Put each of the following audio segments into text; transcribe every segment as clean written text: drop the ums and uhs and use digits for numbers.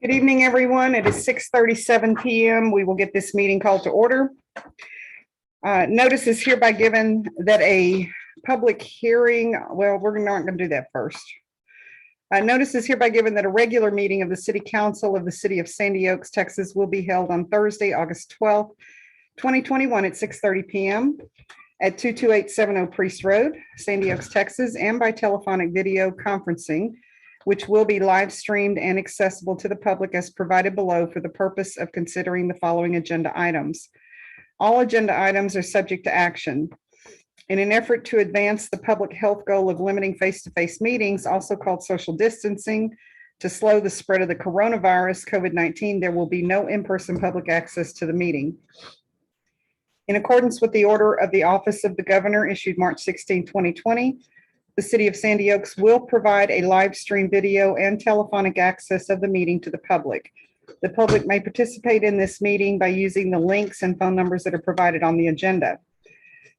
Good evening, everyone. It is 6:37 p.m. We will get this meeting called to order. Notice is hereby given that a public hearing, well, we're not going to do that first. Notice is hereby given that a regular meeting of the City Council of the City of Sandy Oaks, Texas will be held on Thursday, August 12th, 2021 at 6:30 p.m. at 22870 Priest Road, Sandy Oaks, Texas, and by telephonic video conferencing, which will be live streamed and accessible to the public as provided below for the purpose of considering the following agenda items. All agenda items are subject to action. In an effort to advance the public health goal of limiting face-to-face meetings, also called social distancing, to slow the spread of the coronavirus, COVID-19, there will be no in-person public access to the meeting. In accordance with the order of the Office of the Governor issued March 16, 2020, the City of Sandy Oaks will provide a live stream video and telephonic access of the meeting to the public. The public may participate in this meeting by using the links and phone numbers that are provided on the agenda.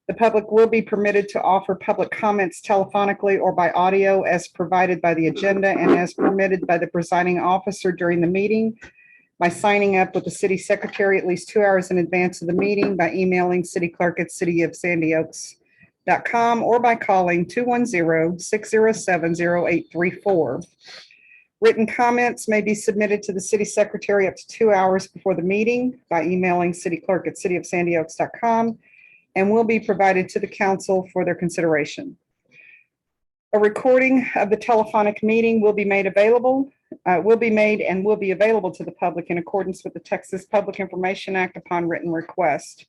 The public will be permitted to offer public comments telephonically or by audio as provided by the agenda and as permitted by the presiding officer during the meeting by signing up with the city secretary at least 2 hours in advance of the meeting, by emailing cityclerk@cityofsandyoaks.com, or by calling 210-607-0834. Written comments may be submitted to the city secretary up to 2 hours before the meeting by emailing cityclerk@cityofsandyoaks.com and will be provided to the council for their consideration. A recording of the telephonic meeting will be made available, and will be available to the public in accordance with the Texas Public Information Act upon written request.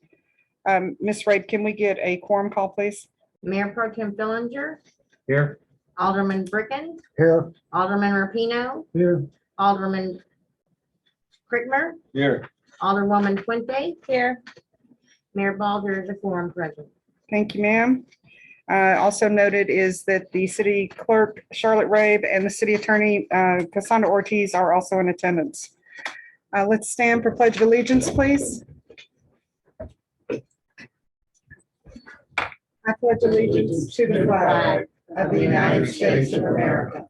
Ms. Raid, can we get a quorum call, please? Mayor Pro Tem Fillinger, Here. Alderman Bricken, Here. Alderman Rapino, Here. Alderman Crickmer, Here. Alderwoman Fuente. Here. Mayor Balder is a quorum present. Thank you, ma'am. Also noted is that the city clerk, Charlotte Rabe, and the city attorney, Cassandra Ortiz, are also in attendance. Let's stand for Pledge of Allegiance, please. I pledge allegiance to the flag of the United States of America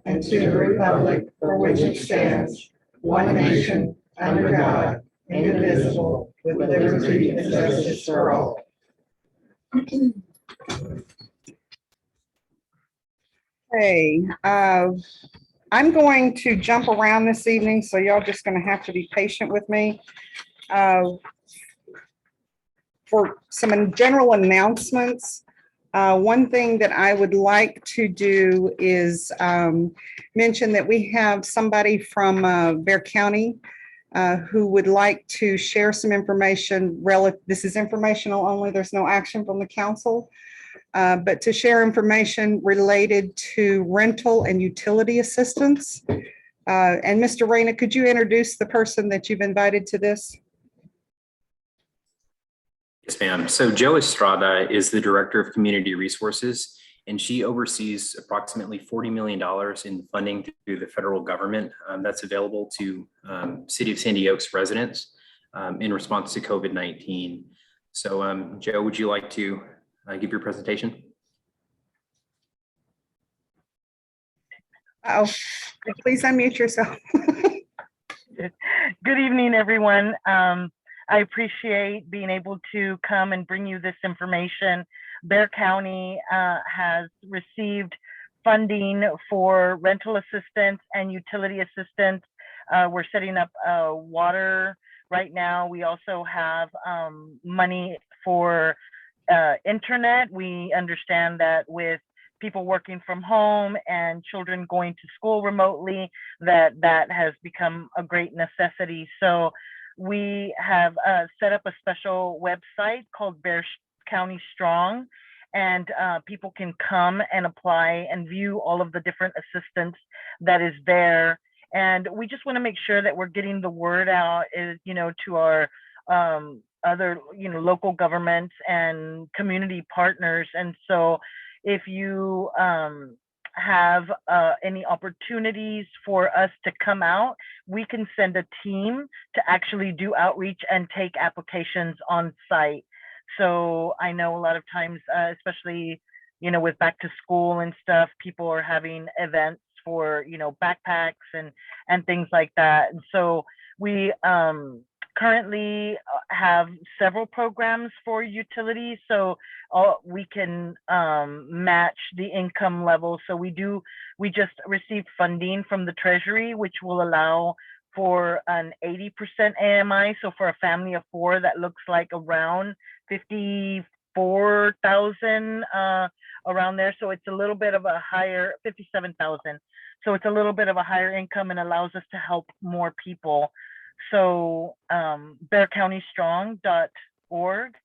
and to the republic for which it stands, one nation, under God, indivisible, with liberty and justice for all. Hey, I'm going to jump around this evening, so y'all just going to have to be patient with me. For some general announcements, one thing that I would like to do is mention that we have somebody from Bexar County who would like to share some information. This is informational only. There's no action from the council. But to share information related to rental and utility assistance. And Mr. Reyna, could you introduce the person that you've invited to this? Yes, ma'am. So Jo Estrada is the Director of Community Resources, and she oversees approximately $40 million in funding through the federal government that's available to City of Sandy Oaks residents in response to COVID-19. So Jo, would you like to give your presentation? Oh, please unmute yourself. Good evening, everyone. I appreciate being able to come and bring you this information. Bexar County has received funding for rental assistance and utility assistance. We're setting up water right now. We also have money for internet. We understand that with people working from home and children going to school remotely, that has become a great necessity. So we have set up a special website called Bexar County Strong, and people can come and apply and view all of the different assistance that is there. And we just want to make sure that we're getting the word out, to our other, local governments and community partners. And so if you have any opportunities for us to come out, we can send a team to actually do outreach and take applications on site. So I know a lot of times, especially, with back to school and stuff, people are having events for, backpacks and things like that. And so we currently have several programs for utilities, so we can match the income level. So we just received funding from the Treasury, which will allow for an 80% AMI. So for a family of 4, that looks like around 54,000 around there. So it's a little bit of a higher 57,000. So it's a little bit of a higher income and allows us to help more people. So bearcountystrong.org,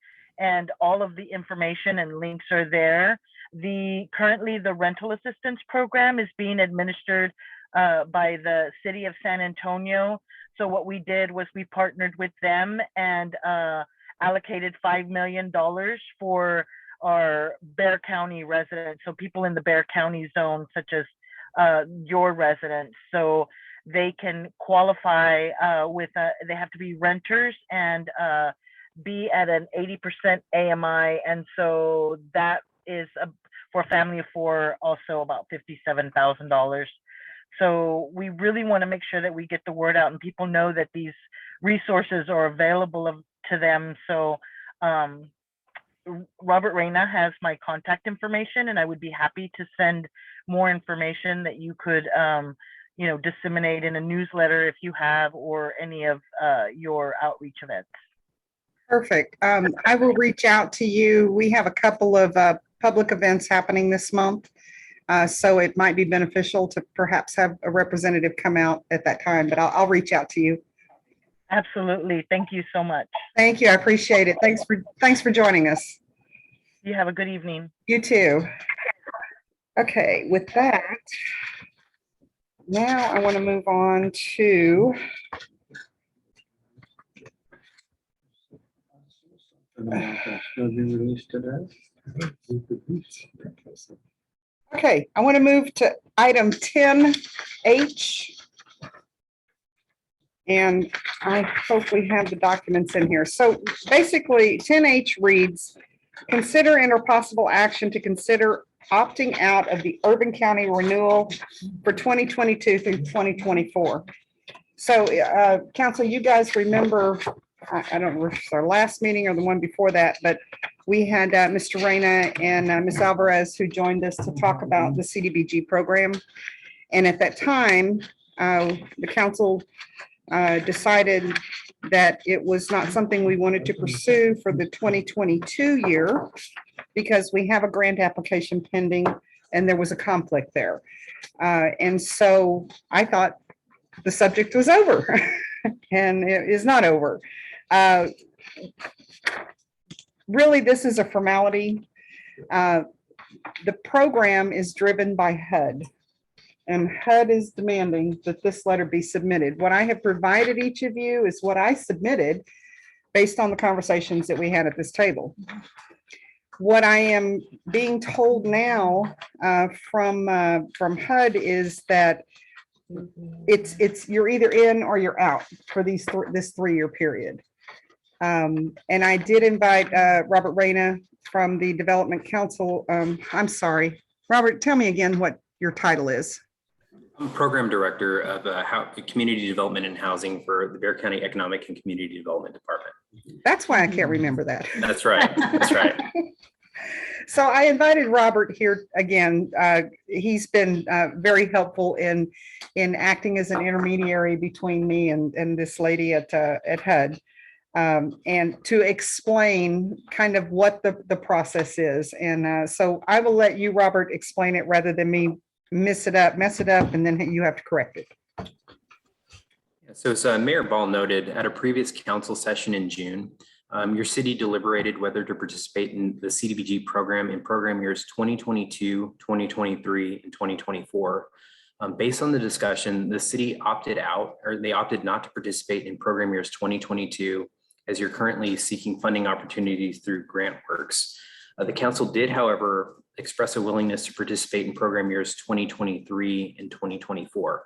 and all of the information and links are there. Currently the rental assistance program is being administered by the city of San Antonio. So what we did was we partnered with them and allocated $5 million for our Bexar County residents. So people in the Bexar County zone, such as your residents. So they can qualify they have to be renters and be at an 80% AMI. And so that is for a family of 4, also about $57,000. So we really want to make sure that we get the word out and people know that these resources are available to them. So Robert Reyna has my contact information, and I would be happy to send more information that you could disseminate in a newsletter if you have, or any of your outreach events. Perfect. I will reach out to you. We have a couple of public events happening this month. So it might be beneficial to perhaps have a representative come out at that time, but I'll reach out to you. Absolutely. Thank you so much. Thank you. I appreciate it. Thanks for joining us. You have a good evening. You too. Okay, with that, now I want to move on to okay, I want to move to item 10H. And I hope we have the documents in here. So basically 10H reads, consider and or possible action to consider opting out of the Urban County renewal for 2022 through 2024. So council, you guys remember, I don't know if it's our last meeting or the one before that, but we had Mr. Reyna and Ms. Alvarez who joined us to talk about the CDBG program. And at that time, the council decided that it was not something we wanted to pursue for the 2022 year because we have a grant application pending and there was a conflict there. And so I thought the subject was over and it is not over. Really, this is a formality. The program is driven by HUD. And HUD is demanding that this letter be submitted. What I have provided each of you is what I submitted based on the conversations that we had at this table. What I am being told now from HUD is that you're either in or you're out for this 3-year period. And I did invite Robert Reyna from the Development Council. I'm sorry, Robert, tell me again what your title is. I'm Program Director of Community Development and Housing for the Bexar County Economic and Community Development Department. That's why I can't remember that. That's right. That's right. So I invited Robert here again. He's been very helpful in acting as an intermediary between me and this lady at HUD, and to explain kind of what the process is. And so I will let you, Robert, explain it rather than me mess it up, and then you have to correct it. So as Mayor Ball noted, at a previous council session in June, your city deliberated whether to participate in the CDBG program in program years 2022, 2023, and 2024. Based on the discussion, the city opted out, or they opted not to participate in program years 2022, as you're currently seeking funding opportunities through GrantWorks. The council did, however, express a willingness to participate in program years 2023 and 2024.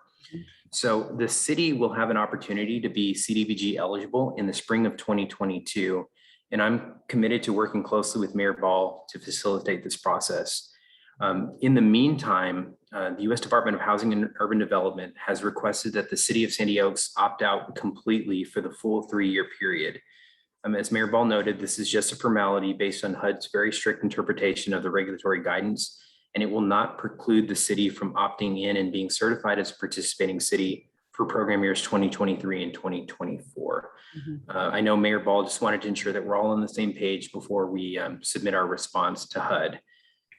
So the city will have an opportunity to be CDBG eligible in the spring of 2022. And I'm committed to working closely with Mayor Ball to facilitate this process. In the meantime, the U.S. Department of Housing and Urban Development has requested that the city of Sandy Oaks opt out completely for the full 3-year period. As Mayor Ball noted, this is just a formality based on HUD's very strict interpretation of the regulatory guidance, and it will not preclude the city from opting in and being certified as a participating city for program years 2023 and 2024. I know Mayor Ball just wanted to ensure that we're all on the same page before we submit our response to HUD.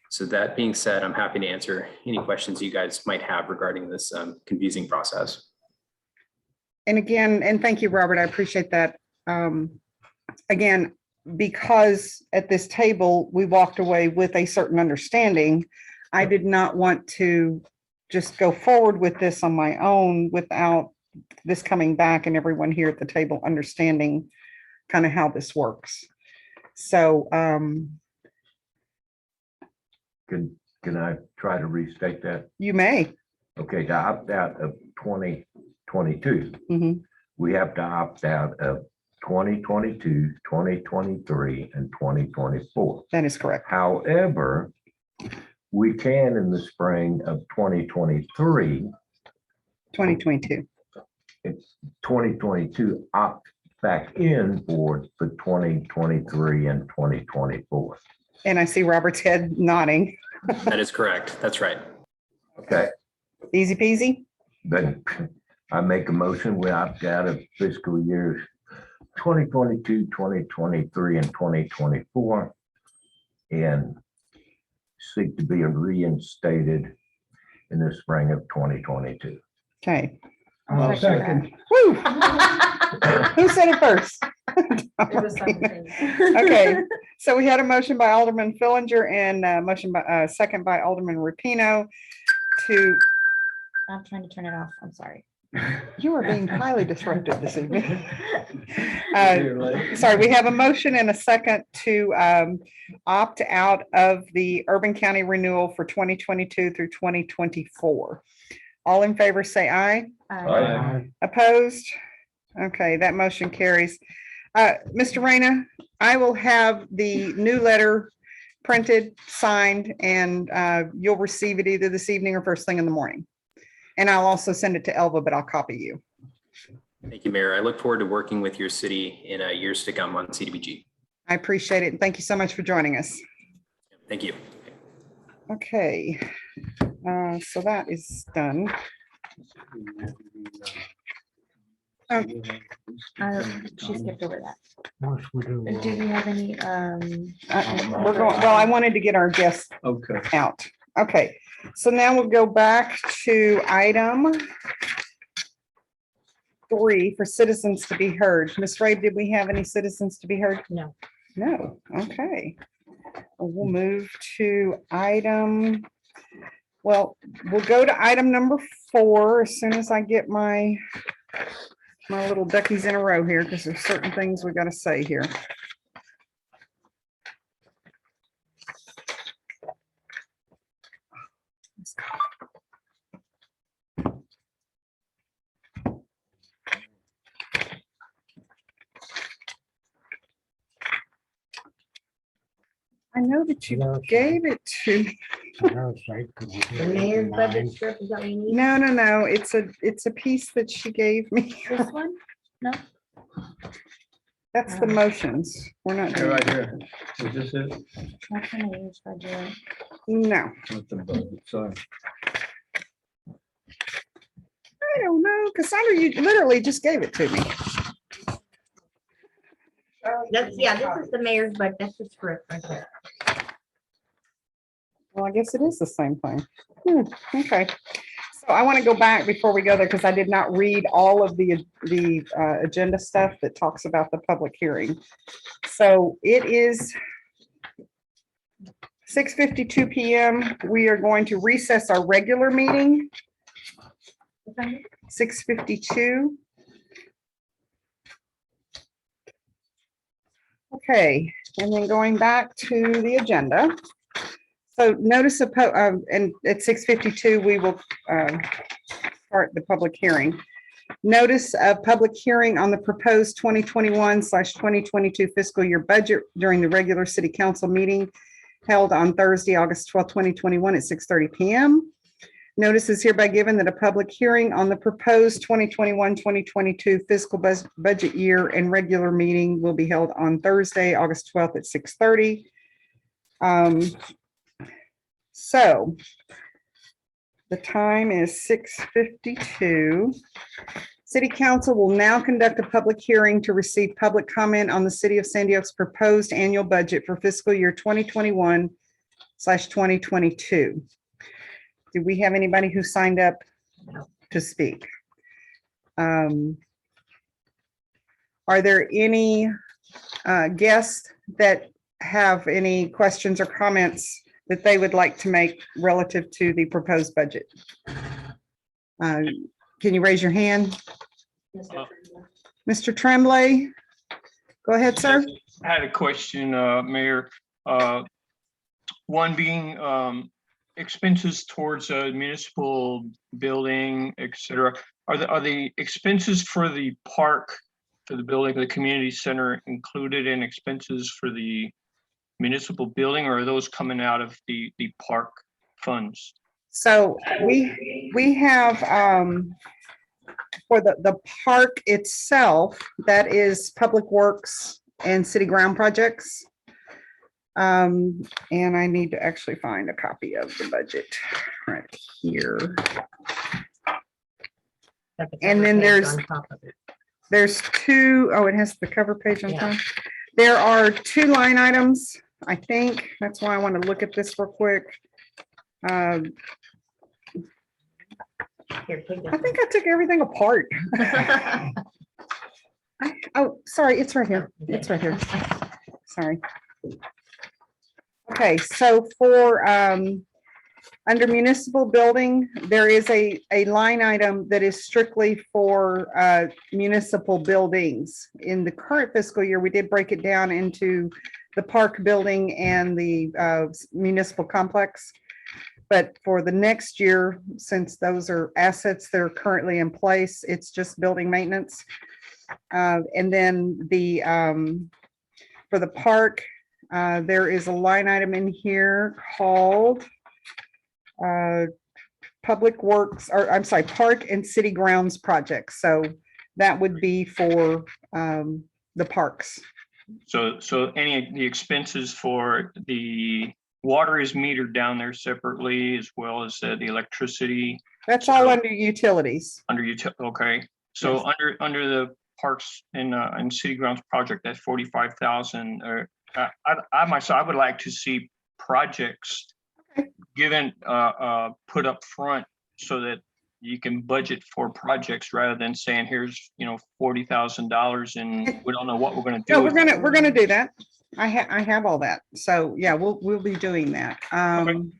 So that being said, I'm happy to answer any questions you guys might have regarding this confusing process. And again, and thank you, Robert, I appreciate that. Again, because at this table, we walked away with a certain understanding, I did not want to just go forward with this on my own without this coming back and everyone here at the table understanding kind of how this works. So, Can I try to restate that? you may. Okay, to opt out of 2022, Mhm. we have to opt out of 2022, 2023, and 2024. That is correct. However, we can in the spring of 2023, 2022. it's 2022 opt back in for 2023 and 2024. And I see Robert's head nodding. That is correct. That's right. Okay, Easy peasy. then I make a motion, we opt out of fiscal years 2022, 2023, and 2024, and seek to be reinstated in the spring of 2022. Okay. I'll second Woo! that. Who said it first? It was something. Okay, so we had a motion by Alderman Fillinger and a motion by, second by Alderman Rapino to, I'm trying to turn it off. I'm sorry. you are being highly disruptive this evening. Sorry, we have a motion and a second to opt out of the Urban County renewal for 2022 through 2024. All in favor, say aye. Opposed? Okay, that motion carries. Mr. Reyna, I will have the new letter printed, signed, and you'll receive it either this evening or first thing in the morning. And I'll also send it to Elva, but I'll copy you. Thank you, Mayor. I look forward to working with your city in years to come on CDBG. I appreciate it. And thank you so much for joining us. Thank you. Okay, so that is done. She skipped over that. Do we have any, We're going, well, I wanted to get our guests Okay. out. Okay, so now we'll go back to item 3 for citizens to be heard. Ms. Rabe, did we have any citizens to be heard? No. No, okay. We'll move to item, well, we'll go to item number 4 as soon as I get my little duckies in a row here, because there's certain things we got to say here. I know that you gave it to me. the mayor's budget strip, is that what you need? No, it's a piece that she gave me. This one? No? That's the motions. We're not Here, doing, right here. Is this it? That's the mayor's budget. no, Not the budget, sorry. I don't know. Cassandra, you literally just gave it to me. That's, yeah, this is the mayor's budget. That's the script right there. Well, I guess it is the same thing. Okay. So I want to go back before we go there because I did not read all of the agenda stuff that talks about the public hearing. So it is 6:52 PM. We are going to recess our regular meeting, 6:52. Okay, and then going back to the agenda. So notice of, and at 6:52, we will start the public hearing. Notice of public hearing on the proposed 2021/2022 fiscal year budget during the regular city council meeting held on Thursday, August 12th, 2021 at 6:30 PM. Notice is hereby given that a public hearing on the proposed 2021-2022 fiscal budget year and regular meeting will be held on Thursday, August 12th at 6:30. So the time is 6:52. City Council will now conduct a public hearing to receive public comment on the City of Sandy Oaks proposed annual budget for fiscal year 2021/2022. Do we have anybody who signed up to speak? Are there any guests that have any questions or comments that they would like to make relative to the proposed budget? Can you raise your hand? Mr. Tremblay? Go ahead, sir. I had a question, Mayor. One being expenses towards a municipal building, et cetera. Are the expenses for the park, for the building, the community center included in expenses for the municipal building, or are those coming out of the park funds? So we have, for the park itself, that is Public Works and City Ground Projects. And I need to actually find a copy of the budget right here. And then there's two, oh, it has the cover page on top. There are two line items, I think. That's why I want to look at this real quick. I think I took everything apart. Oh, sorry, it's right here. It's right here. Sorry. Okay, so for under municipal building, there is a line item that is strictly for municipal buildings. In the current fiscal year, we did break it down into the park building and the municipal complex. But for the next year, since those are assets that are currently in place, it's just building maintenance. And then the for the park, there is a line item in here called Public Works, or I'm sorry, Park and City Grounds Projects. So that would be for the parks. So any of the expenses for the water is metered down there separately, as well as the electricity That's all under utilities. under okay. So Yes. under the parks and city grounds project, that's 45,000. I myself, I would like to see projects given put up front so that you can budget for projects rather than saying, here's, $40,000 and we don't know what we're going to do. No, we're gonna do that. I have all that. So yeah, we'll be doing that. And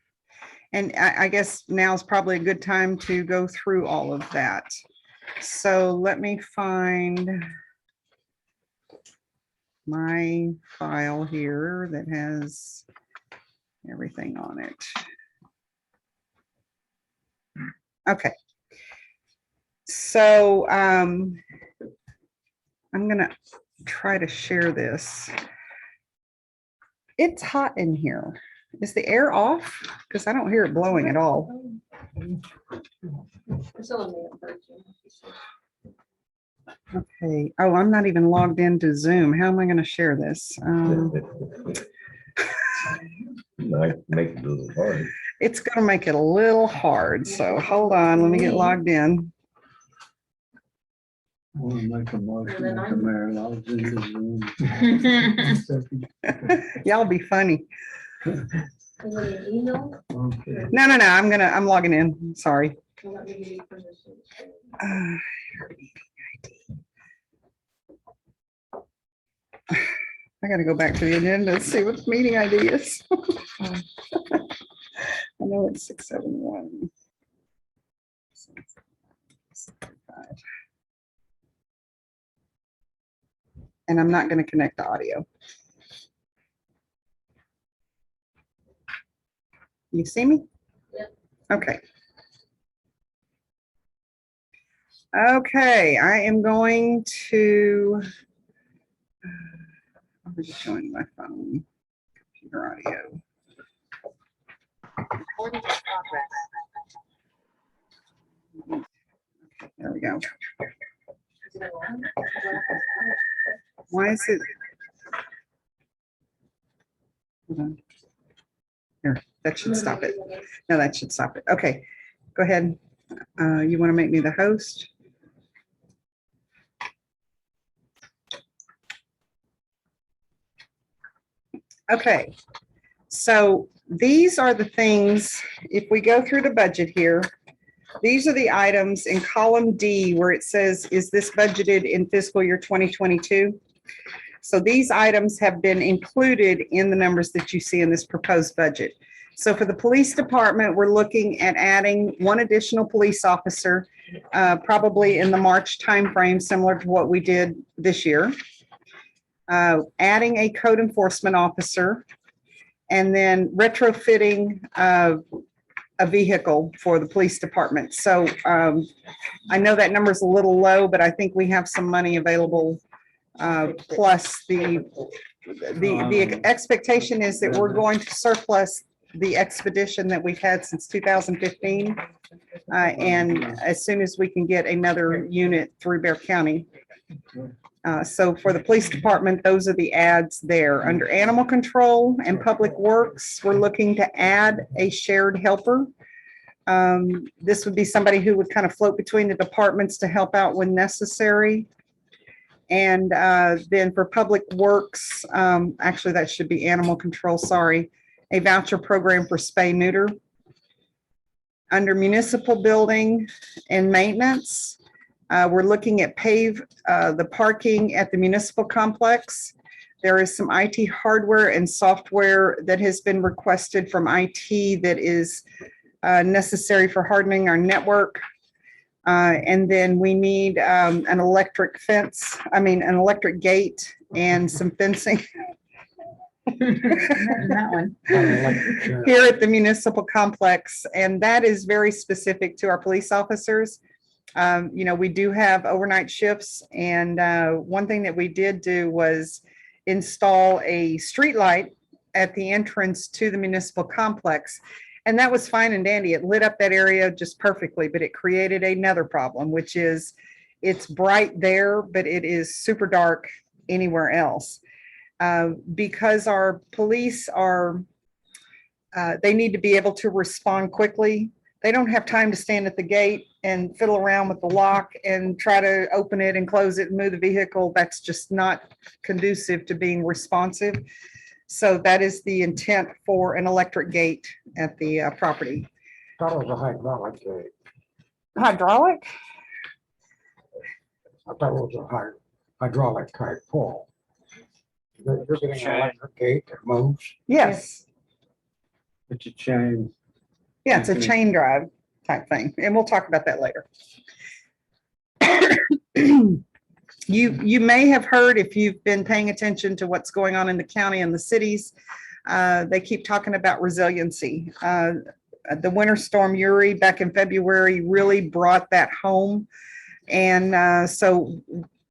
I guess now's probably a good time to go through all of that. So let me find my file here that has everything on it. Okay. So I'm gonna try to share this. It's hot in here. Is the air off? Because I don't hear it blowing at all. Okay. Oh, I'm not even logged into Zoom. How am I going to share this? Might make it a little hard. It's going to make it a little hard. So hold on. Let me get logged in. We'll make a motion that the mayor logs into Zoom. Y'all be funny. Okay. No. I'm logging in. Sorry. I got to go back to the agenda and see what the meeting ID is. I know it's 671. And I'm not going to connect the audio. You see me? Yep. Okay. Okay, I am going to, I'm just showing my phone, computer audio. There we go. Why is it? Hold on. Here, that should stop it. No, that should stop it. Okay, go ahead. You want to make me the host? Okay, so these are the things, if we go through the budget here, these are the items in column D where it says, is this budgeted in fiscal year 2022? So these items have been included in the numbers that you see in this proposed budget. So for the police department, we're looking at adding one additional police officer, probably in the March timeframe, similar to what we did this year. Adding a code enforcement officer, and then retrofitting a vehicle for the police department. So I know that number is a little low, but I think we have some money available. Plus the expectation is that we're going to surplus the expedition that we've had since 2015. And as soon as we can get another unit through Bear County. So for the police department, those are the adds there. Under animal control and public works, we're looking to add a shared helper. This would be somebody who would kind of float between the departments to help out when necessary. And then for public works, actually that should be animal control, sorry, a voucher program for spay neuter. Under municipal building and maintenance, we're looking at pave the parking at the municipal complex. There is some IT hardware and software that has been requested from IT that is necessary for hardening our network. And then we need an electric gate and some fencing That one. here at the municipal complex. And that is very specific to our police officers. We do have overnight shifts, and one thing that we did do was install a street light at the entrance to the municipal complex. And that was fine and dandy. It lit up that area just perfectly, but it created another problem, which is it's bright there, but it is super dark anywhere else. Because our police they need to be able to respond quickly. They don't have time to stand at the gate and fiddle around with the lock and try to open it and close it and move the vehicle. That's just not conducive to being responsive. So that is the intent for an electric gate at the property. Thought it was a hydraulic gate. Hydraulic? I thought it was a hydraulic type pull. You're getting an electric gate that moves. Yes. It's a chain. Yeah, it's a chain drive type thing, and we'll talk about that later. You may have heard, if you've been paying attention to what's going on in the county and the cities, they keep talking about resiliency. The winter storm Uri back in February really brought that home. And so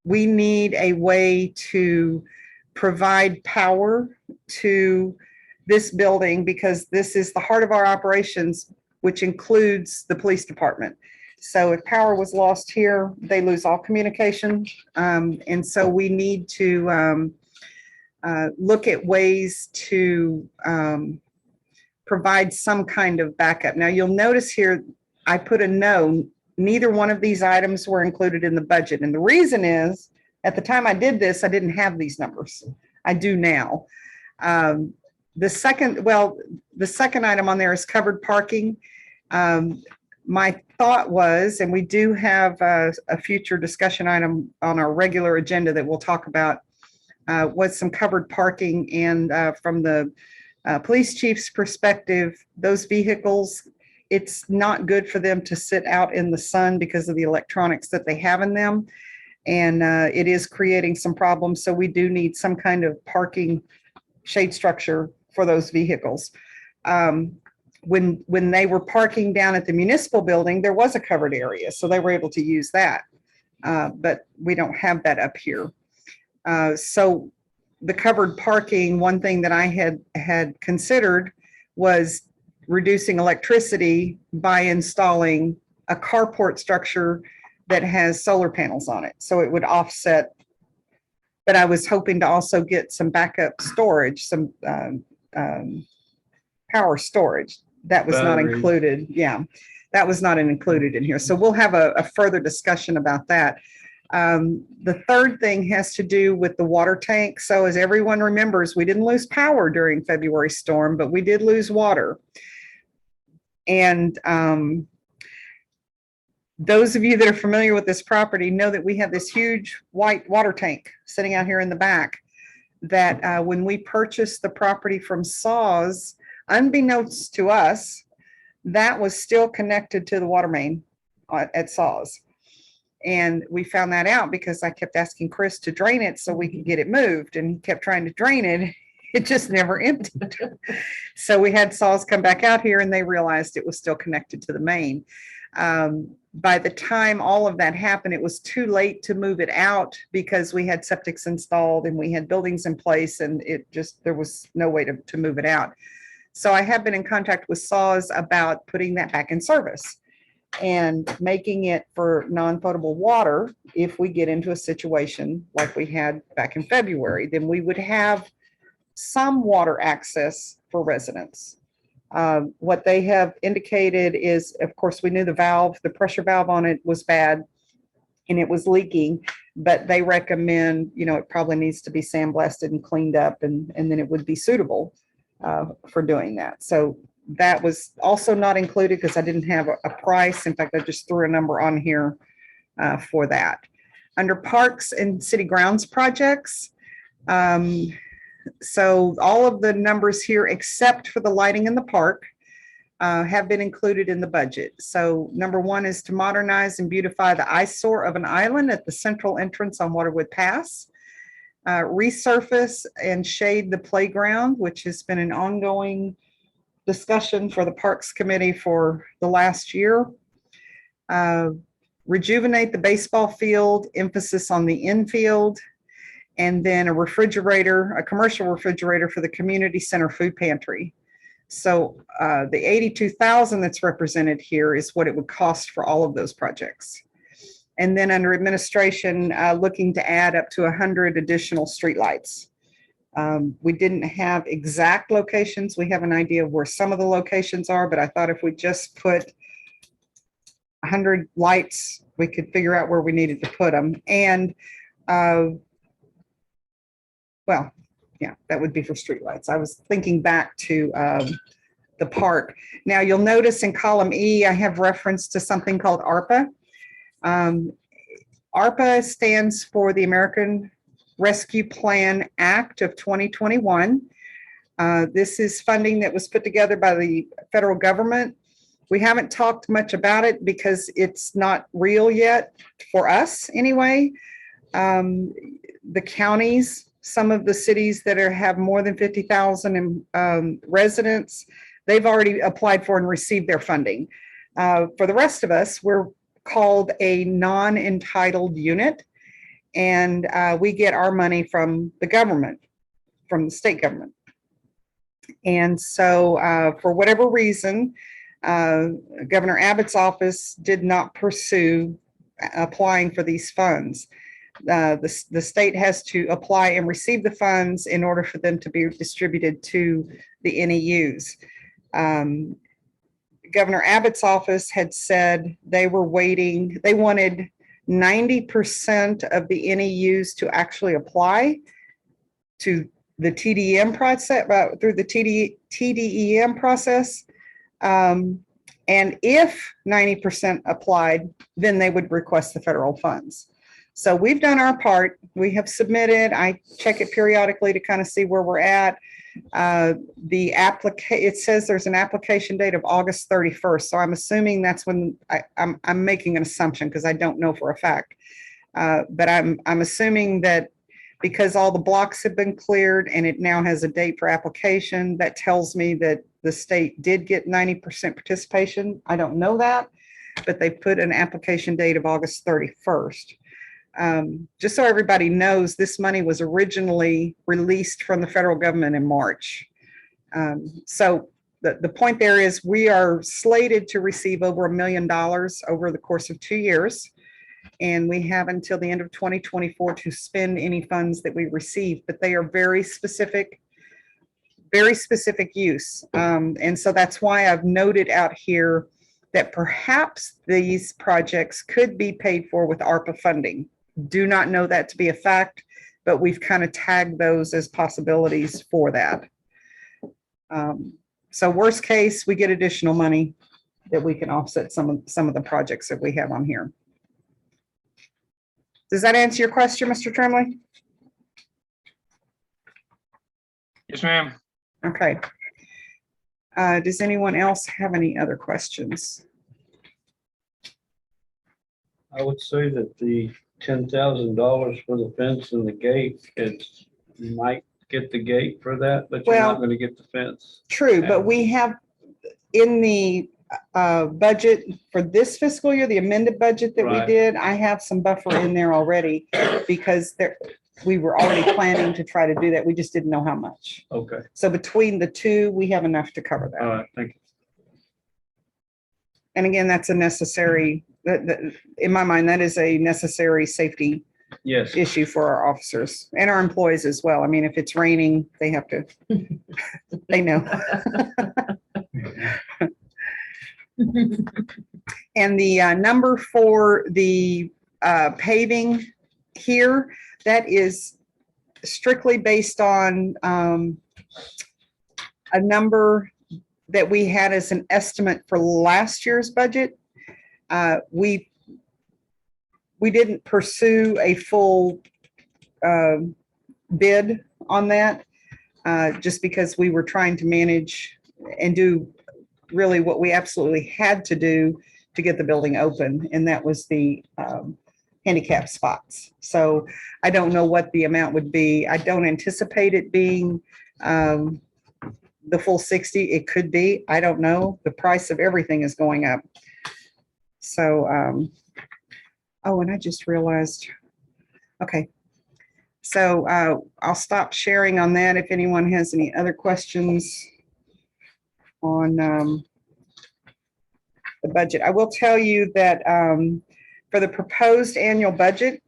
we need a way to provide power to this building, because this is the heart of our operations, which includes the police department. So if power was lost here, they lose all communication. And so we need to look at ways to provide some kind of backup. Now you'll notice here, I put a no, neither one of these items were included in the budget. And the reason is, at the time I did this, I didn't have these numbers. I do now. The second item on there is covered parking. My thought was, and we do have a future discussion item on our regular agenda that we'll talk about, was some covered parking. And from the police chief's perspective, those vehicles, it's not good for them to sit out in the sun because of the electronics that they have in them. And it is creating some problems. So we do need some kind of parking shade structure for those vehicles. When they were parking down at the municipal building, there was a covered area, so they were able to use that. But we don't have that up here. So the covered parking, one thing that I had considered was reducing electricity by installing a carport structure that has solar panels on it, so it would offset. But I was hoping to also get some backup storage, some power storage. That was not Batteries. included. Yeah, that was not included in here. So we'll have a further discussion about that. The third thing has to do with the water tank. So as everyone remembers, we didn't lose power during February storm, but we did lose water. And those of you that are familiar with this property know that we have this huge white water tank sitting out here in the back that when we purchased the property from Saws, unbeknownst to us, that was still connected to the water main at Saws. And we found that out because I kept asking Chris to drain it so we could get it moved, and he kept trying to drain it. It just never emptied. So we had Saws come back out here and they realized it was still connected to the main. By the time all of that happened, it was too late to move it out because we had septics installed and we had buildings in place, and there was no way to move it out. So I have been in contact with Saws about putting that back in service and making it for non-potable water. If we get into a situation like we had back in February, then we would have some water access for residents. What they have indicated is, of course, we knew the pressure valve on it was bad and it was leaking, but they recommend, it probably needs to be sandblasted and cleaned up, and then it would be suitable for doing that. So that was also not included because I didn't have a price. In fact, I just threw a number on here for that. Under parks and city grounds projects, so all of the numbers here, except for the lighting in the park, have been included in the budget. So number one is to modernize and beautify the eyesore of an island at the central entrance on Waterwood Pass. Resurface and shade the playground, which has been an ongoing discussion for the Parks Committee for the last year. Rejuvenate the baseball field, emphasis on the infield. And then a commercial refrigerator for the community center food pantry. So the $82,000 that's represented here is what it would cost for all of those projects. And then under administration, looking to add up to 100 additional streetlights. We didn't have exact locations. We have an idea of where some of the locations are, but I thought if we just put 100 lights, we could figure out where we needed to put them. And well, yeah, that would be for streetlights. I was thinking back to the park. Now you'll notice in column E, I have reference to something called ARPA. ARPA stands for the American Rescue Plan Act of 2021. This is funding that was put together by the federal government. We haven't talked much about it because it's not real yet for us anyway. The counties, some of the cities that have more than 50,000 residents, they've already applied for and received their funding. For the rest of us, we're called a non-entitled unit, and we get our money from the government, from the state government. And so for whatever reason, Governor Abbott's office did not pursue applying for these funds. The state has to apply and receive the funds in order for them to be distributed to the NEUs. Governor Abbott's office had said they were waiting, they wanted 90% of the NEUs to actually apply to the TDM process, through the TDEM process. And if 90% applied, then they would request the federal funds. So we've done our part. We have submitted. I check it periodically to kind of see where we're at. It says there's an application date of August 31st. So I'm assuming that's when I'm making an assumption because I don't know for a fact. But I'm assuming that because all the blocks have been cleared and it now has a date for application, that tells me that the state did get 90% participation. I don't know that, but they put an application date of August 31st. Just so everybody knows, this money was originally released from the federal government in March. So the point there is we are slated to receive over $1 million over the course of 2 years. And we have until the end of 2024 to spend any funds that we receive, but they are very specific use. And so that's why I've noted out here that perhaps these projects could be paid for with ARPA funding. Do not know that to be a fact, but we've kind of tagged those as possibilities for that. So worst case, we get additional money that we can offset some of the projects that we have on here. Does that answer your question, Mr. Tremley? Yes, ma'am. Okay. Does anyone else have any other questions? I would say that the $10,000 for the fence and the gate, you might get the gate for that, but you're Well- not gonna get the fence. True, but we have in the budget for this fiscal year, the amended budget that we Right. did, I have some buffer in there already because we were already planning to try to do that. We just didn't know how much. Okay, So between the two, we have enough to cover all that. right, thank you. And again, that's a necessary, in my mind, that is a necessary safety Yes, issue for our officers and our employees as well. I mean, if it's raining, they have to, they know. And the number for the paving here, that is strictly based on a number that we had as an estimate for last year's budget. We didn't pursue a full bid on that just because we were trying to manage and do really what we absolutely had to do to get the building open, and that was the handicap spots. So I don't know what the amount would be. I don't anticipate it being the full 60. It could be, I don't know. The price of everything is going up. So, oh, and I just realized, okay. So I'll stop sharing on that. If anyone has any other questions on the budget. I will tell you that for the proposed annual budget,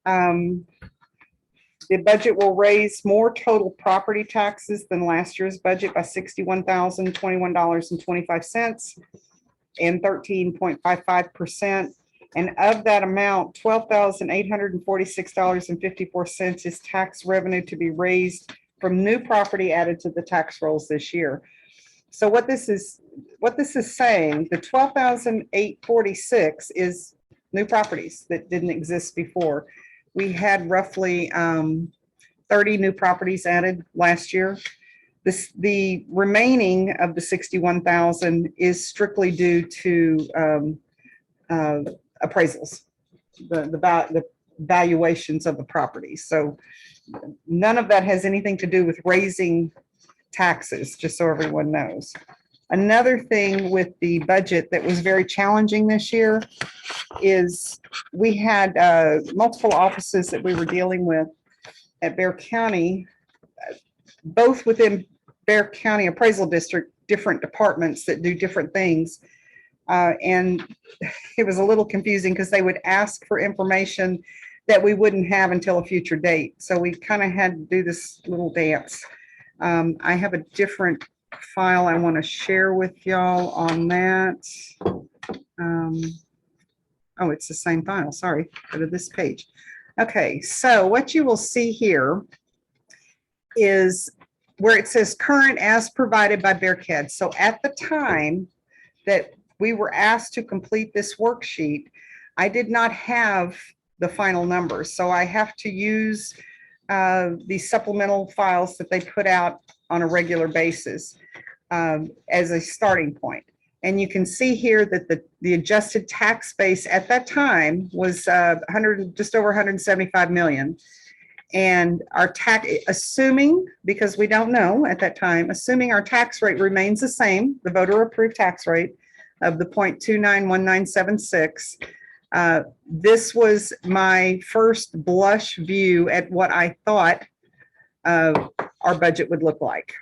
the budget will raise more total property taxes than last year's budget by $61,021.25 and 13.55%. And of that amount, $12,846.54 is tax revenue to be raised from new property added to the tax rolls this year. So what this is saying, the 12,846 is new properties that didn't exist before. We had roughly 30 new properties added last year. The remaining of the 61,000 is strictly due to appraisals, the valuations of the properties. So none of that has anything to do with raising taxes, just so everyone knows. Another thing with the budget that was very challenging this year is we had multiple offices that we were dealing with at Bexar County, both within Bexar County Appraisal District, different departments that do different things. And it was a little confusing because they would ask for information that we wouldn't have until a future date. So we kind of had to do this little dance. I have a different file I want to share with y'all on that. Oh, it's the same file. Sorry, go to this page. Okay, so what you will see here is where it says current as provided by BearCAD. So at the time that we were asked to complete this worksheet, I did not have the final numbers. So I have to use these supplemental files that they put out on a regular basis as a starting point. And you can see here that the adjusted tax base at that time was just over 175 million. And our tax, assuming, because we don't know at that time, assuming our tax rate remains the same, the voter approved tax rate of the 0.291976, this was my first blush view at what I thought our budget would look like.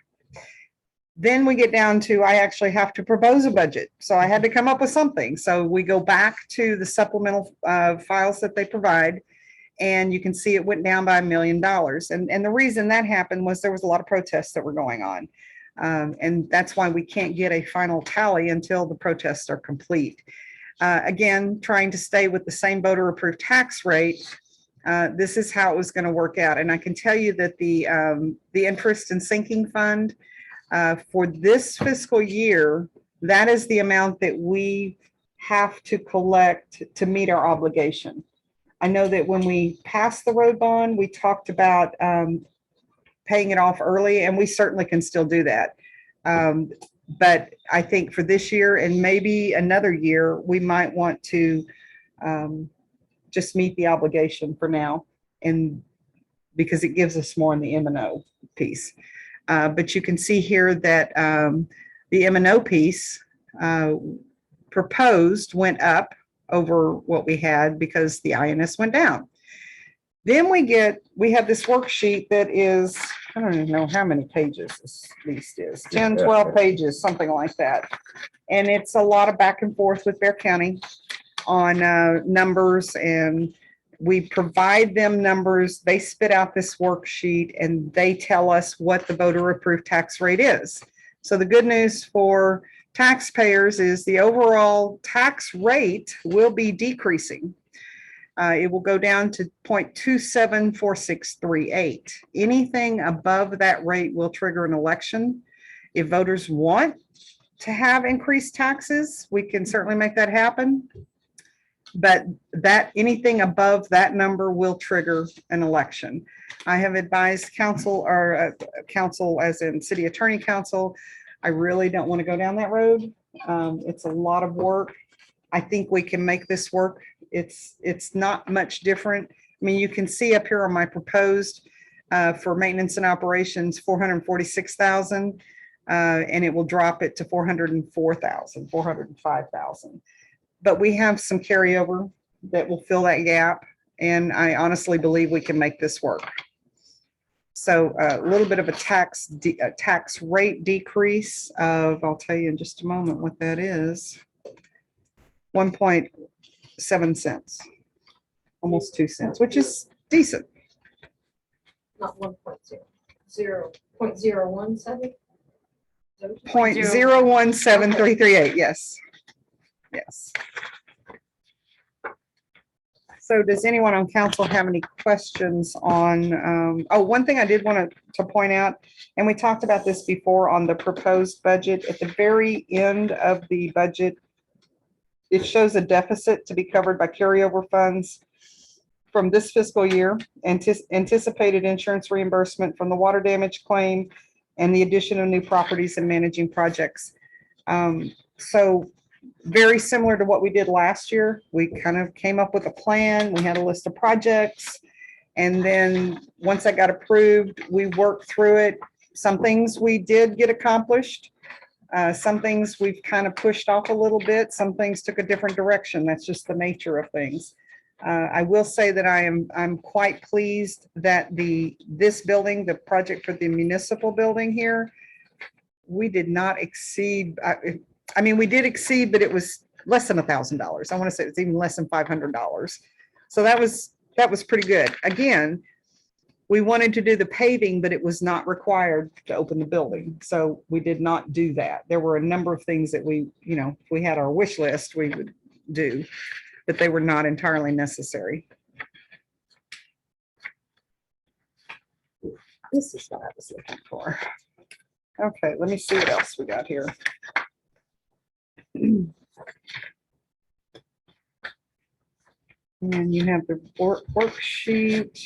Then we get down to, I actually have to propose a budget. So I had to come up with something. So we go back to the supplemental files that they provide. And you can see it went down by $1 million. And the reason that happened was there was a lot of protests that were going on. And that's why we can't get a final tally until the protests are complete. Again, trying to stay with the same voter approved tax rate. This is how it was going to work out. And I can tell you that the interest and sinking fund for this fiscal year, that is the amount that we have to collect to meet our obligation. I know that when we passed the road bond, we talked about paying it off early, and we certainly can still do that. But I think for this year and maybe another year, we might want to just meet the obligation for now, and because it gives us more in the M&O piece. But you can see here that the M&O piece proposed went up over what we had because the INS went down. Then we have this worksheet that is, I don't even know how many pages this least is, 10, 12 pages, something like that. And it's a lot of back and forth with Bear County on numbers, and we provide them numbers. They spit out this worksheet and they tell us what the voter approved tax rate is. So the good news for taxpayers is the overall tax rate will be decreasing. It will go down to 0.274638. Anything above that rate will trigger an election. If voters want to have increased taxes, we can certainly make that happen. But anything above that number will trigger an election. I have advised council, or council as in city attorney council, I really don't want to go down that road. It's a lot of work. I think we can make this work. It's not much different. I mean, you can see up here on my proposed for maintenance and operations, 446,000, and it will drop it to 404,000, 405,000. But we have some carryover that will fill that gap, and I honestly believe we can make this work. So a little bit of a tax rate decrease of, I'll tell you in just a moment what that is, 1.7 cents, almost 2 cents, which is decent. Not 1.0, 0.017. 0.017338, yes. Yes. So does anyone on council have any questions on, one thing I did want to point out, and we talked about this before on the proposed budget, at the very end of the budget, it shows a deficit to be covered by carryover funds from this fiscal year, anticipated insurance reimbursement from the water damage claim, and the addition of new properties and managing projects. So very similar to what we did last year. We kind of came up with a plan. We had a list of projects. And then once that got approved, we worked through it. Some things we did get accomplished. Some things we've kind of pushed off a little bit. Some things took a different direction. That's just the nature of things. I will say that I'm quite pleased that this building, the project for the municipal building here, we did not exceed. I mean, we did exceed, but it was less than $1,000. I want to say it's even less than $500. So that was pretty good. Again, we wanted to do the paving, but it was not required to open the building. So we did not do that. There were a number of things that if we had our wish list, we would do, but they were not entirely necessary. This is what I was looking for. Okay, let me see what else we got here. And you have the worksheet.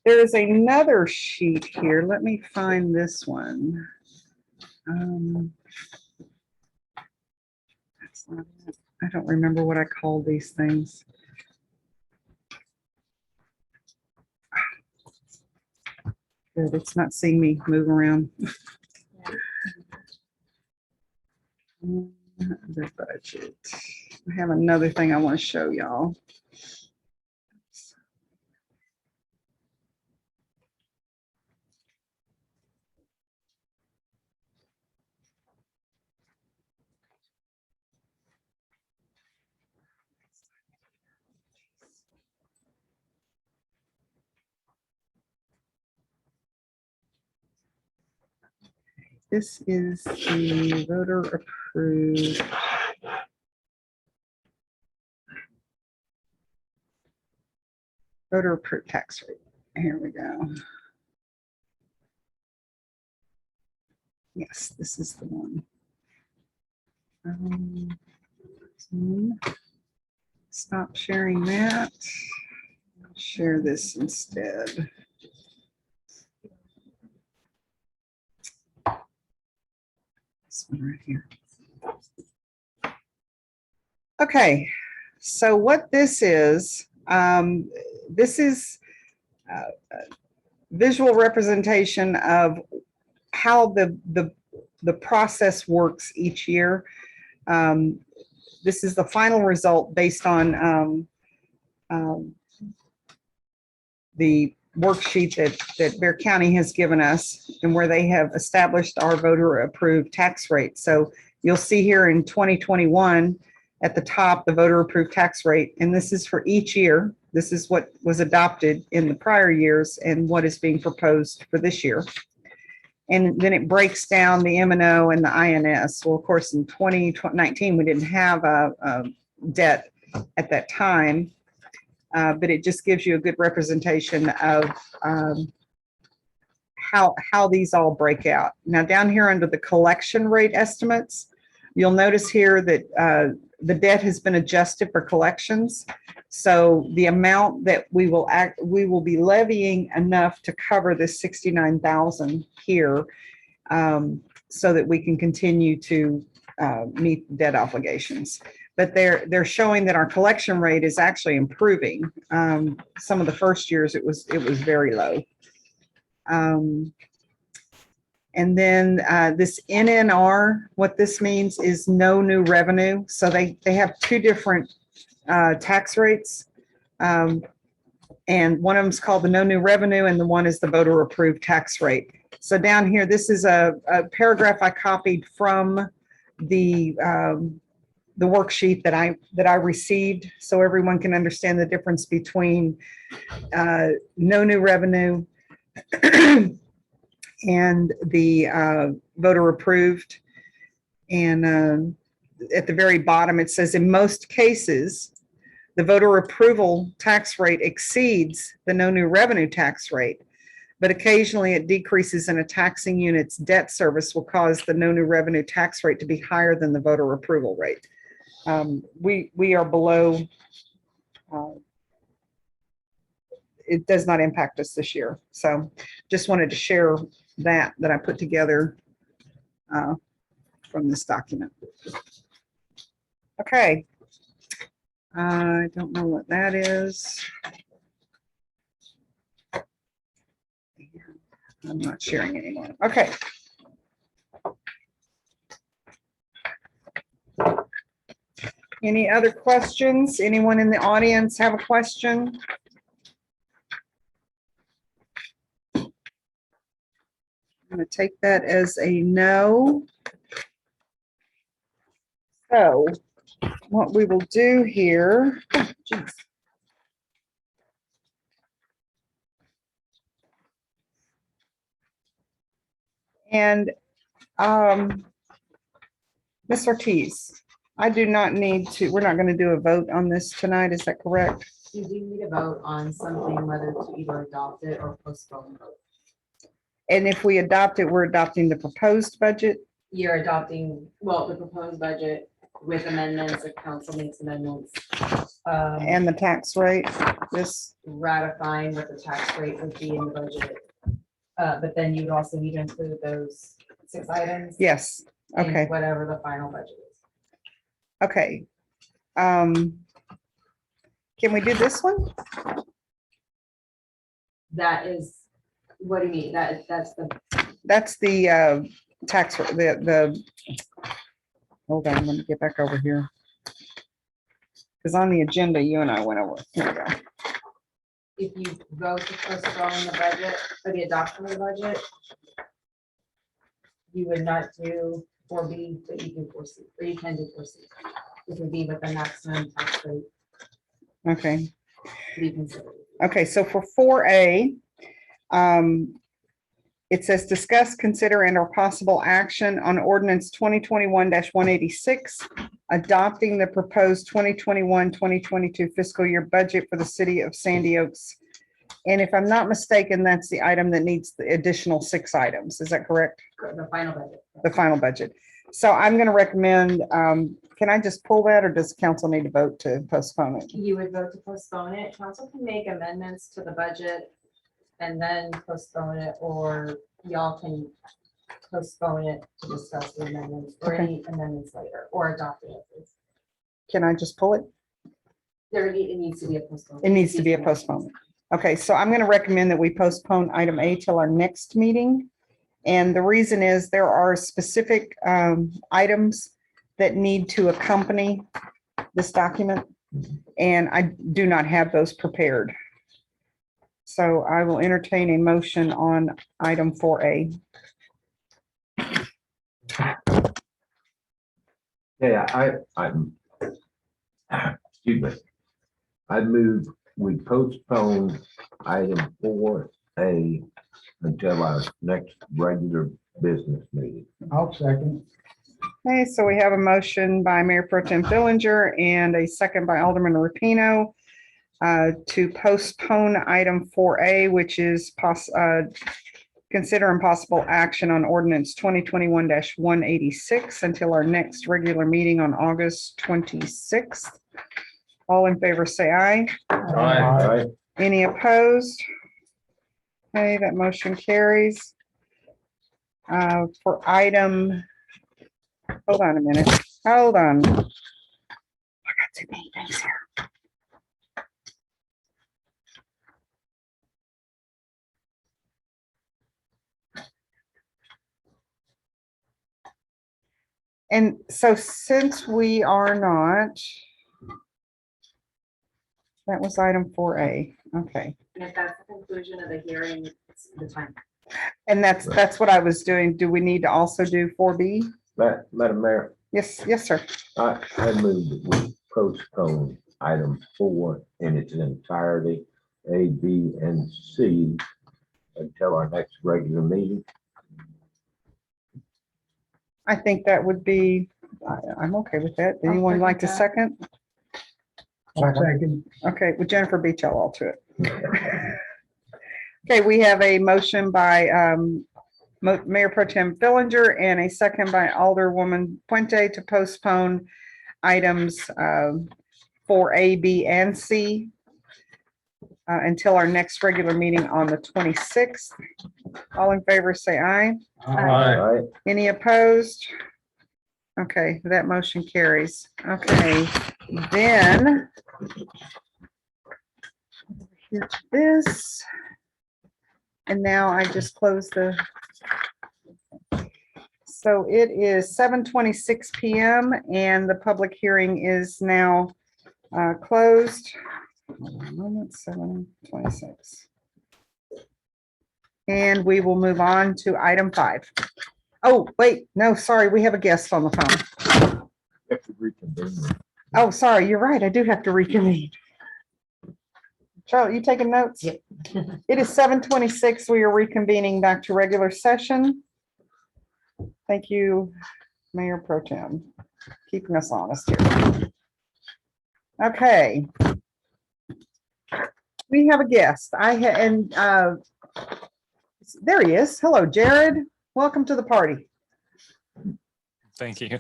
There is another sheet here. Let me find this one. That's not it. I don't remember what I called these things. Good, it's not seeing me move around. The budget. I have another thing I want to show y'all. this is the voter approved. Voter approved tax rate. Here we go. Yes, this is the one. Stop sharing that. Share this instead. This one right here. Okay, so what this is visual representation of how the process works each year. This is the final result based on the worksheet that Bear County has given us and where they have established our voter approved tax rate. So you'll see here in 2021 at the top, the voter approved tax rate, and this is for each year. This is what was adopted in the prior years and what is being proposed for this year. And then it breaks down the M&O and the INS. Well, of course, in 2019, we didn't have a debt at that time, but it just gives you a good representation of how these all break out. Now, down here under the collection rate estimates, you'll notice here that the debt has been adjusted for collections. So the amount that we will be levying enough to cover this 69,000 here, so that we can continue to meet debt obligations. But they're showing that our collection rate is actually improving. Some of the first years it was very low. And then this NNR, what this means is no new revenue. So they have two different tax rates. And one of them is called the no new revenue and the one is the voter approved tax rate. So down here, this is a paragraph I copied from the worksheet that I received, so everyone can understand the difference between no new revenue and the voter approved. And at the very bottom, it says, in most cases, the voter approval tax rate exceeds the no new revenue tax rate, but occasionally it decreases in a taxing unit's debt service will cause the no new revenue tax rate to be higher than the voter approval rate. We are below, it does not impact us this year. So just wanted to share that I put together from this document. Okay. I don't know what that is. I'm not sharing anymore. Okay. Any other questions? Anyone in the audience have a question? I'm going to take that as a no. So what we will do here, geez. And Ms. Ortiz, I do not need to, we're not going to do a vote on this tonight, is that correct? You do need a vote on something, whether to either adopt it or postpone the vote. And if we adopt it, we're adopting the proposed budget? You're adopting, well, the proposed budget with amendments, if council makes amendments. And the tax rate, this, Ratifying what the tax rate would be in the budget. But then you'd also need to include those 6 items. yes, in okay, Whatever the final budget is. okay. Can we do this one? That is, what do you mean? That's the, That's the tax, the, hold on, let me get back over here. Because on the agenda, you and I went over, here we go. if you vote to postpone the budget or the adoption of the budget, you would not do 4B, but you do 4C, or you can do 4C, which would be with the maximum tax rate Okay, to be considered. okay, so for 4A, It says discuss, consider, and or possible action on ordinance 2021-186, adopting the proposed 2021-2022 fiscal year budget for the city of Sandy Oaks. And if I'm not mistaken, that's the item that needs the additional 6 items. Is that correct? The final budget. The final budget. So I'm going to recommend, can I just pull that, or does council need to vote to postpone it? You would vote to postpone it. Council can make amendments to the budget and then postpone it, or y'all can postpone it to discuss the amendments or Okay. any amendments later, or adopt it. Can I just pull it? It needs to be a postponement. It needs to be a postponement. Okay, so I'm going to recommend that we postpone item A till our next meeting. And the reason is there are specific items that need to accompany this document, and I do not have those prepared. So I will entertain a motion on item 4A. Yeah, I'm, excuse me. I move we postpone item 4A until our next regular business meeting. I'll second. Okay, so we have a motion by Mayor Pro Tem Fillinger and a second by Alderman Rapino to postpone item 4A, which is consider impossible action on ordinance 2021-186 until our next regular meeting on August 26th. All in favor, say aye. Aye. Any opposed? Okay, that motion carries. For item, hold on a minute, hold on. I got too many things here. And so since we are not, that was item 4A, okay. If that's the conclusion of the hearing, it's the time. And that's what I was doing. Do we need to also do 4B? Madam Mayor, Yes, yes, sir. I move that we postpone item 4 in its entirety, A, B, and C, until our next regular meeting. I think that would be, I'm okay with that. I'll Anyone like to second second? Second. Okay, with Jennifer beat y'all all to it. Okay, we have a motion by Mayor Pro Tem Fillinger and a second by Alderwoman Puente to postpone items 4A, B, and C until our next regular meeting on the 26th. All in favor, say aye. Aye. Any opposed? Okay, that motion carries. Okay, then here's this. And now I just close the. So it is 7:26 PM and the public hearing is now closed. Hold on a moment, 7:26. And we will move on to item 5. Oh, wait, no, sorry, we have a guest on the phone. Have to reconvene. Oh, sorry, you're right, I do have to reconvene. Charlotte, you taking notes? Yep. It is 7:26. We are reconvening back to regular session. Thank you, Mayor Pro Tem, keeping us honest here. Okay. We have a guest. There he is. Hello, Jared. Welcome to the party. Thank you.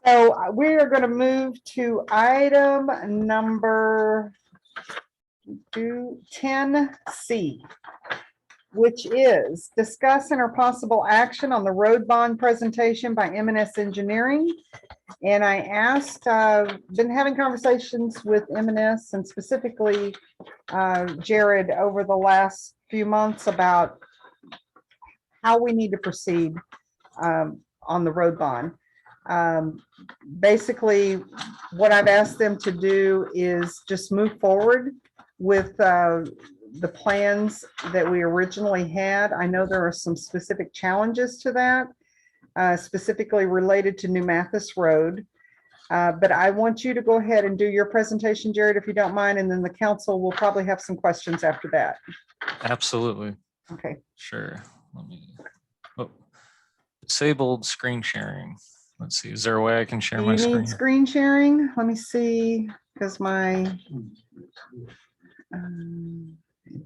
So we are going to move to item number 10C, which is discuss and or possible action on the road bond presentation by M&S Engineering. And I asked, been having conversations with M&S and specifically Jared over the last few months about how we need to proceed on the road bond. Basically, what I've asked them to do is just move forward with the plans that we originally had. I know there are some specific challenges to that, specifically related to New Mathis Road. But I want you to go ahead and do your presentation, Jared, if you don't mind, and then the council will probably have some questions after that. Absolutely. Okay, Sure. Let me, oh, disabled screen sharing. Let's see, is there a way I can share do my you screen? need screen sharing? Let me see, because my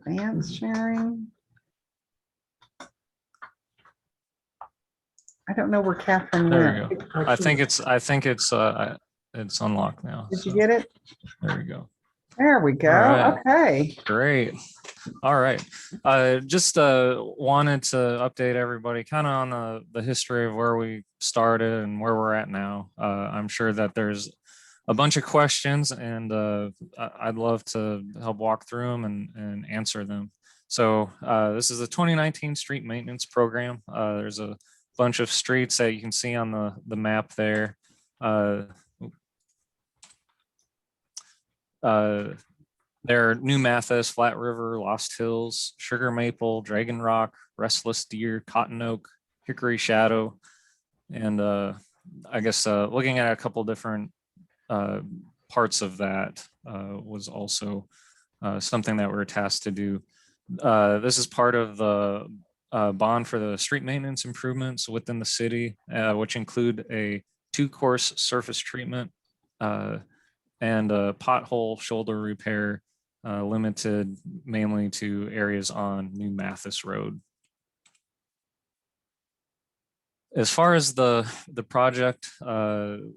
advanced sharing. I don't know where Catherine There we went. go. I think it's unlocked now. Did you so get it? There we go. There we go. right. Okay. Great. All right. Just wanted to update everybody kind of on the history of where we started and where we're at now. I'm sure that there's a bunch of questions and I'd love to help walk through them and answer them. So this is the 2019 street maintenance program. There's a bunch of streets that you can see on the map there. There are New Mathis, Flat River, Lost Hills, Sugar Maple, Dragon Rock, Restless Deer, Cotton Oak, Hickory Shadow, and I guess looking at a couple different parts of that was also something that we're tasked to do. This is part of the bond for the street maintenance improvements within the city, which include a 2-course surface treatment and a pothole shoulder repair limited mainly to areas on New Mathis Road. As far as the project,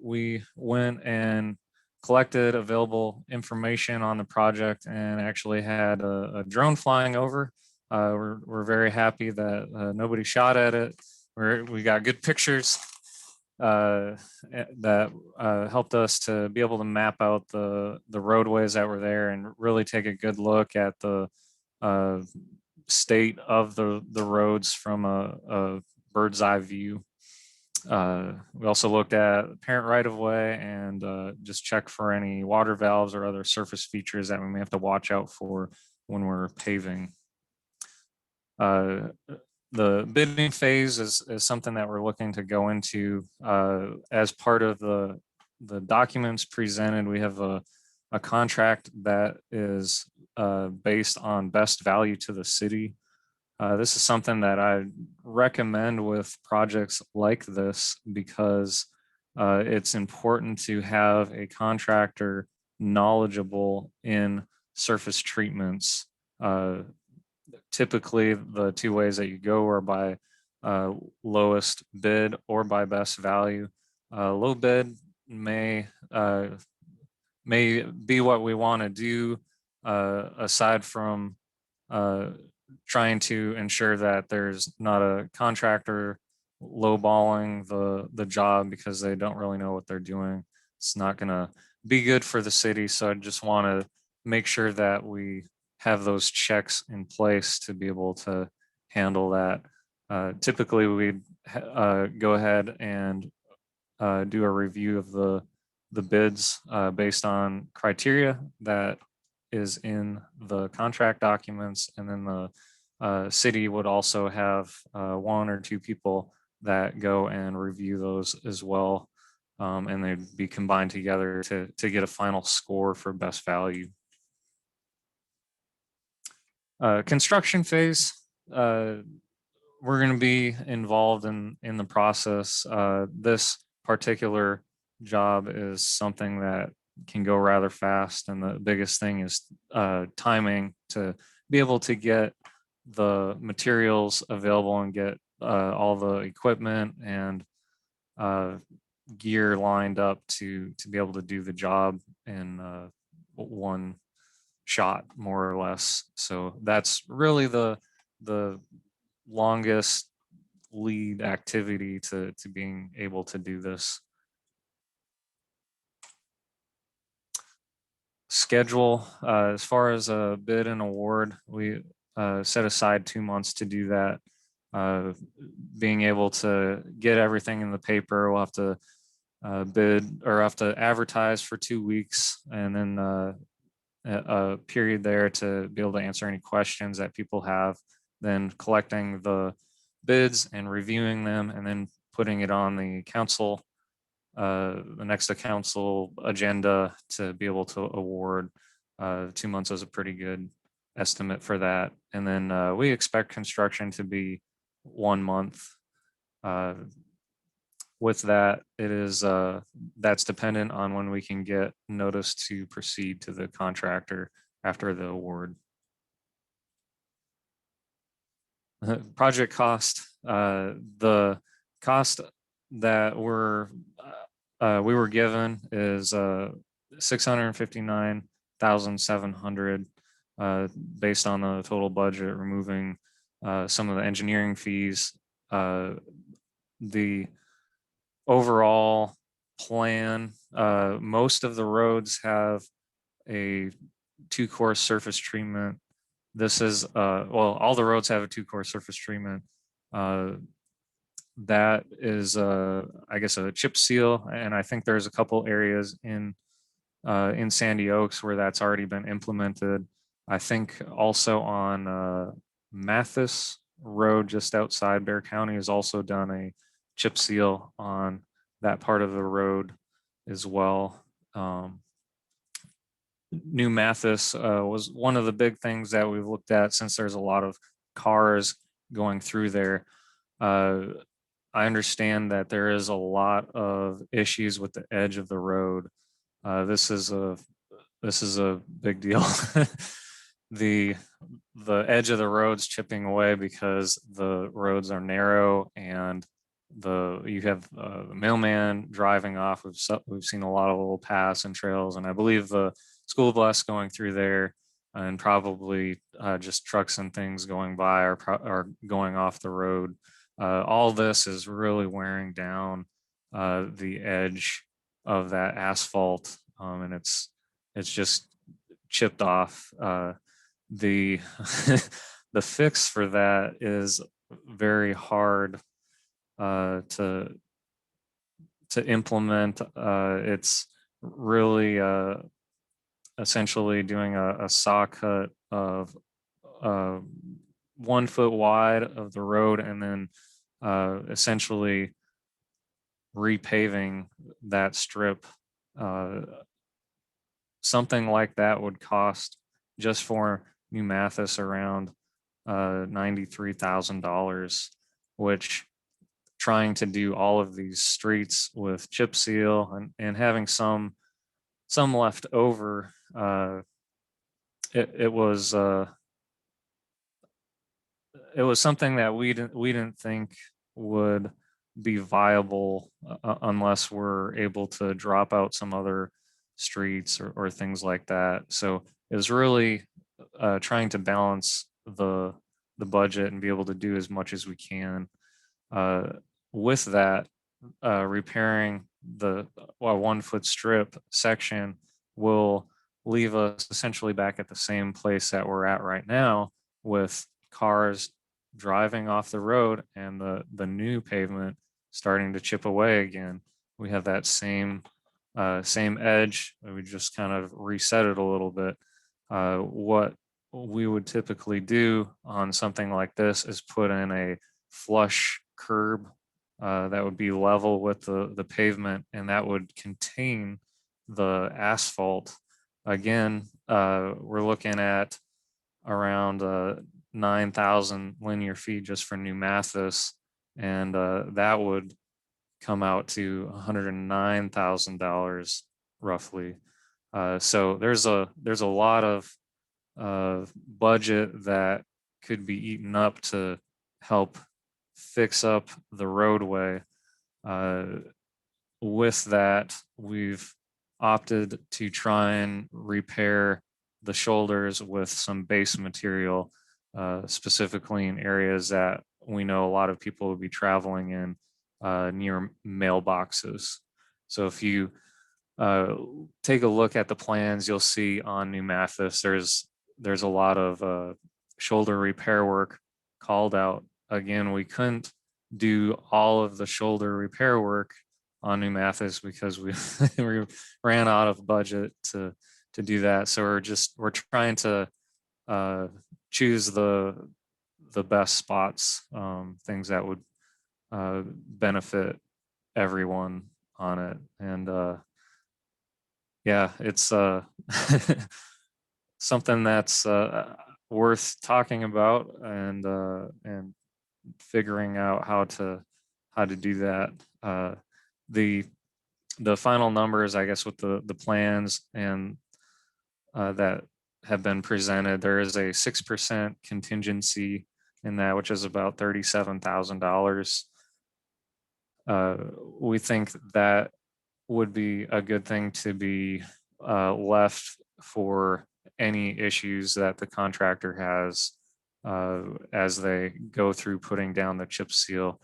we went and collected available information on the project and actually had a drone flying over. We're very happy that nobody shot at it. We got good pictures that helped us to be able to map out the roadways that were there and really take a good look at the state of the roads from a bird's eye view. We also looked at parent right of way and just check for any water valves or other surface features that we may have to watch out for when we're paving. The bidding phase is something that we're looking to go into as part of the documents presented. We have a contract that is based on best value to the city. This is something that I recommend with projects like this because it's important to have a contractor knowledgeable in surface treatments. Typically, the 2 ways that you go are by lowest bid or by best value. Low bid may be what we want to do aside from trying to ensure that there's not a contractor lowballing the job because they don't really know what they're doing. It's not going to be good for the city. So I just want to make sure that we have those checks in place to be able to handle that. Typically, we'd go ahead and do a review of the bids based on criteria that is in the contract documents, and then the city would also have 1 or 2 people that go and review those as well, and they'd be combined together to get a final score for best value. Construction phase, we're going to be involved in the process. This particular job is something that can go rather fast, and the biggest thing is timing to be able to get the materials available and get all the equipment and gear lined up to be able to do the job in one shot, more or less. So that's really the longest lead activity to being able to do this. Schedule, as far as a bid and award, we set aside 2 months to do that. Being able to get everything in the paper, we'll have to bid or have to advertise for 2 weeks, and then a period there to be able to answer any questions that people have, then collecting the bids and reviewing them, and then putting it on the council, the next to council agenda to be able to award. 2 months is a pretty good estimate for that. And then we expect construction to be 1 month. With that, it is that's dependent on when we can get notice to proceed to the contractor after the award. Project cost, the cost that we were given is $659,700 based on the total budget, removing some of the engineering fees. The overall plan, most of the roads have a 2-course surface treatment. This is, well, all the roads have a 2-course surface treatment. That is, I guess, a chip seal. And I think there's a couple areas in Sandy Oaks where that's already been implemented. I think also on Mathis Road, just outside Bear County, has also done a chip seal on that part of the road as well. New Mathis was one of the big things that we've looked at, since there's a lot of cars going through there. I understand that there is a lot of issues with the edge of the road. This is a big deal. The edge of the road's chipping away because the roads are narrow, and you have the mailman driving off. We've seen a lot of little paths and trails, and I believe the school bus going through there, and probably just trucks and things going by are going off the road. All this is really wearing down the edge of that asphalt, and it's just chipped off. The the fix for that is very hard to implement. It's really essentially doing a saw cut of 1 foot wide of the road, and then essentially repaving that strip. Something like that would cost, just for New Mathis, around $93,000, which, trying to do all of these streets with chip seal and having some left over, it was something that we didn't think would be viable unless we're able to drop out some other streets or things like that. So it was really trying to balance the budget and be able to do as much as we can. With that, repairing the 1 foot strip section will leave us essentially back at the same place that we're at right now, with cars driving off the road and the new pavement starting to chip away again. We have that same edge. We just kind of reset it a little bit. What we would typically do on something like this is put in a flush curb that would be level with the pavement, and that would contain the asphalt. Again, we're looking at around 9,000 linear feet just for New Mathis, and that would come out to $109,000 roughly. So there's a lot of budget that could be eaten up to help fix up the roadway. With that, we've opted to try and repair the shoulders with some base material, specifically in areas that we know a lot of people will be traveling in, near mailboxes. So if you take a look at the plans, you'll see on New Mathis, there's a lot of shoulder repair work called out. Again, we couldn't do all of the shoulder repair work on New Mathis because we ran out of budget to do that. So we're trying to choose the best spots, things that would benefit everyone on it. And yeah, it's something that's worth talking about and figuring out how to do that. The final numbers, I guess, with the plans and that have been presented, there is a 6% contingency in that, which is about $37,000. We think that would be a good thing to be left for any issues that the contractor has as they go through putting down the chip seal.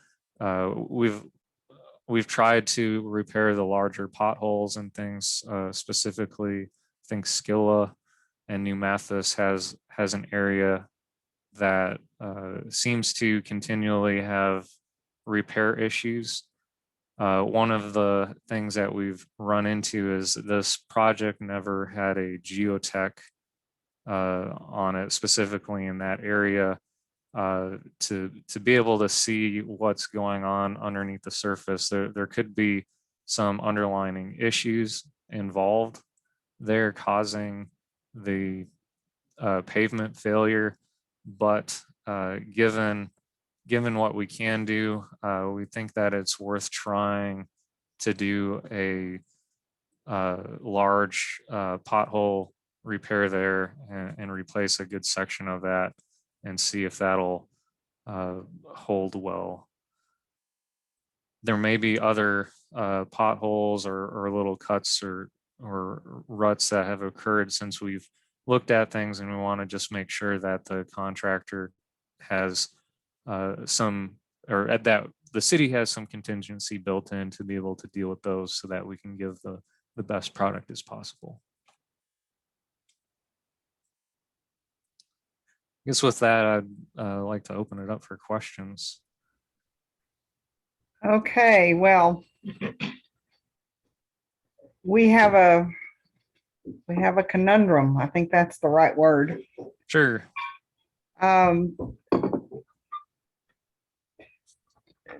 We've tried to repair the larger potholes and things, specifically, I think Skilla and New Mathis has an area that seems to continually have repair issues. One of the things that we've run into is this project never had a geotech on it, specifically in that area, to be able to see what's going on underneath the surface. There could be some underlying issues involved there causing the pavement failure, but given what we can do, we think that it's worth trying to do a large pothole repair there and replace a good section of that and see if that'll hold well. There may be other potholes or little cuts or ruts that have occurred since we've looked at things, and we want to just make sure that the contractor has that the city has some contingency built in to be able to deal with those so that we can give the best product as possible. I guess with that, I'd like to open it up for questions. Okay, well, we have a conundrum. I think that's the right word. Sure.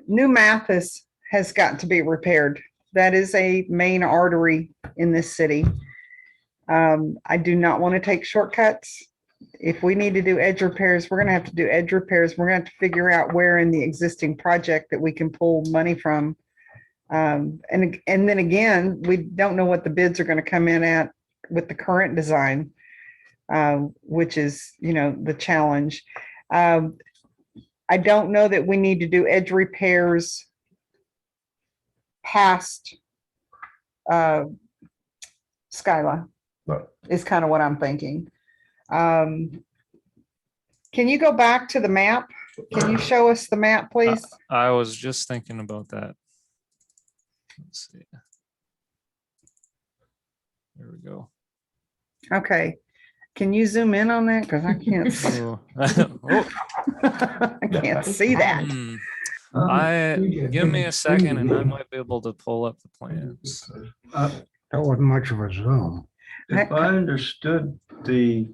New Mathis has got to be repaired. That is a main artery in this city. I do not want to take shortcuts. If we need to do edge repairs, we're going to have to do edge repairs. We're going to have to figure out where in the existing project that we can pull money from. And then again, we don't know what the bids are going to come in at with the current design, which is, the challenge. I don't know that we need to do edge repairs past Skyla, Right. is kind of what I'm thinking. Can you go back to the map? Can you show us the map, please? I was just thinking about that. Let's see. There we go. Okay. Can you zoom in on that? Because I can't, Oh. Oh, I can't see that. hmm. Give me a second and I might be able to pull up the plans. That wasn't much of a zoom. If I understood, the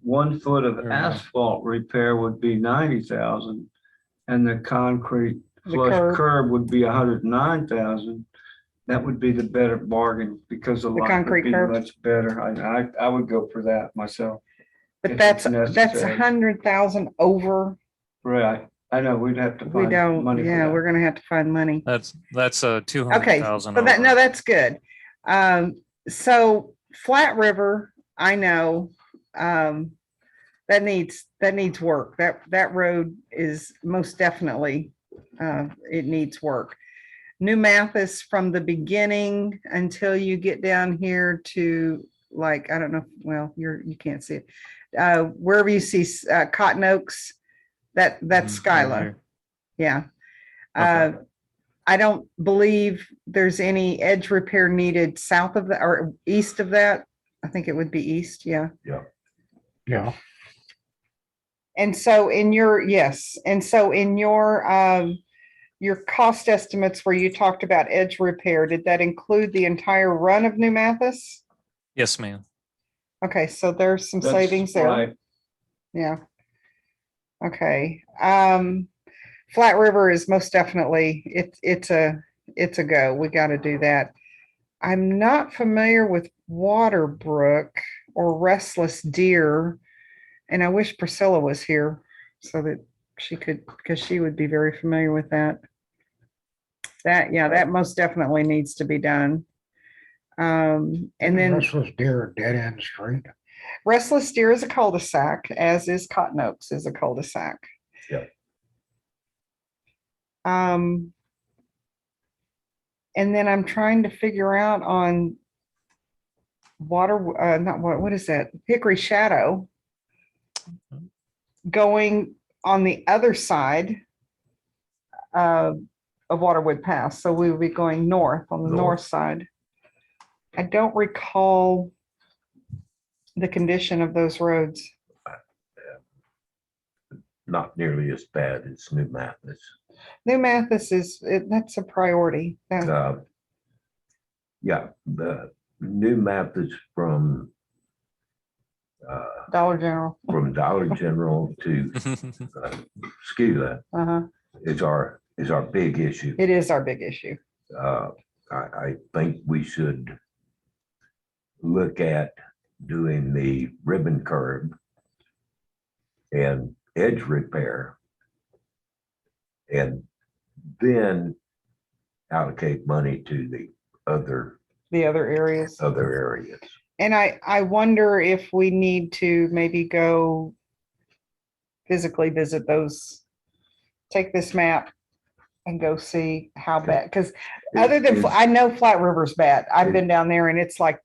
1 foot of There we go. asphalt repair would be 90,000 and the concrete The flush curb. curb would be 109,000. That would be the better bargain because the lot concrete would be curb. much better. I would go for that myself. But if that's it's necessary. 100,000 over. Right. I know we'd have to We find don't, money for yeah, that. we're gonna have to find money. That's a Okay, 200,000. so that, no, over. that's good. So Flat River, I know, that needs work. That road is most definitely, it needs work. New Mathis, from the beginning until you get down here to, like, I don't know, well, you can't see it. Wherever you see Cotton Oaks, that's Mhm, right Skyla. here. Yeah. Okay. I don't believe there's any edge repair needed south of that or east of that. I think it would be east, yeah. Yeah. And so in your, yes, and so in your cost estimates where you talked about edge repair, did that include the entire run of New Mathis? Yes, ma'am. Okay, so there's some That's savings there. right. Yeah. Okay. Flat River is most definitely, it's a go. We got to do that. I'm not familiar with Waterbrook or Restless Deer. And I wish Priscilla was here so that she could, because she would be very familiar with that. That, yeah, that most definitely needs to be done. And then Restless Deer, dead end street. Restless Deer is a cul-de-sac, as is Cotton Oaks is a cul-de-sac. Yep. And then I'm trying to figure out on not what is that? Hickory Shadow. Going on the other side of Waterwood Pass. So we would be going north on the north side. I don't recall the condition of those roads. Not nearly as bad as New Mathis. New Mathis that's a priority. Yeah, the New Mathis from Dollar General. Dollar General to Skila Uh-huh. is our big issue. It is our big issue. I think we should look at doing the ribbon curb and edge repair, and then allocate money to the other areas. areas. And I wonder if we need to maybe go physically visit those, take this map and go see how bad, because other than, I know Flat River's bad. I've been down there and it's like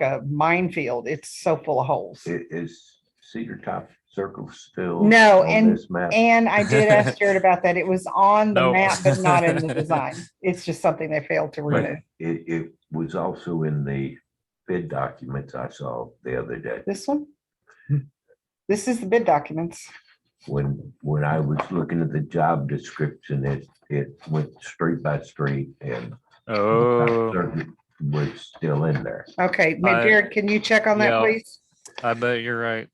a minefield. It's so full of holes. Is Cedar Top Circle still? No, on this map? And I did ask Jared about that. It was on the No. map, but not in the design. It's just something they failed to But remove. it was also in the bid documents I saw the other day. This one? This is the bid documents. When I was looking at the job description, it went street by street, and Oh, certain was still in there. Okay, but I- Jared, can you check on that, yeah. please? I bet you're right.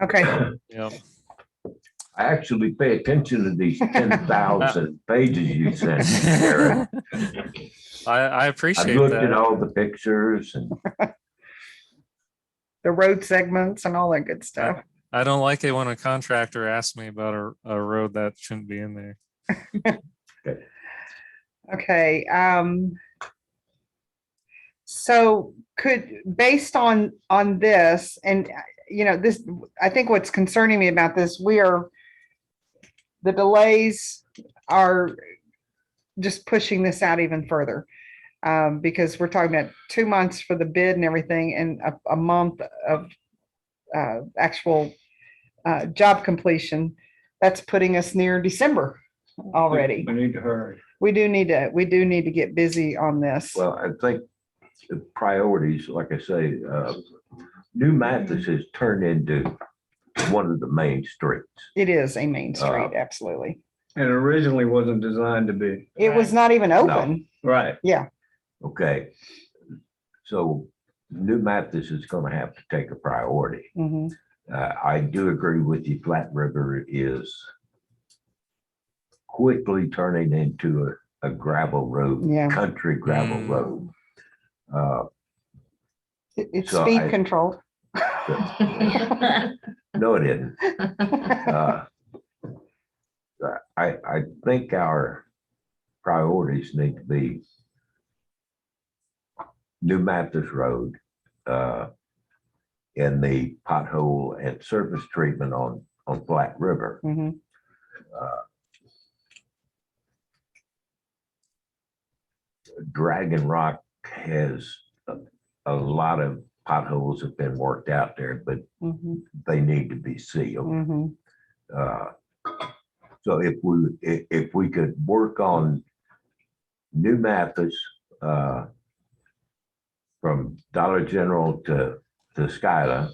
Okay, Yep. I actually pay attention to these 10,000 pages you sent me, Jared. I I appreciate looked at that. all the pictures and the road segments and all that good stuff. I don't like it when a contractor asks me about a road that shouldn't be in there. Okay, so based on this, and this, I think what's concerning me about this, the delays are just pushing this out even further. Because we're talking about 2 months for the bid and everything, and a month of actual job completion. That's putting us near December already. We need to hurry. We do need to get busy on this. well, I think the priorities, like I say, New Mathis has turned into one of the main streets. It is a main street, absolutely. And originally wasn't designed to be. It was not even open. Right. Okay, so New Mathis is going to have to take a priority. Mhm. I do agree with you. Flat River is quickly turning into a gravel road, Yeah. country gravel Mm. road. It's So speed I- controlled. No, it isn't. I think our priorities need to be New Mathis Road, and the pothole and surface treatment on Flat River. Mhm. Dragon Rock has a lot of potholes have been worked out there, but Mhm. they need to be sealed. Mhm. So if we could work on New Mathis, from Dollar General to Skyla,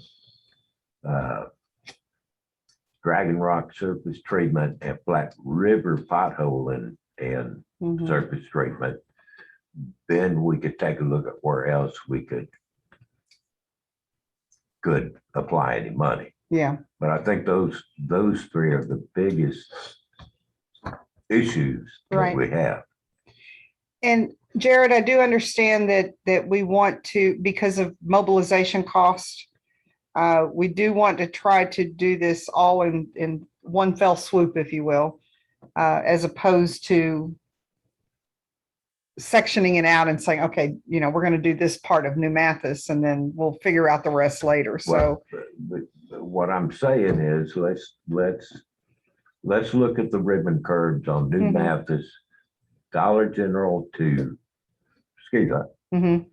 Dragon Rock surface treatment and Flat River pothole and Mhm. surface treatment, then we could take a look at where else we could apply any money. Yeah. But I think those three are the biggest issues that Right. we have. And Jared, I do understand that we want to, because of mobilization cost, We do want to try to do this all in one fell swoop, if you will, as opposed to sectioning it out and saying, okay, we're going to do this part of New Mathis and then we'll figure out the rest later. So, But what I'm saying is, let's look at the ribbon curves on New Mhm. Mathis, Dollar General to Ski Hut, mhm,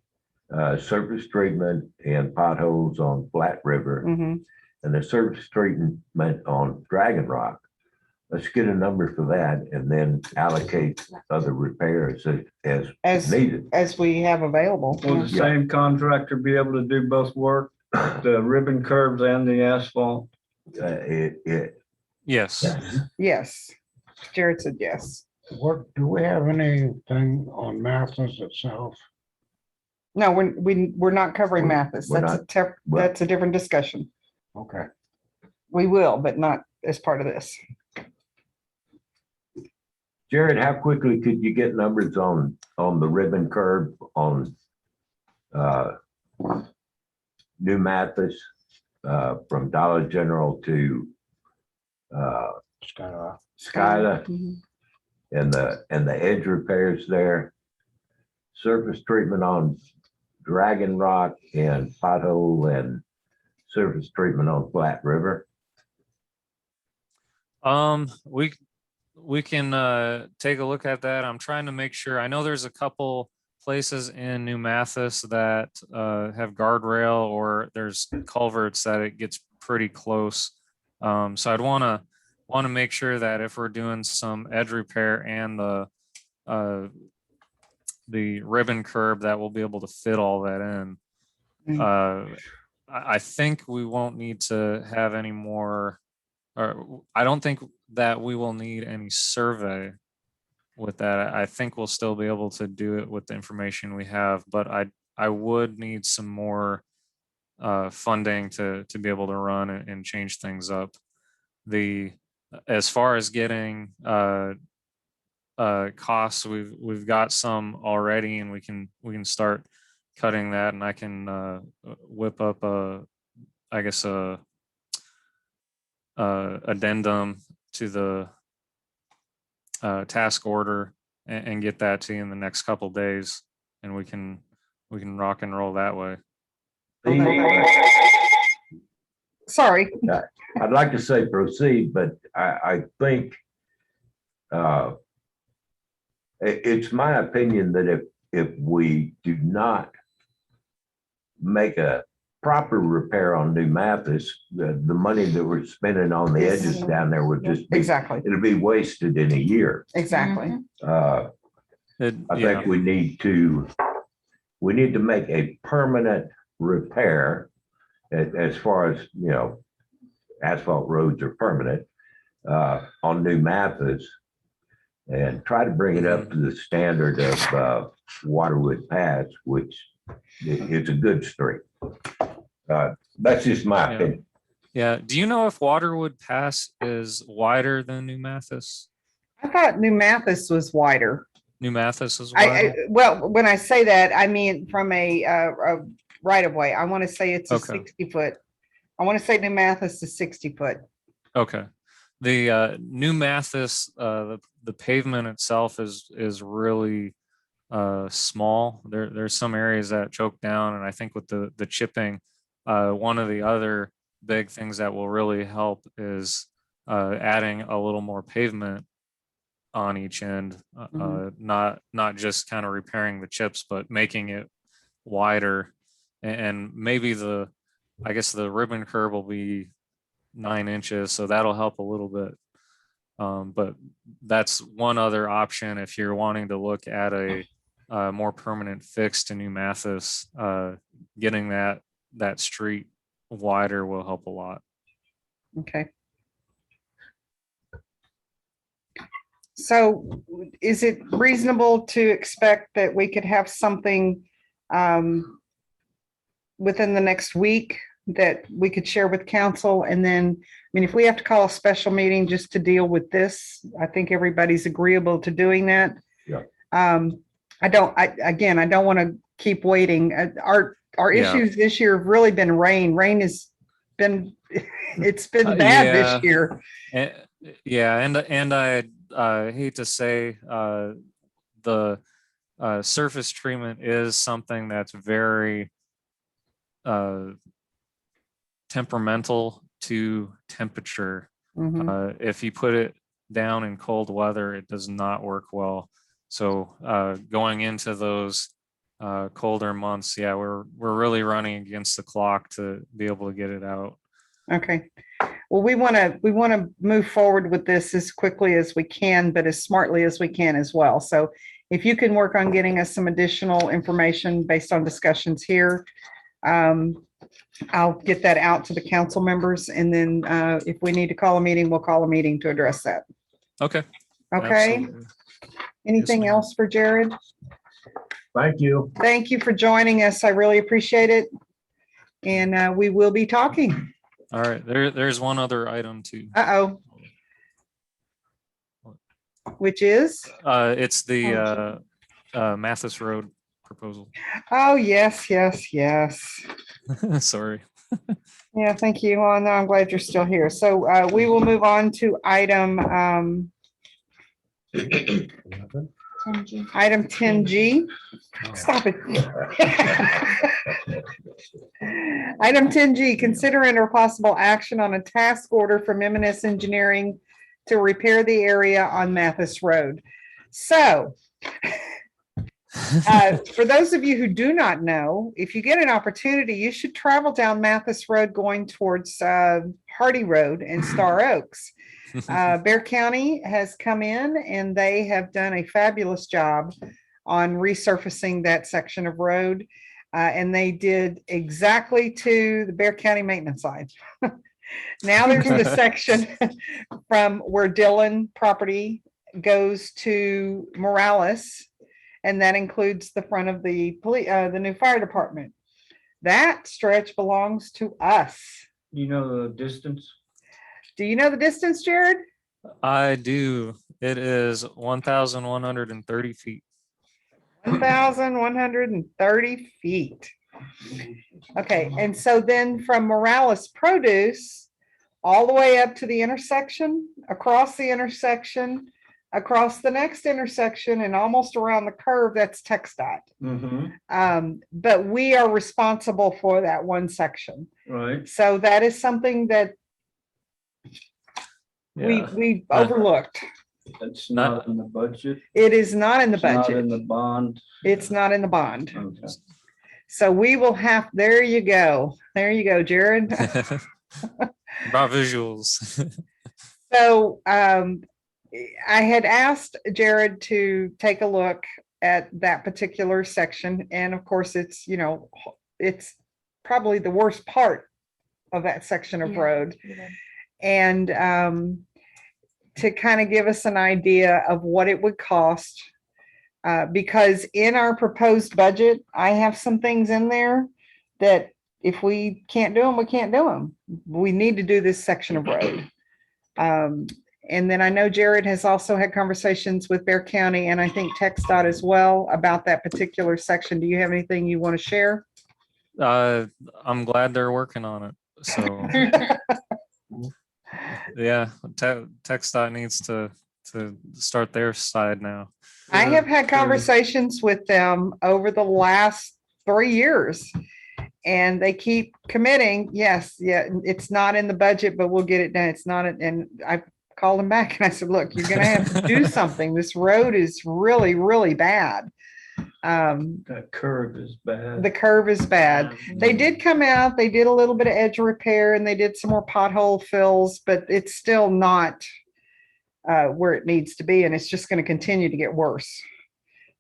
surface treatment and potholes on Flat River, mhm. and the surface treatment on Dragon Rock. Let's get a number for that and then allocate other repairs as As needed. we have available. Will the same contractor be able to do both work, the ribbon curves and the asphalt? Yes. Yes. Jared said yes. Do we have anything on Mathis itself? No, we're not covering Mathis. We're That's a different discussion. Okay. We will, but not as part of this. Jared, how quickly could you get numbers on the ribbon curve on New Mathis from Dollar General to Skyla Mhm. and the edge repairs there? Surface treatment on Dragon Rock and pothole and surface treatment on Flat River. We can take a look at that. I'm trying to make sure. I know there's a couple places in New Mathis that have guardrail or there's culverts that it gets pretty close. So I'd want to make sure that if we're doing some edge repair and the ribbon curb, that we'll be able to fit all that in. I think we won't need to have any more, or I don't think that we will need any survey with that. I think we'll still be able to do it with the information we have, but I would need some more funding to be able to run and change things up. As far as getting costs, we've got some already, and we can start cutting that, and I can whip up a addendum to the task order and get that to you in the next couple days, and we can rock and roll that way. Sorry. I'd like to say proceed, but I think it's my opinion that if we do not make a proper repair on New Mathis, the money that we're spending on the edges down there would just be, Exactly. it'll be wasted in a year. Exactly. I think we need to make a permanent repair as far as, asphalt roads are permanent on New Mathis, and try to bring it up to the standard of Waterwood Pass, which is a good street. That's just my opinion. Yeah. Do you know if Waterwood Pass is wider than New Mathis? I thought New Mathis was wider. New Mathis is wider? Well, when I say that, I mean from a right of way. I want to say it's a Okay. 60-foot. I want to say New Mathis is 60-foot. Okay. The New Mathis, the pavement itself is really small. There's some areas that choke down, and I think with the chipping, one of the other big things that will really help is adding a little more pavement on each end, not just kind of repairing the chips, but making it wider. And maybe I guess the ribbon curb will be 9 inches, so that'll help a little bit. But that's one other option if you're wanting to look at a more permanent fix to New Mathis. Getting that street wider will help a lot. Okay. So is it reasonable to expect that we could have something within the next week that we could share with council? And then, I mean, if we have to call a special meeting just to deal with this, I think everybody's agreeable to doing that. Yeah. I don't want to keep waiting. Our Yeah. issues this year have really been rain. Rain is been, it's been bad Yeah. this year. Eh, Yeah, and I hate to say, the surface treatment is something that's very uh, temperamental to temperature. Mhm. If you put it down in cold weather, it does not work well. So going into those colder months, yeah, we're really running against the clock to be able to get it out. Okay. Well, we want to move forward with this as quickly as we can, but as smartly as we can as well. So if you can work on getting us some additional information based on discussions here, I'll get that out to the council members, and then if we need to call a meeting, we'll call a meeting to address that. Okay. Okay? Absolutely. Anything ma'am. else for Jared? Thank you. Thank you for joining us. I really appreciate it. And we will be talking. All right, there's one other item too. Uh-oh. Which is? It's the Mathis Road proposal. Oh, yes, yes, yes. Sorry. Yeah, thank you. Well, no, I'm glad you're still here. So we will move on to item 10G. Stop it. Item 10G, consider under possible action on a task order from M&S Engineering to repair the area on Mathis Road. So for those of you who do not know, if you get an opportunity, you should travel down Mathis Road going towards Hardy Road and Star Oaks. Bear County has come in and they have done a fabulous job on resurfacing that section of road. And they did exactly to the Bear County maintenance line. Now there's the section from where Dillon property goes to Morales, and that includes the front of the new fire department. That stretch belongs to us. You know the distance? Do you know the distance, Jared? I do. It is 1,130 feet. 1,130 feet. Okay, and so then from Morales Produce all the way up to the intersection, across the intersection, across the next intersection, and almost around the curve, that's TxDOT. But we are responsible for that one section. Right. So that is something that Yeah. we overlooked. It's not in the budget. It is not in the It's not in budget. the bond. It's not in the bond. Okay. So we will have, there you go. There you go, Jared. Brought visuals. So I had asked Jared to take a look at that particular section. And of course, it's, you know, it's probably the worst part of that section of road. And to kind of give us an idea of what it would cost. Because in our proposed budget, I have some things in there that if we can't do them, we can't do them. We need to do this section of road. And then I know Jared has also had conversations with Bear County and I think TxDOT as well about that particular section. Do you have anything you want to share? I'm glad they're working on it. So yeah, TxDOT needs to start their side now. I have had conversations with them over the last 3 years. And they keep committing, yes, yeah, it's not in the budget, but we'll get it done. It's not, and I called them back and I said, look, you're gonna have to do something. This road is really, really bad. That curve is bad. The curve is bad. They did come out, they did a little bit of edge repair and they did some more pothole fills, but it's still not where it needs to be. And it's just going to continue to get worse.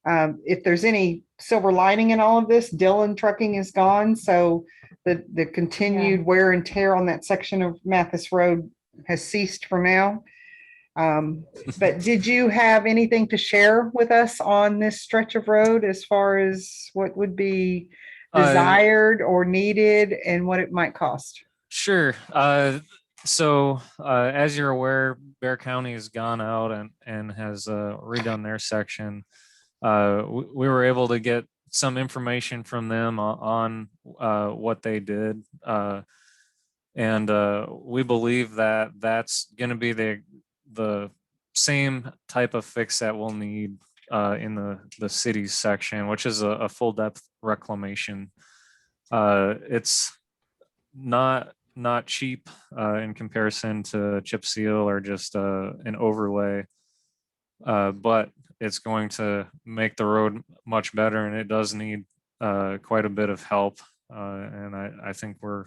If there's any silver lining in all of this, Dillon Trucking is gone. So the continued wear and tear on that section of Mathis Road has ceased for now. But did you have anything to share with us on this stretch of road as far as what would be desired or needed and what it might cost? Sure. So as you're aware, Bear County has gone out and has redone their section. We were able to get some information from them on what they did. And we believe that that's going to be the same type of fix that we'll need in the cities section, which is a full depth reclamation. It's not cheap in comparison to chip seal or just an overlay, but it's going to make the road much better, and it does need quite a bit of help. And I think we're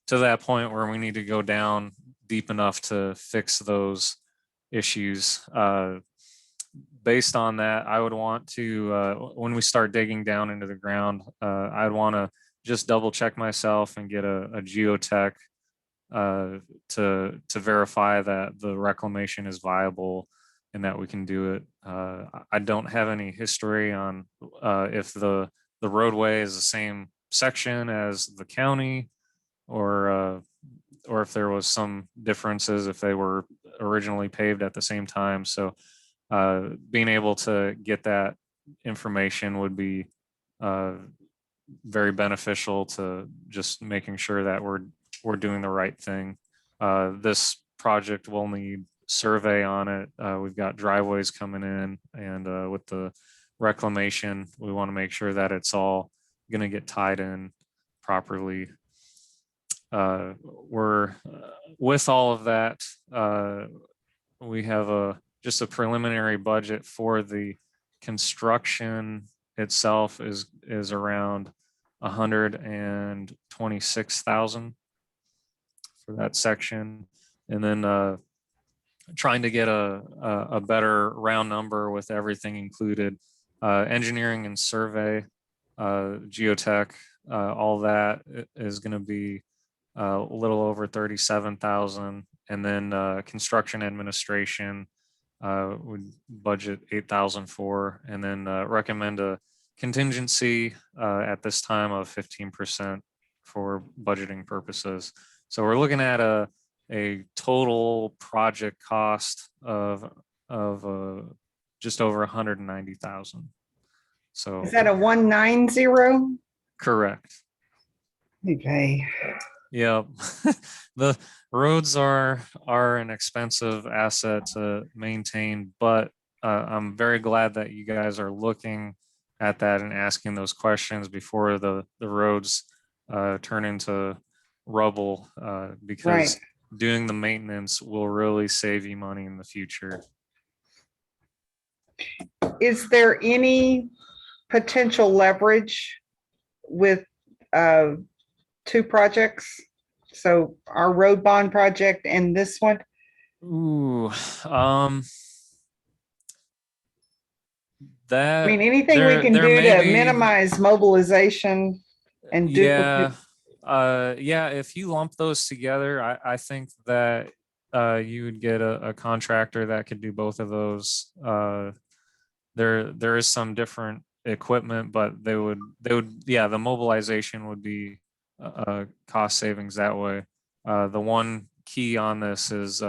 to that point where we need to go down deep enough to fix those issues. Based on that, I would want to, when we start digging down into the ground, I'd want to just double check myself and get a geotech to verify that the reclamation is viable and that we can do it. I don't have any history on if the roadway is the same section as the county, or if there was some differences if they were originally paved at the same time. So being able to get that information would be very beneficial to just making sure that we're doing the right thing. This project will need survey on it. We've got driveways coming in, and with the reclamation, we want to make sure that it's all going to get tied in properly. We're with all of that, we have just a preliminary budget for the construction itself is around 126,000 for that section, and then trying to get a better round number with everything included, engineering and survey, geotech, all that is going to be a little over 37,000, and then construction administration would budget 8,000 for, and then recommend a contingency at this time of 15% for budgeting purposes. So we're looking at a total project cost of just over 190,000. So Is that a 190? correct. Okay. Yep. The roads are an expensive asset to maintain, but I'm very glad that you guys are looking at that and asking those questions before the roads turn into rubble, because Right. doing the maintenance will really save you money in the future. Is there any potential leverage with two projects? So our road bond project and this one? Ooh, I that, mean, anything we there- can there do may to be- minimize mobilization and yeah, duplicate. yeah, if you lump those together, I think that you would get a contractor that could do both of those. There is some different equipment, but they would, yeah, the mobilization would be cost savings that way. The one key on this is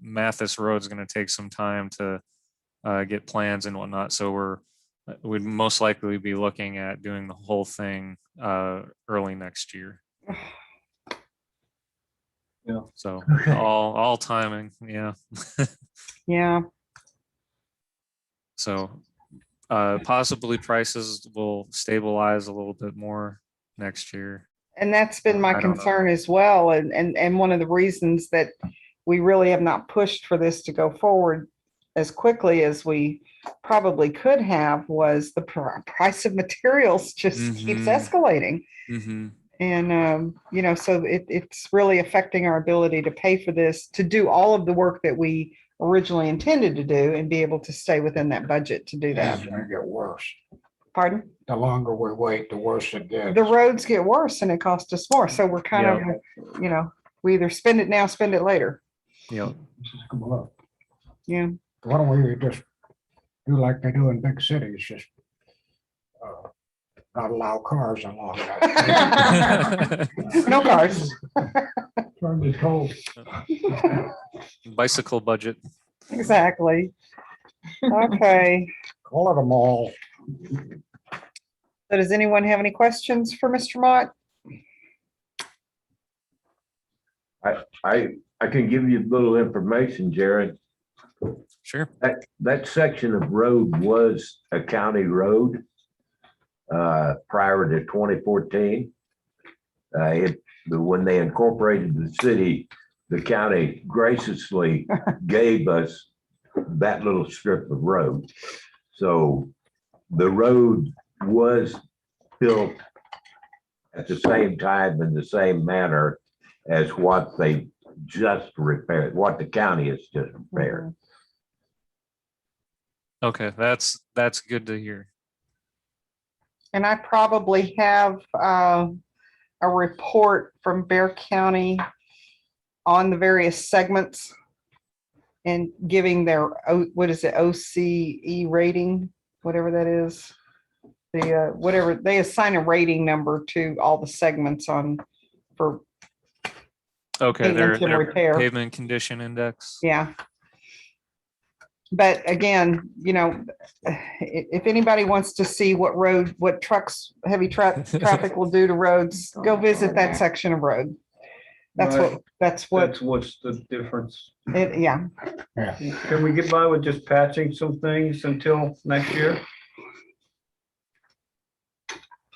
Mathis Road's going to take some time to get plans and whatnot. So we'd most likely be looking at doing the whole thing early next year. Yeah. So Okay. all timing, yeah. Yeah, So possibly prices will stabilize a little bit more next year. and that's been my I don't know. concern as well. And one of the reasons that we really have not pushed for this to go forward as quickly as we probably could have was the price of materials just keeps Mhm. escalating. Mm-hmm. And, you know, so it's really affecting our ability to pay for this, to do all of the work that we originally intended to do and be able to stay within that budget to do that. It's gonna get worse. Pardon? The longer we wait, the worse it gets. The roads get worse and it costs us more. So we're kind of, you know, we either spend it now, spend it later. Yep. Come on. Yeah. Why don't we just do like they do in big cities, just not allow cars along that. No cars. Turn the toll. Bicycle budget. Exactly. Okay. Call it a mall. So does anyone have any questions for Mr. Mott? I can give you a little information, Jared. Sure. That section of road was a county road prior to 2014. When they incorporated the city, the county graciously gave us that little strip of road. So the road was built at the same time in the same manner as what they just repaired, what the county has just repaired. Okay, that's good to hear. And I probably have a report from Bear County on the various segments and giving their, what is it, OCE rating, whatever that is. The, whatever, they assign a rating number to all the segments on, for, Okay, Maintenance and their repair. pavement condition index. yeah. But again, you know, if anybody wants to see what trucks, heavy truck traffic will do to roads, go visit that section of road. That's what, That's what's the difference. yeah. Can we get by with just patching some things until next year?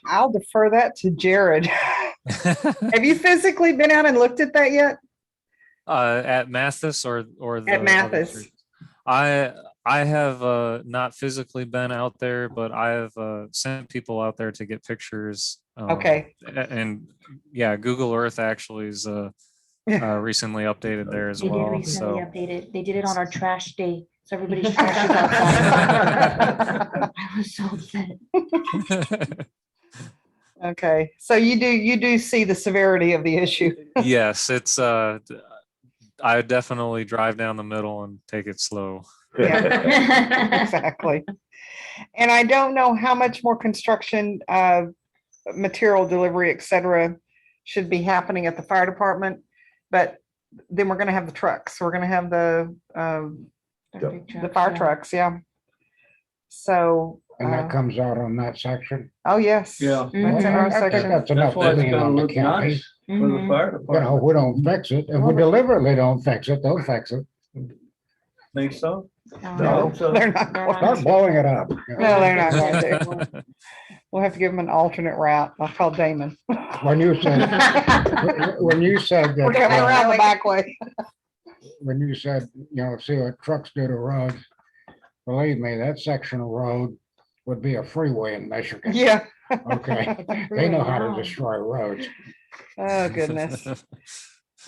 I'll defer that to Jared. Have you physically been out and looked at that yet? At Mathis or the At other Mathis? street? I have not physically been out there, but I have sent people out there to get pictures. Okay. And yeah, Google Earth actually is recently updated there as They did well. recently So update it. They did it on our trash day. So everybody's trash is outside. I was so upset. Okay, so you do see the severity of the issue. yes, it's I definitely drive down the middle and take it slow. Exactly. And I don't know how much more construction, material delivery, et cetera, should be happening at the fire department. But then we're gonna have the trucks. We're gonna have the fire trucks, yeah. So, And that comes out on that section. oh, yes. Yeah. That's in I our think section. that's enough That's why it's money gonna on the look county. nice for the Mhm. fire You know, department. if we don't fix it, if we deliberately don't fix it, they'll fix it. Think so? No, So- they're not They're going Start to. blowing it up. No, they're not going to. We'll have to give them an alternate route. I'll call Damon. When you said, when you said We're coming that, around the back way. when you said, you know, see what trucks do to roads, believe me, that section of road would be a freeway in Michigan. Yeah. Okay, they know how to destroy roads. Oh, goodness.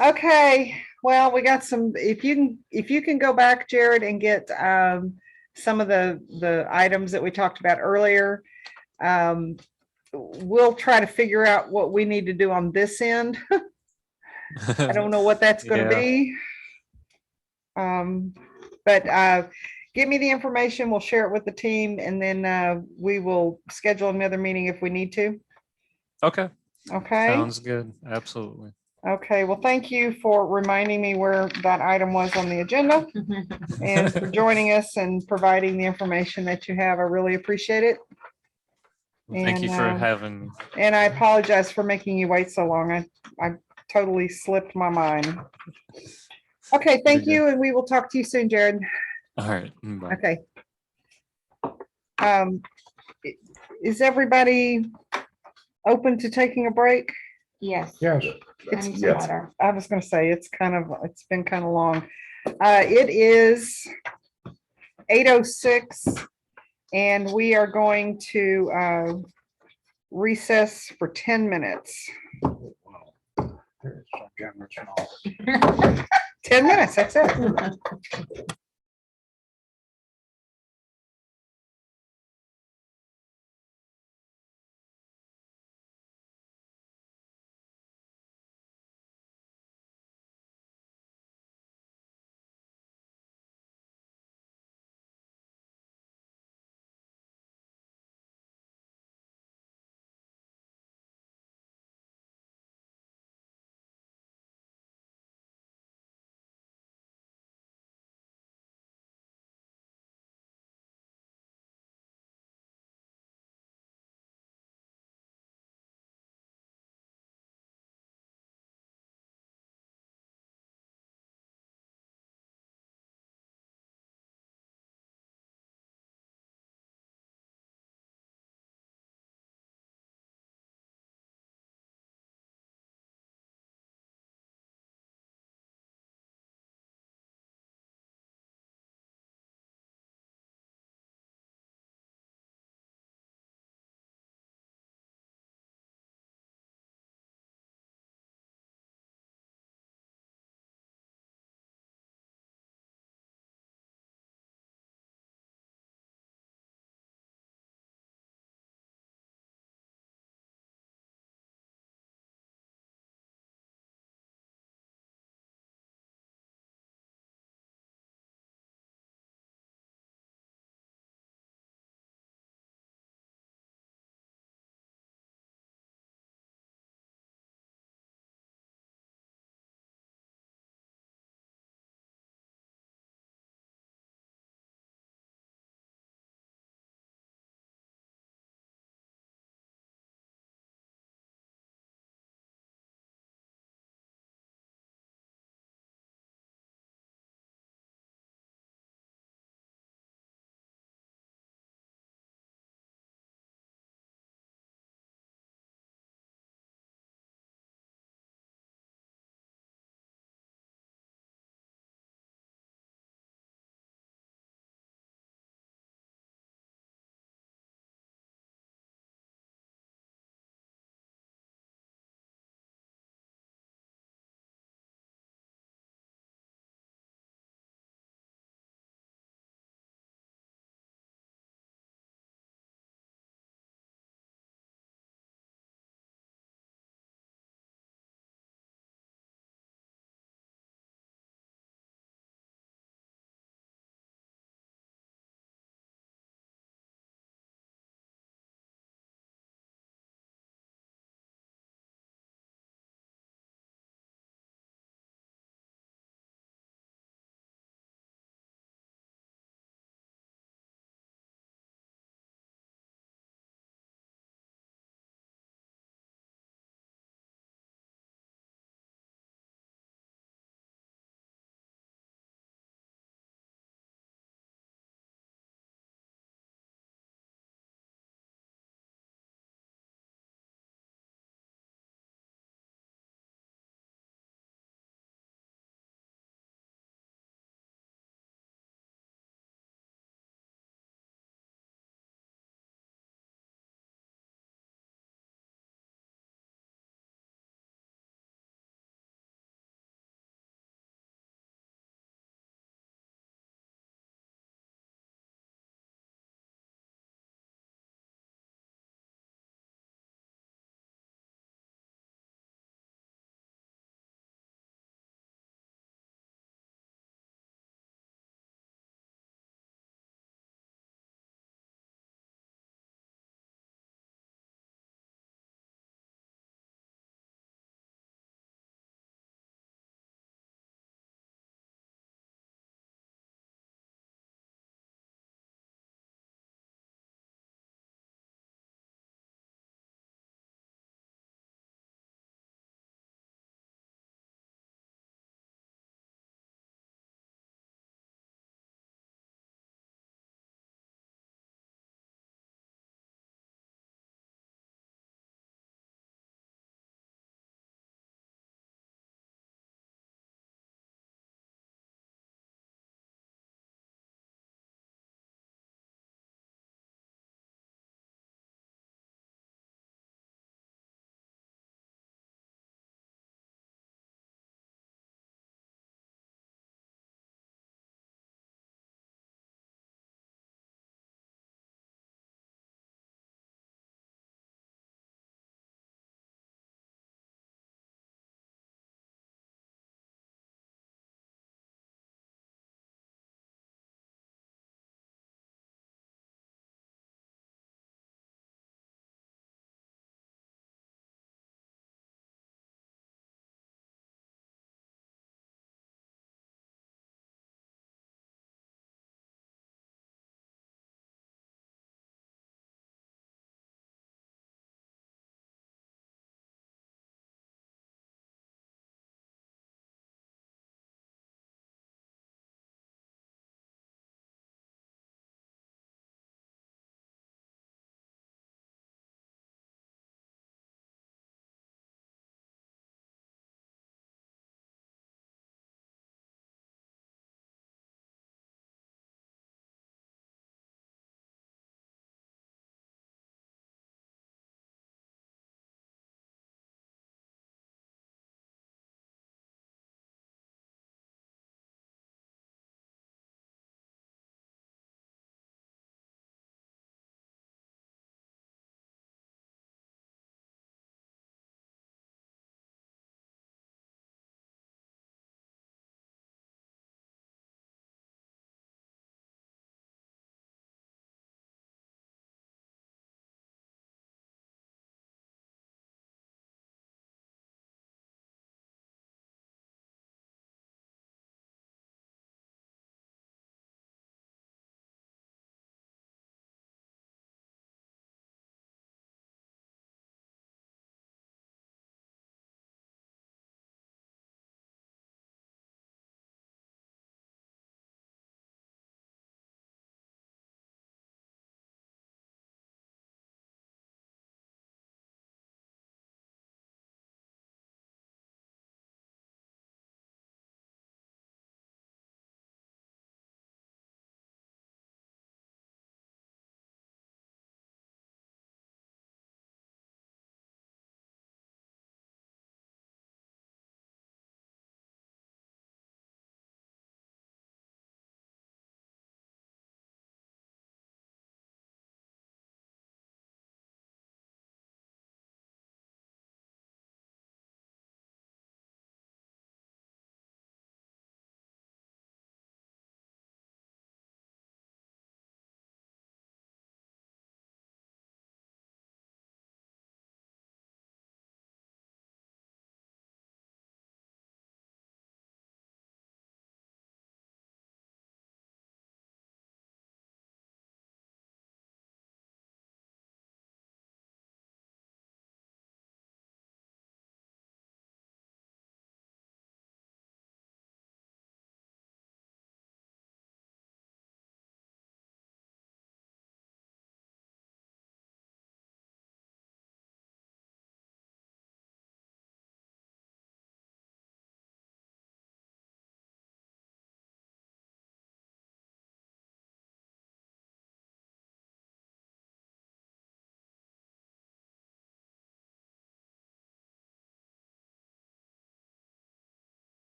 Okay, well, we got some, if you can go back, Jared, and get some of the items that we talked about earlier. We'll try to figure out what we need to do on this end. I don't know what that's gonna Yeah. be. But give me the information, we'll share it with the team, and then we will schedule another meeting if we need to. Okay, Okay? sounds good. Absolutely. Okay, well, thank you for reminding me where that item was on the agenda and for joining us and providing the information that you have. I really appreciate it. Well, thank you for And, having me. And I apologize for making you wait so long. I totally slipped my mind. Okay, thank You're you, and we will talk to you soon, Jared. All right. Bye. Okay. Is everybody open to taking a break? Yes. Yes, I need some Yes. water. I was gonna say, it's been kind of long. It is 8:06, and we are going to recess for 10 minutes. it's so generous. 10 minutes, that's it.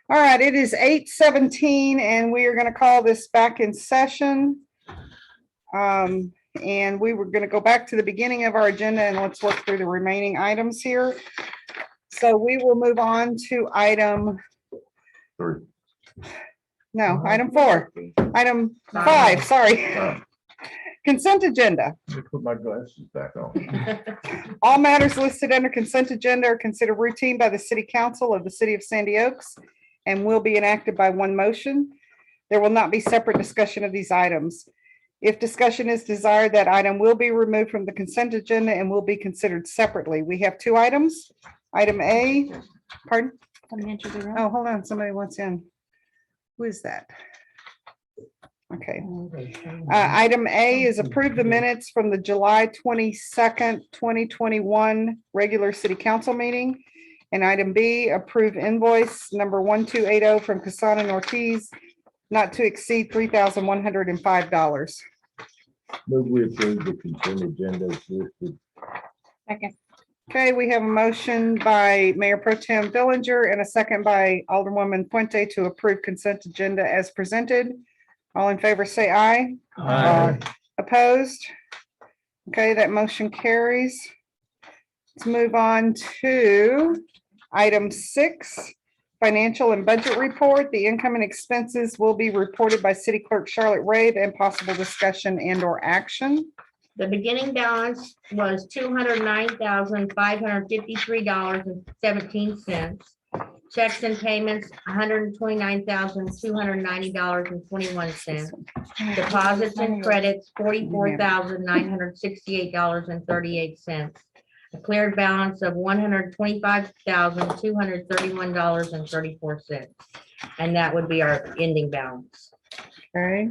All right, it is 8:17 and we are going to call this back in session. And we were going to go back to the beginning of our agenda and let's work through the remaining items here. So we will move on to item 3. item 4, item 5, sorry. Uh, Consent agenda. let me Put my glasses back on. All matters listed under consent agenda are considered routine by the city council of the city of Sandy Oaks and will be enacted by one motion. There will not be separate discussion of these items. If discussion is desired, that item will be removed from the consent agenda and will be considered separately. We have 2 items. Item A, pardon? Come into the room. Oh, hold on, somebody wants in. Who is that? Okay. Item A is approve the minutes from the July 22nd, 2021 regular city council meeting. And item B, approve invoice number 1280 from Casana and Ortiz, not to exceed $3,105. Move we approve the consent agenda as listed. Second. Okay, we have a motion by Mayor Pro Tem Dillinger and a second by Alderwoman Puente to approve consent agenda as presented. All in favor, say aye. Aye. Opposed? Okay, that motion carries. Let's move on to item 6, financial and budget report. The income and expenses will be reported by City Clerk Charlotte Ray and possible discussion and or action. The beginning balance was $209,553.17. Checks and payments, $129,290.21. Deposits and credits, $44,968.38. A cleared balance of $125,231.34. And that would be our ending balance. Okay.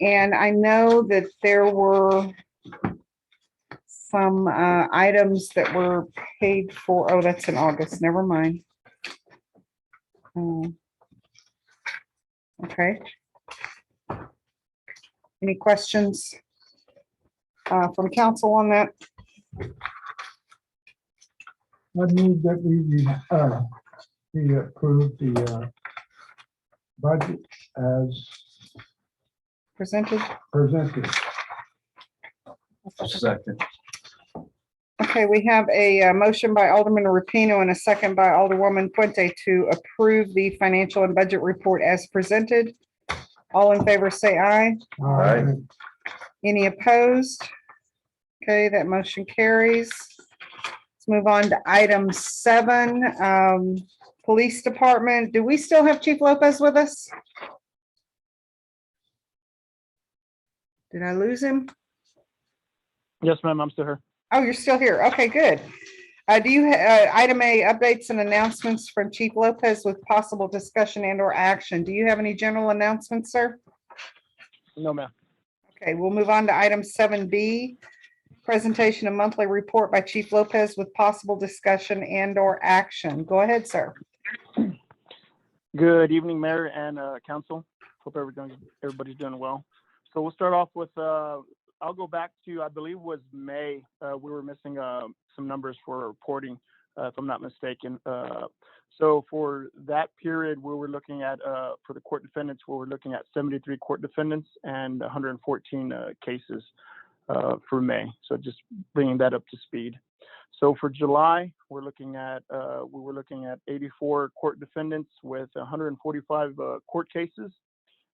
And I know that there were some items that were paid for. Oh, that's in August. Never mind. Okay. Any questions from council on that? I move that we approve the budget as Presented? presented. Second. Okay, we have a motion by Alderman Rapino and a second by Alderwoman Puente to approve the financial and budget report as presented. All in favor, say aye. Aye. Any opposed? Okay, that motion carries. Let's move on to item 7, Police Department. Do we still have Chief Lopez with us? Did I lose him? Yes, ma'am, I'm still here. Oh, you're still here. Okay, good. Do you, item A, updates and announcements from Chief Lopez with possible discussion and or action. Do you have any general announcements, sir? No, ma'am. Okay, we'll move on to item 7B, presentation of monthly report by Chief Lopez with possible discussion and or action. Go ahead, sir. Good evening, Mayor and Council. Hope everybody's doing well. So we'll start off with, I'll go back to, I believe was May. We were missing some numbers for reporting, if I'm not mistaken. So for that period, we were looking at, for the court defendants, we were looking at 73 court defendants and 114 cases for May. So just bringing that up to speed. So for July, we were looking at 84 court defendants with 145 court cases.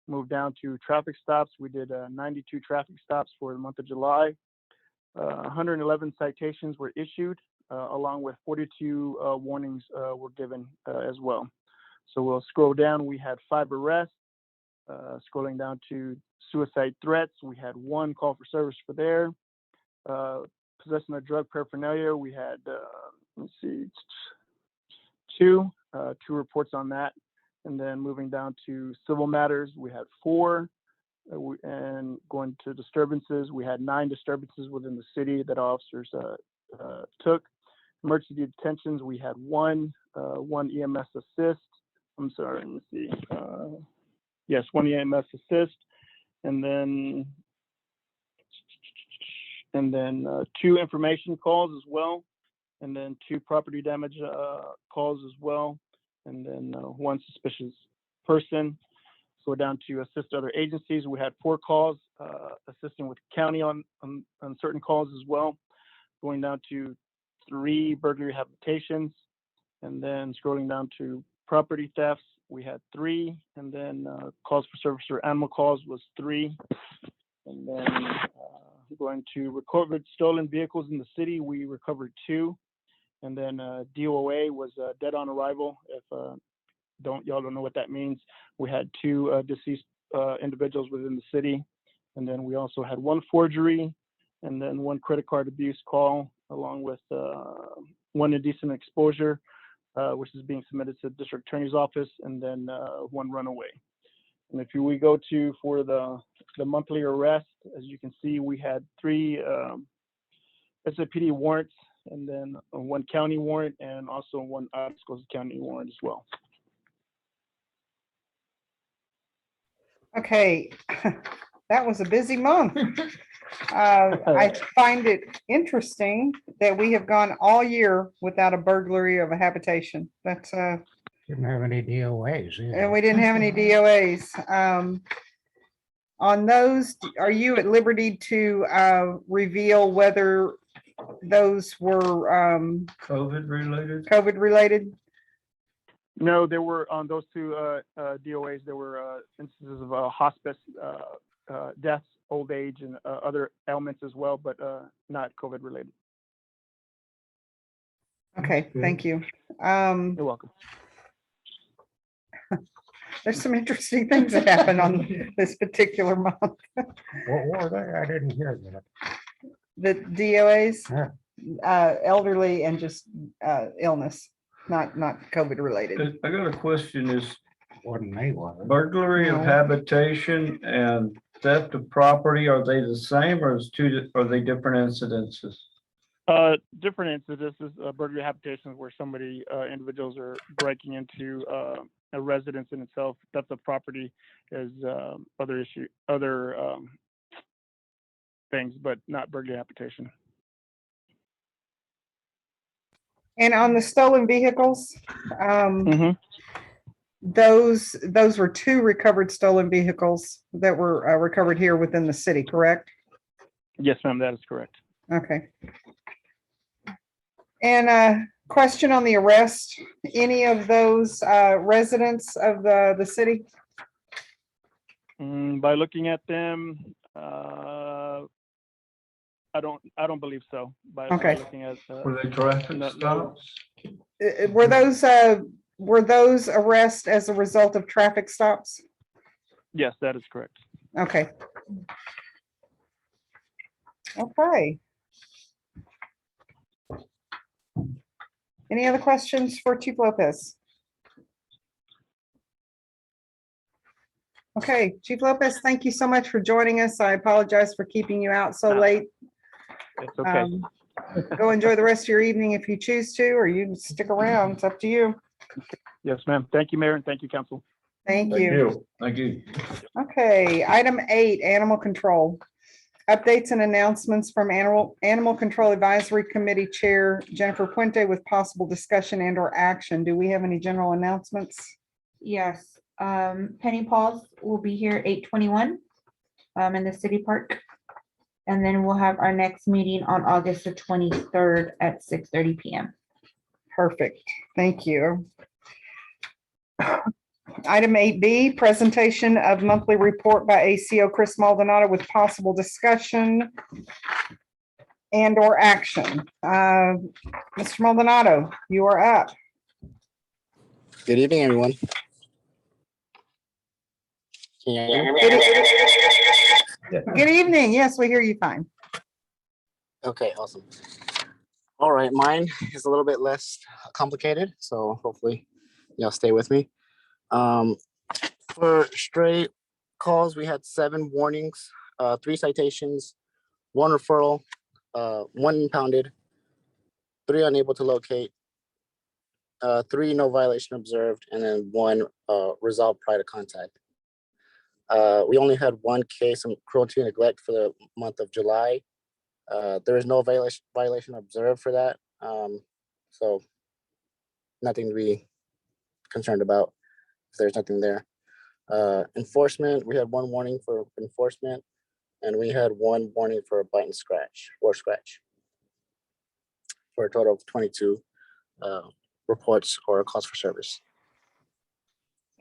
Moved down to traffic stops. We did 92 traffic stops for the month of July. 111 citations were issued, along with 42 warnings were given as well. So we'll scroll down. We had 5 arrests. Scrolling down to suicide threats, we had 1 call for service for there. Possessing of drug paraphernalia, we had, let's see, 2 reports on that. And then moving down to civil matters, we had 4. And going to disturbances, we had 9 disturbances within the city that officers took. Emergency detentions, we had 1 EMS assist. I'm sorry, let me see. Yes, 1 EMS assist. And then 2 information calls as well. And then 2 property damage calls as well. and then one suspicious person. So we're down to assist other agencies. We had 4 calls, assisting with county on certain calls as well, going down to 3 burglary habitations, and then scrolling down to property thefts, we had 3, and then calls for service or animal calls was 3, and then going to recovered stolen vehicles in the city, we recovered 2, and then DOA was dead on arrival. If y'all don't know what that means, we had 2 deceased individuals within the city, and then we also had 1 forgery, and then 1 credit card abuse call, along with 1 indecent exposure, which is being submitted to the district attorney's office, and then 1 runaway. And if we go to for the monthly arrest, as you can see, we had 3 SAPD warrants, and then 1 county warrant, and also 1 Wisconsin County warrant as well. Okay, that was a busy month. I find it interesting that we have gone all year without a burglary of a habitation. That's Didn't have any DOAs either. and we didn't have any DOAs. On those, are you at liberty to reveal whether those were COVID related? COVID related? No, there were on those 2 DOAs, there were instances of hospice deaths, old age, and other ailments as well, but not COVID related. Okay, thank you. You're welcome. There's some interesting things that happen on this particular month. What were they? I didn't hear that. The DOAs, Yeah. elderly and just illness, not COVID related. I got a question, is Wasn't me, was it? burglary of No. habitation and theft of property, are they the same, or are they different incidences? Different incidences, burglary habitations where somebody, individuals are breaking into a residence in itself. Theft of property is other things, but not burglary habitation. And on the stolen vehicles, those were 2 recovered stolen vehicles that were recovered here within the city, correct? Yes, ma'am, that is correct. Okay. And question on the arrest, any of those residents of the city? By looking at them, I don't believe so. By Okay. looking at Were they traffic No. stops? Were those arrests as a result of traffic stops? yes, that is correct. Okay. Okay. Any other questions for Chief Lopez? Okay, Chief Lopez, thank you so much for joining us. I apologize for keeping you out so late. It's okay. Go enjoy the rest of your evening if you choose to, or you can stick around. It's up to you. Yes, ma'am. Thank you, Mayor, and thank you, Council. Thank you. Thank you. Okay, item 8, animal control. Updates and announcements from Animal Control Advisory Committee Chair Jennifer Puente with possible discussion and or action. Do we have any general announcements? Yes, Penny Paws will be here 8/21 in the city park. And then we'll have our next meeting on August the 23rd at 6:30 p.m. Perfect. Thank you. Item 8B, presentation of monthly report by ACO Chris Maldonado with possible discussion and or action. Mr. Maldonado, you are up. Good evening, everyone. Can you hear me? Good evening. Yes, we hear you fine. Okay, awesome. All right, mine is a little bit less complicated, so hopefully y'all stay with me. For stray calls, we had 7 warnings, 3 citations, 1 referral, 1 impounded, 3 unable to locate, 3 no violation observed, and then 1 resolved prior to contact. We only had 1 case of cruelty and neglect for the month of July. There is no violation observed for that, so nothing to be concerned about if there's nothing there. Enforcement, we had 1 warning for enforcement, and we had 1 warning for a bite and scratch or scratch, for a total of 22 reports or calls for service.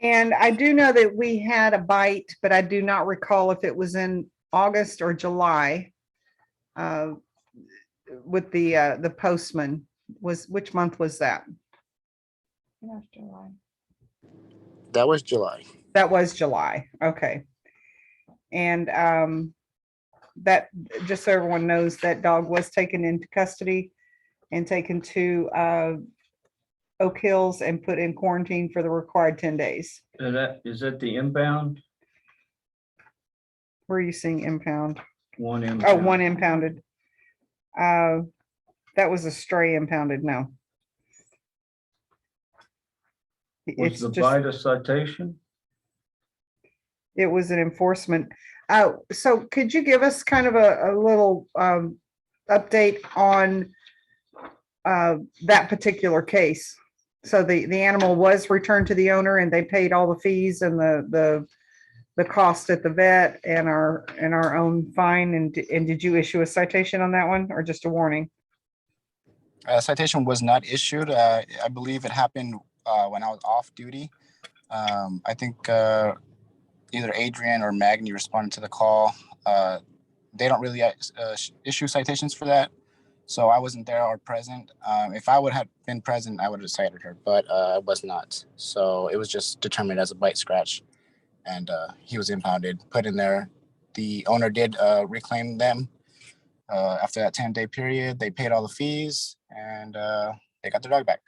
And I do know that we had a bite, but I do not recall if it was in August or July. With the postman, which month was that? That was July. That was July, okay. And that, just so everyone knows, that dog was taken into custody and taken to Oak Hills and put in quarantine for the required 10 days. Is that the impound? Where are you seeing impound? One Oh, impound. 1 impounded. That was a stray impounded, no. Was It's the just, bite a citation? it was an enforcement. So could you give us kind of a little update on that particular case? So the animal was returned to the owner and they paid all the fees and the cost at the vet and our own fine, and did you issue a citation on that one or just a warning? Citation was not issued. I believe it happened when I was off duty. I think either Adrian or Magni responded to the call. They don't really issue citations for that. So I wasn't there or present. If I would have been present, I would have cited her, but I was not. So it was just determined as a bite scratch, and he was impounded, put in there. The owner did reclaim them after that 10-day period. They paid all the fees, and they got their dog back.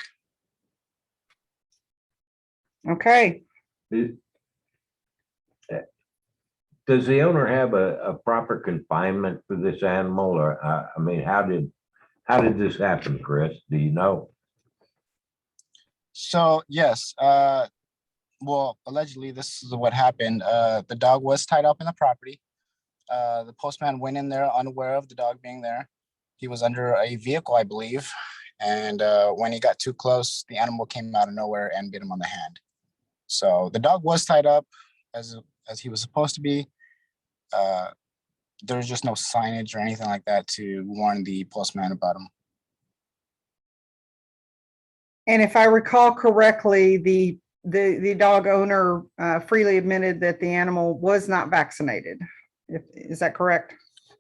Okay. Does the owner have a proper confinement for this animal, or I mean, how did this happen, Chris? Do you know? So yes, well, allegedly this is what happened. The dog was tied up in the property. The postman went in there unaware of the dog being there. He was under a vehicle, I believe, and when he got too close, the animal came out of nowhere and bit him on the hand. So the dog was tied up as he was supposed to be. There's just no signage or anything like that to warn the postman about him. And if I recall correctly, the dog owner freely admitted that the animal was not vaccinated. Is that correct?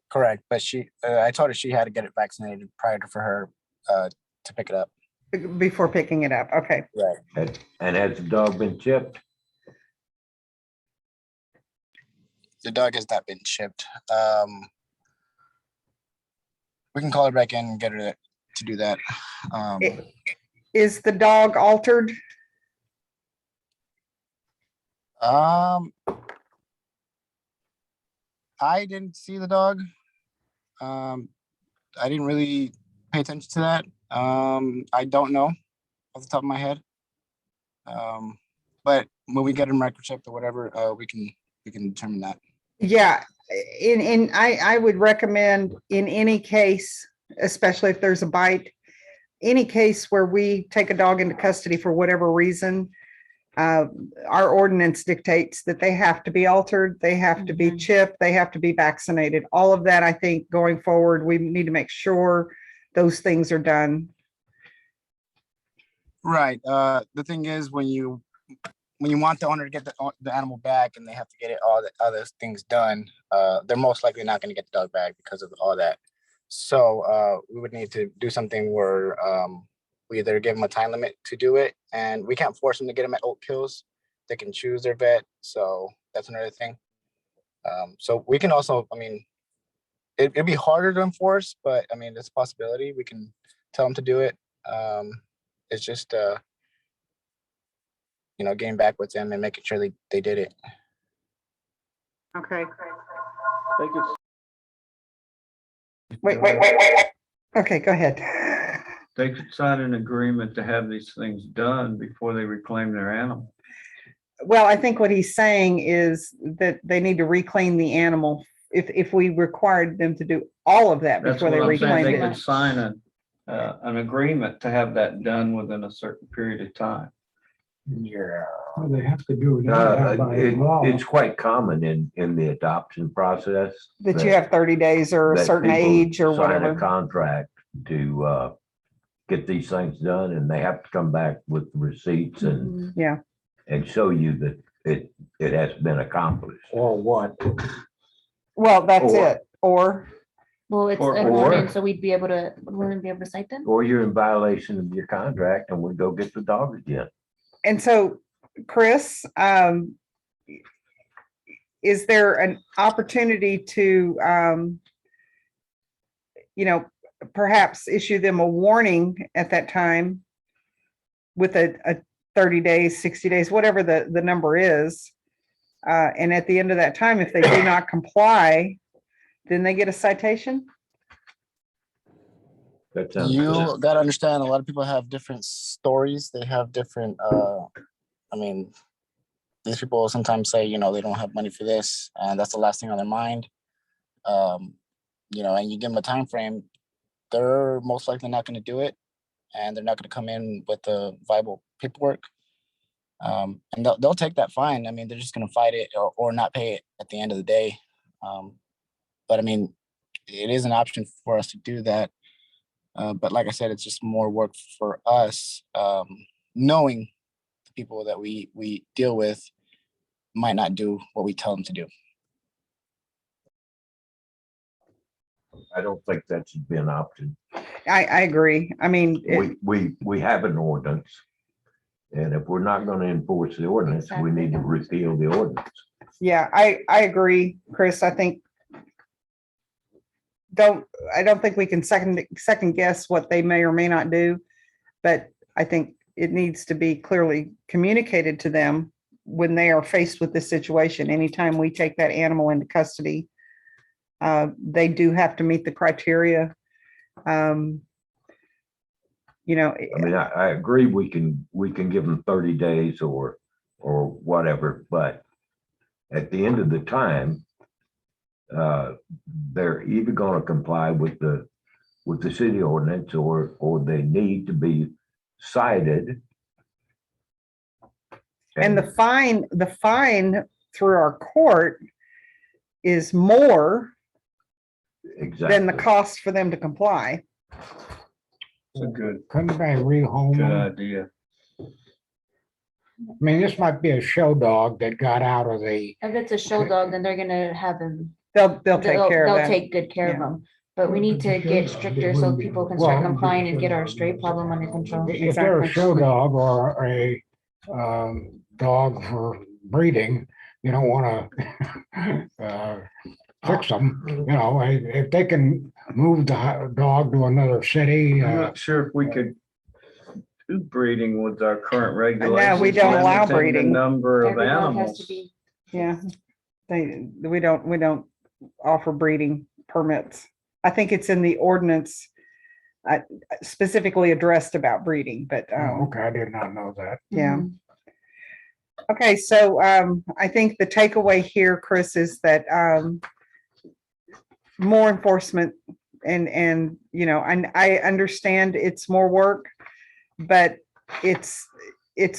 Correct, but I told her she had to get it vaccinated prior for her to pick it up. Before picking it up, okay. Right. And has the dog been chipped? The dog has not been chipped. We can call her back in and get her to do that. Is the dog altered? I didn't see the dog. I didn't really pay attention to that. I don't know off the top of my head. But when we get him microchipped or whatever, we can determine that. Yeah, I would recommend in any case, especially if there's a bite, any case where we take a dog into custody for whatever reason, our ordinance dictates that they have to be altered, they have to be chipped, they have to be vaccinated. All of that, I think, going forward, we need to make sure those things are done. Right. The thing is, when you want the owner to get the animal back and they have to get all the other things done, they're most likely not going to get the dog back because of all that. So we would need to do something where we either give them a time limit to do it, and we can't force them to get them at Oak Hills. They can choose their vet. So that's another thing. So we can also, I mean, it'd be harder to enforce, but I mean, it's a possibility. We can tell them to do it. It's just, getting back with them and making sure they did it. Okay. Thank you. Wait. Okay, go ahead. They could sign an agreement to have these things done before they reclaim their animal. Well, I think what he's saying is that they need to reclaim the animal if we required them to do all of that That's before what they I'm saying. reclaimed They it. could sign an agreement to have that done within a certain period of time. Yeah. Well, they have to do it anyhow by law. It's quite common in the adoption process. That you have 30 days or a that certain people age or sign a whatever. Contract to get these things done, and they have to come back with receipts and Yeah. show you that it has been accomplished. Or what? Well, that's Or- it. Or, Well, it's Or- an or- ordinance, so we'd be able to, wouldn't be able to cite them? Or you're in violation of your contract and we go get the dog again. and so Chris, is there an opportunity to, perhaps issue them a warning at that time with a 30 days, 60 days, whatever the number is? And at the end of that time, if they do not comply, then they get a citation? That sounds You good. gotta understand, a lot of people have different stories. They have different, I mean, these people sometimes say, they don't have money for this, and that's the last thing on their mind. And you give them a time frame, they're most likely not gonna do it, and they're not gonna come in with the viable paperwork. And they'll take that fine. I mean, they're just gonna fight it or not pay it at the end of the day. But I mean, it is an option for us to do that. But like I said, it's just more work for us, knowing the people that we deal with might not do what we tell them to do. I don't think that should be an option. I agree. I mean, We have an ordinance. And if we're not gonna enforce the ordinance, we need to repeal the ordinance. yeah, I agree, Chris. I think I don't think we can second guess what they may or may not do, but I think it needs to be clearly communicated to them when they are faced with this situation. Anytime we take that animal into custody, they do have to meet the criteria. I mean, I agree, we can give them 30 days or whatever, but at the end of the time, they're either gonna comply with the city ordinance or they need to be cited. And the fine through our court is more than the Exactly. cost for them to comply. It's a good Couldn't they rehome them? idea. I mean, this might be a show dog that got out of the, If it's a show dog, then they're gonna have them, They'll take care of they'll that. take good care of Yeah. them. But we need to get stricter so people can start complying and get our stray problem under control. if they're a Exactly. show dog or a dog for breeding, you don't want to fix them. If they can move the dog to another city, I'm not sure if we could do breeding with our current regulations. we don't allow limiting the breeding. Number of Every dog has to animals. be. Yeah, we don't offer breeding permits. I think it's in the ordinance specifically addressed about breeding, but okay, I did not know that. yeah. Okay, so I think the takeaway here, Chris, is that more enforcement and I understand it's more work, but it's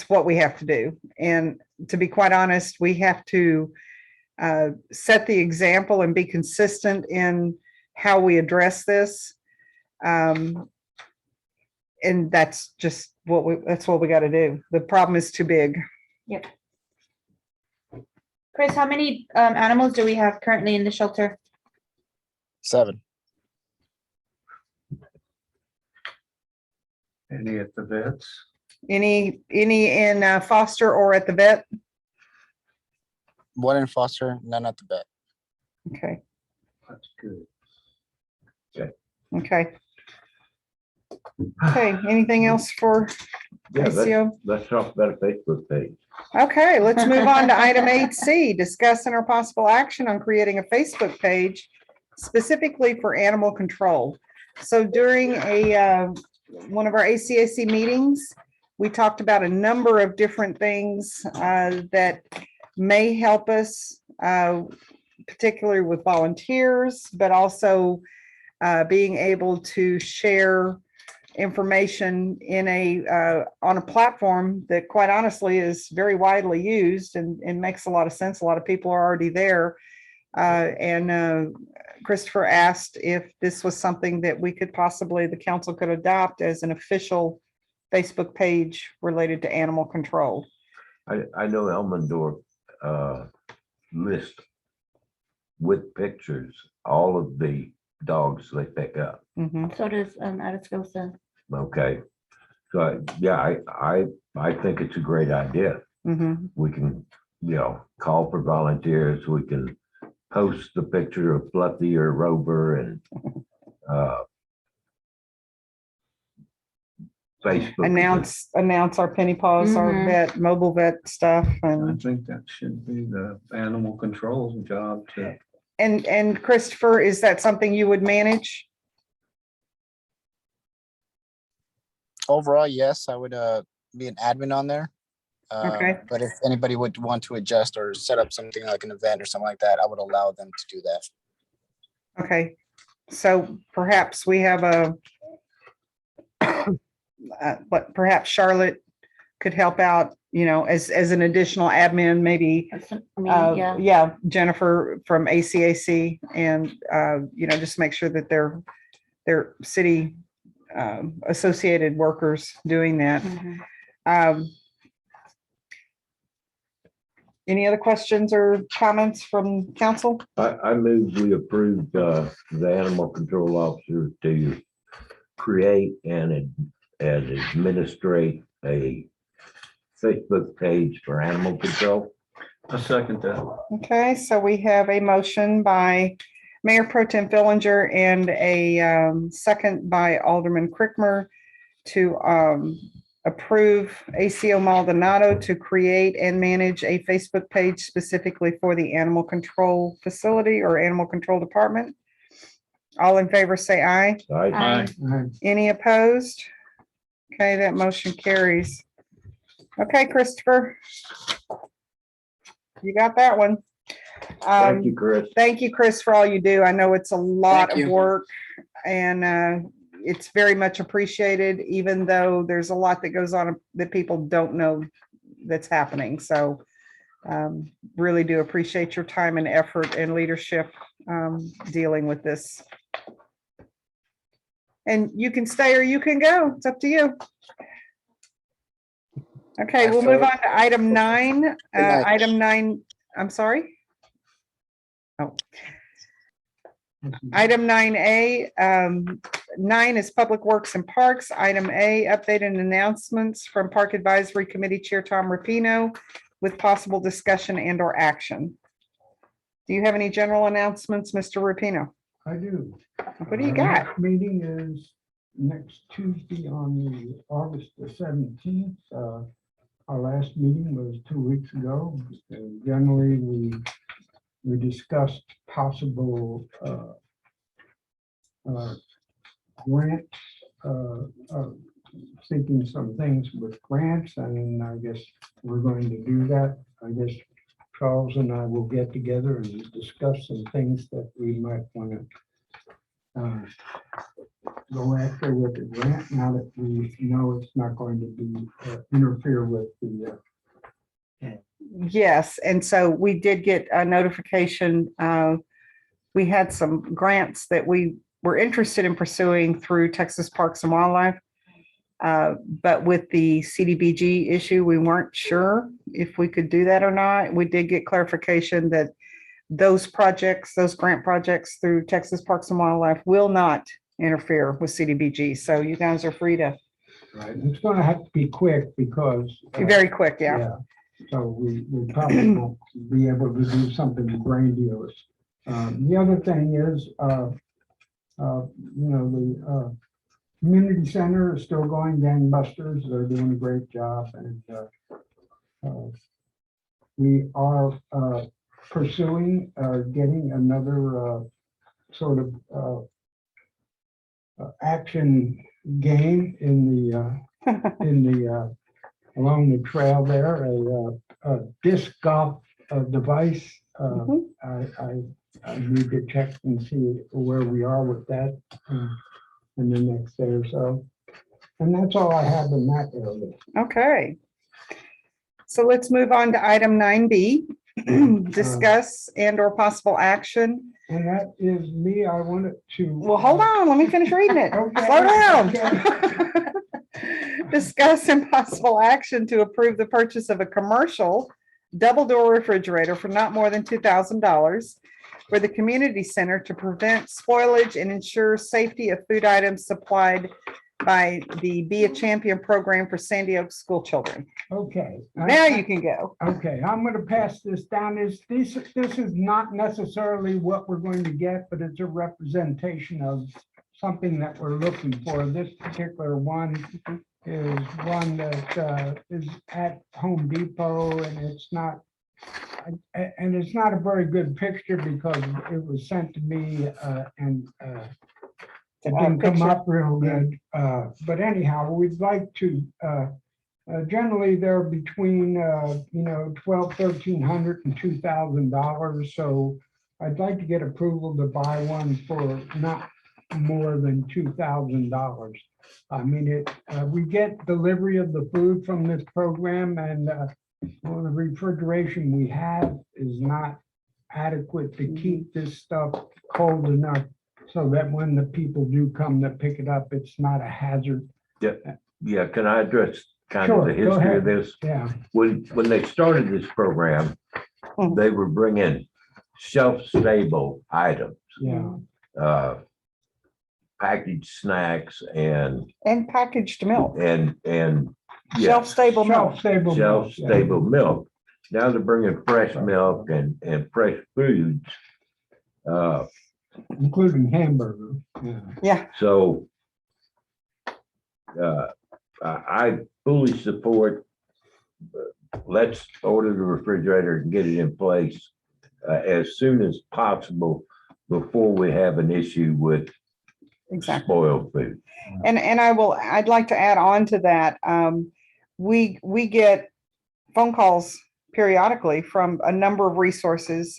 what we have to do. And to be quite honest, we have to set the example and be consistent in how we address this. And that's just what we got to do. The problem is too big. Yep. Chris, how many animals do we have currently in the shelter? 7. Any at the vets? Any in foster or at the vet? 1 in foster, none at the vet. Okay, That's good. okay. Okay, anything else for Yeah, ACO? let's talk about a Facebook page. Okay, let's move on to item 8C, discuss and or possible action on creating a Facebook page specifically for animal control. So during one of our ACAC meetings, we talked about a number of different things that may help us, particularly with volunteers, but also being able to share information in on a platform that quite honestly is very widely used and makes a lot of sense. A lot of people are already there. Christopher asked if this was something that we could possibly, the council could adopt as an official Facebook page related to animal control. I know Elmendorf list with pictures, all of the dogs they pick up. Mhm. So does Atascosa. Okay. So, yeah, I think it's a great idea. Mhm. We can, call for volunteers. We can post the picture of Fluffy or Rover and Facebook. Announce our Penny Paws, our Mhm. mobile vet stuff. I think that should be the animal control's job to. And Christopher, is that something you would manage? Overall, yes, I would be an admin on there. Okay. But if anybody would want to adjust or set up something like an event or something like that, I would allow them to do that. Okay, so perhaps we have but perhaps Charlotte could help out, as an additional admin, maybe. Yeah. Yeah, Jennifer from ACAC and, just make sure that they're city associated workers doing that. Mhm. Any other questions or comments from council? I move we approve the animal control officer to create and administrate a Facebook page for animal control. I second that. Okay, so we have a motion by Mayor Pro Tem Fillinger and a second by Alderman Crickmer to approve ACO Maldonado to create and manage a Facebook page specifically for the animal control facility or animal control department. All in favor, say aye. Aye. Any opposed? Okay, that motion carries. Okay, Christopher. You got that one. Thank you, Chris. Thank you, Chris, for all you do. I know it's a lot Thank of you. work and it's very much appreciated, even though there's a lot that goes on that people don't know that's happening. So really do appreciate your time and effort and leadership dealing with this. And you can stay or you can go. It's up to you. Okay, we'll move on to item 9. Good night. Item 9, I'm sorry. Oh. Item 9A, 9 is Public Works and Parks. Item A, updated announcements from Park Advisory Committee Chair Tom Rapino with possible discussion and or action. Do you have any general announcements, Mr. Rapino? I do. What do you Our got? next Meeting is next Tuesday on the August the 17th. Our last meeting was 2 weeks ago. Generally, we discussed possible grant, seeking some things with grants, and I guess we're going to do that. I guess Charles and I will get together and discuss some things that we might want to go after with the grant, now that we know it's not going to be interfere with the Yes, and so we did get a notification. We had some grants that we were interested in pursuing through Texas Parks and Wildlife. But with the CDBG issue, we weren't sure if we could do that or not. We did get clarification that those projects, those grant projects through Texas Parks and Wildlife will not interfere with CDBG. So you guys are free to. right. It's going to have to be quick because Be very quick, yeah. So we probably won't be able to do something grandiose. The other thing is, the community center is still going gangbusters. They're doing a great job, and we are pursuing getting another sort of action game in the along the trail there, a disc golf device. I need to check and see where we are with that in the next day or so. And that's all I have in that area. Okay. So let's move on to item 9B. Discuss and or possible action. And that is me, I wanted to. Well, hold on, let me finish reading it. Okay, Slow down. okay. Discuss and possible action to approve the purchase of a commercial double-door refrigerator for not more than $2,000 for the community center to prevent spoilage and ensure safety of food items supplied by the Be a Champion program for Sandy Oak school children. Okay. Now you can go. Okay, I'm gonna pass this down. This is not necessarily what we're going to get, but it's a representation of something that we're looking for. This particular one is one that is at Home Depot, and it's not, and it's not a very good picture because it was sent to me and it didn't come up real good. But anyhow, we'd like to, generally they're between, $1,200, $1,300 and $2,000. So I'd like to get approval to buy one for not more than $2,000. I mean, we get delivery of the food from this program, and well, the refrigeration we have is not adequate to keep this stuff cold enough so that when the people do come to pick it up, it's not a hazard. Yeah, can I address kind of the Sure, go history of ahead. this? Yeah, When they started this program, they were bringing shelf-stable items, yeah. packaged snacks and packaged milk, yes, shelf-stable milk. Shelf-stable. milk, yeah. shelf-stable milk. Now they're bringing fresh milk and fresh foods. Including hamburger. Yeah. Yeah, So I fully support, let's order the refrigerator and get it in place as soon as possible before we have an issue with exactly. spoiled food. And I'd like to add on to that. We get phone calls periodically from a number of resources.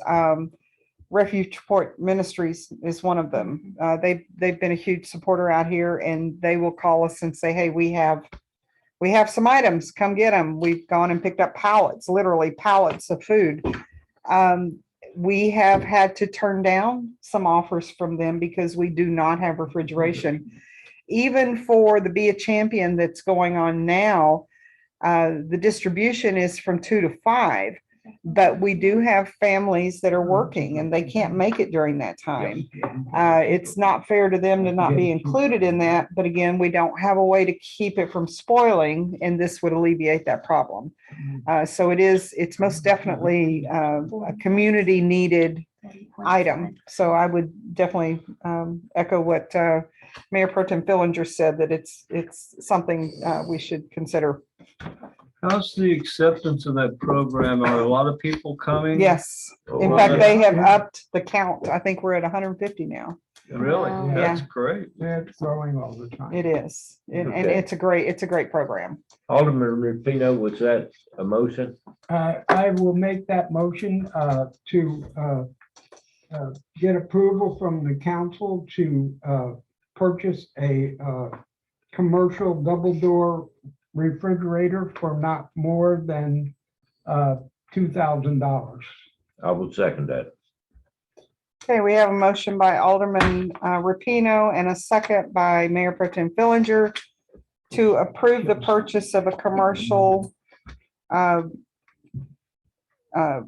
Refuge Support Ministries is one of them. They've been a huge supporter out here, and they will call us and say, hey, we have some items, come get them. We've gone and picked up pallets, literally pallets of food. We have had to turn down some offers from them because we do not have refrigeration. Even for the Be a Champion that's going on now, the distribution is from 2 to 5, but we do have families that are working and they can't make it during that time. It's not fair to them to not be included in that, but again, we don't have a way to keep it from spoiling, and this would alleviate that problem. So it's most definitely a community needed item. So I would definitely echo what Mayor Pro Tem Fillinger said, that it's something we should consider. How's the acceptance of that program? Are a lot of people coming? Yes. In Oh, fact, yeah. they have upped the count. I think we're at 150 now. Really? Yeah. That's great. It's growing all the time. It is. And Okay. it's a great program. Alderman Rufino, was that a motion? I will make that motion to get approval from the council to purchase a commercial double-door refrigerator for not more than $2,000. I will second that. Okay, we have a motion by Alderman Rapino and a second by Mayor Pro Tem Fillinger to approve the purchase of a commercial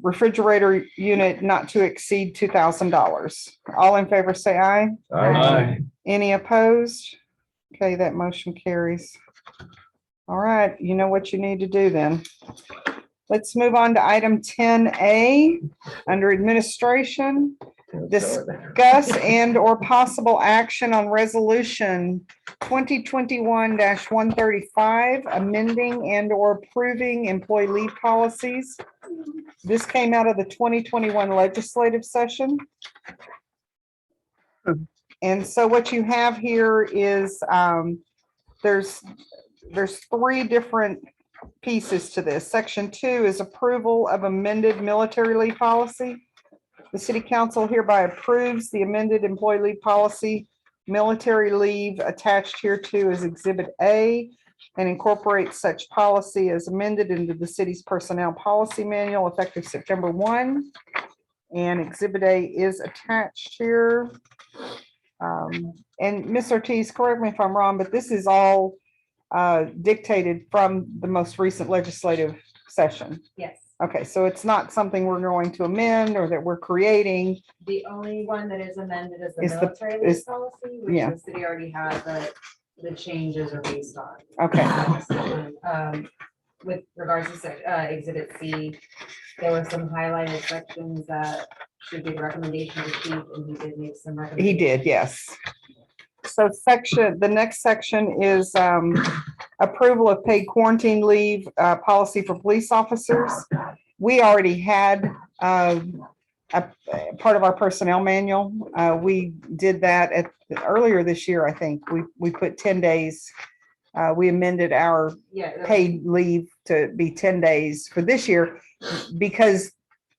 refrigerator unit not to exceed $2,000. All in favor, say aye. Aye. Any opposed? Okay, that motion carries. All right, you know what you need to do then. Let's move on to item 10A under administration. Discuss and or possible action on resolution 2021-135, amending and or approving employee leave policies. This came out of the 2021 legislative session. And so what you have here is there's 3 different pieces to this. Section 2 is approval of amended military leave policy. The city council hereby approves the amended employee leave policy military leave attached here to is Exhibit A and incorporates such policy as amended into the city's personnel policy manual effective September 1. And Exhibit A is attached here. And Ms. Ortiz, correct me if I'm wrong, but this is all dictated from the most recent legislative session. Yes, Okay, so it's not something we're going to amend or that we're creating. the only one that is amended is the Is the- military leave is- policy, which yeah. the city already has, but the changes are based on. Okay, With regards to Exhibit C, there were some highlighted sections that should give recommendation to keep, and he did make some he recommendations. did, yes. So the next section is approval of paid quarantine leave policy for police officers. We already had a part of our personnel manual. We did that earlier this year, I think. We put 10 days. We amended our Yeah. that was- paid leave to be 10 days for this year because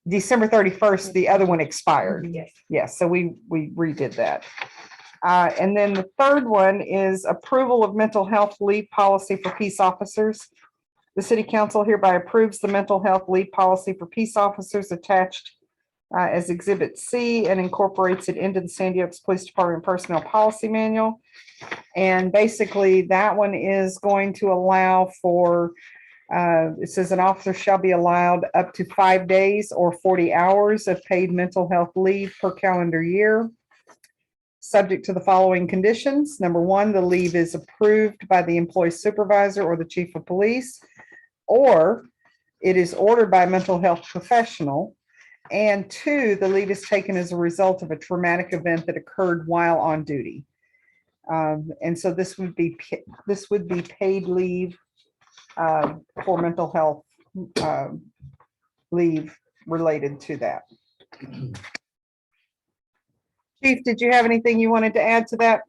December 31st, the other one expired. Yes. Yes, so we redid that. And then the third one is approval of mental health leave policy for peace officers. The city council hereby approves the mental health leave policy for peace officers attached as Exhibit C and incorporates it into the Sandy Oaks Police Department Personnel Policy Manual. And basically, that one is going to allow for, it says an officer shall be allowed up to 5 days or 40 hours of paid mental health leave per calendar year, subject to the following conditions. Number one, the leave is approved by the employee supervisor or the chief of police, or it is ordered by a mental health professional. And two, the leave is taken as a result of a traumatic event that occurred while on duty. And so this would be paid leave for mental health leave related to that. Chief, did you have anything you wanted to add to that?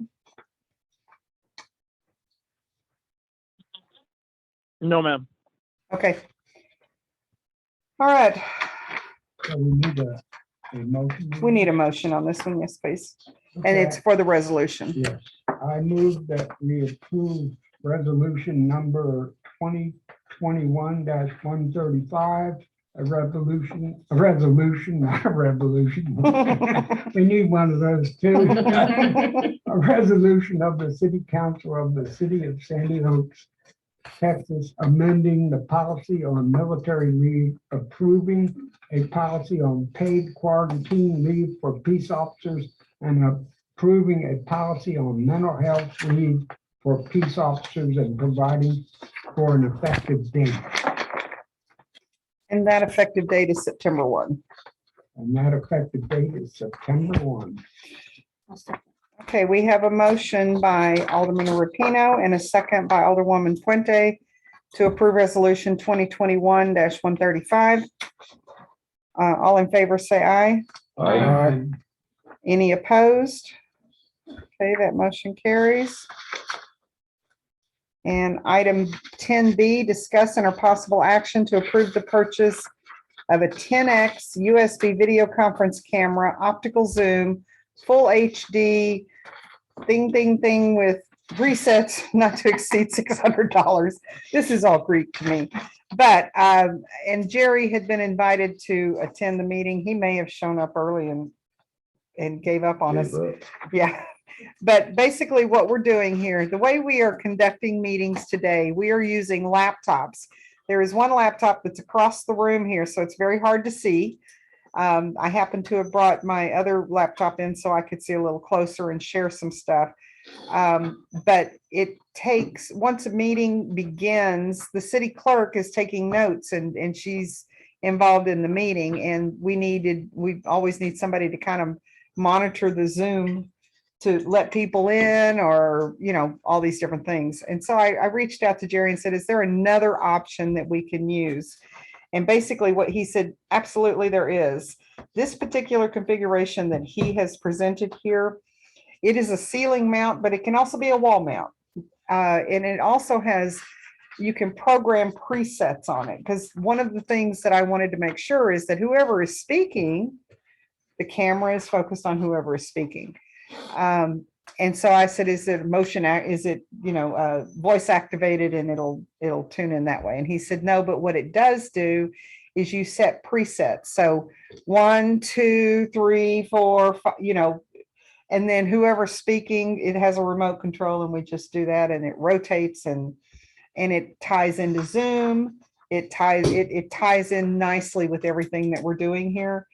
No, ma'am. Okay. All right, So we need a motion. we need a motion on this one, yes, please. And Okay. it's for the resolution. Yes, I move that we approve resolution number 2021-135, a resolution, not a revolution. We need one of those too. A resolution of the city council of the city of Sandy Oaks, Texas, amending the policy on military leave, approving a policy on paid quarantine leave for peace officers, and approving a policy on mental health leave for peace officers and providing for an effective date. And that effective date is September 1. And that effective date is September 1. Okay, we have a motion by Alderman Rapino and a second by Alderwoman Puente to approve resolution 2021-135. All in favor, say aye. Aye. Any opposed? Okay, that motion carries. And item 10B, discuss and or possible action to approve the purchase of a 10X USB video conference camera, optical zoom, full HD, thing with resets not to exceed $600. This is all Greek to me. But, and Jerry had been invited to attend the meeting. He may have shown up early and gave up on us. Yeah. But basically what we're doing here, the way we are conducting meetings today, we are using laptops. There is one laptop that's across the room here, so it's very hard to see. I happen to have brought my other laptop in so I could see a little closer and share some stuff. But it takes, once a meeting begins, the city clerk is taking notes and she's involved in the meeting, and we always need somebody to kind of monitor the Zoom to let people in, or, you know, all these different things. And so I reached out to Jerry and said, is there another option that we can use? And basically what he said, absolutely there is. This particular configuration that he has presented here, it is a ceiling mount, but it can also be a wall mount. And it also has, you can program presets on it, because one of the things that I wanted to make sure is that whoever is speaking, the camera is focused on whoever is speaking. And so I said, is it is it, voice activated and it'll tune in that way? And he said, no, but what it does do is you set presets. So 1, 2, 3, 4, 5, and then whoever's speaking, it has a remote control and we just do that and it rotates and it ties into Zoom. It ties in nicely with everything that we're doing here.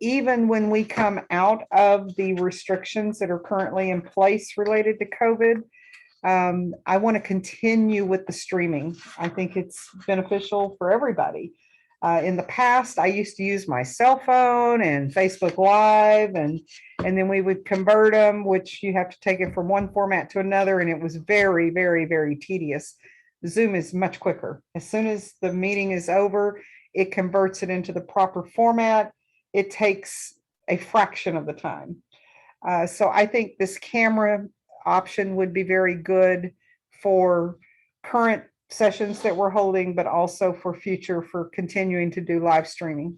Even when we come out of the restrictions that are currently in place related to COVID, I want to continue with the streaming. I think it's beneficial for everybody. In the past, I used to use my cell phone and Facebook Live, and then we would convert them, which you have to take it from one format to another, and it was very, very, very tedious. Zoom is much quicker. As soon as the meeting is over, it converts it into the proper format. It takes a fraction of the time. So I think this camera option would be very good for current sessions that we're holding, but also for future, for continuing to do live streaming.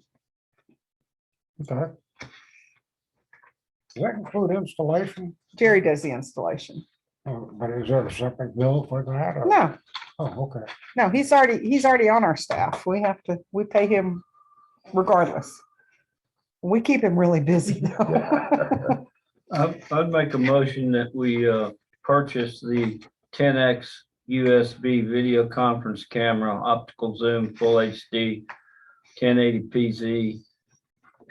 Okay. Does that include installation? Jerry does the installation. But is there a separate bill for that? or- No, Oh, okay. no, he's already on our staff. We pay him regardless. We keep him really busy though. I'd make a motion that we purchase the 10X USB video conference camera, optical zoom, full HD, 1080pz,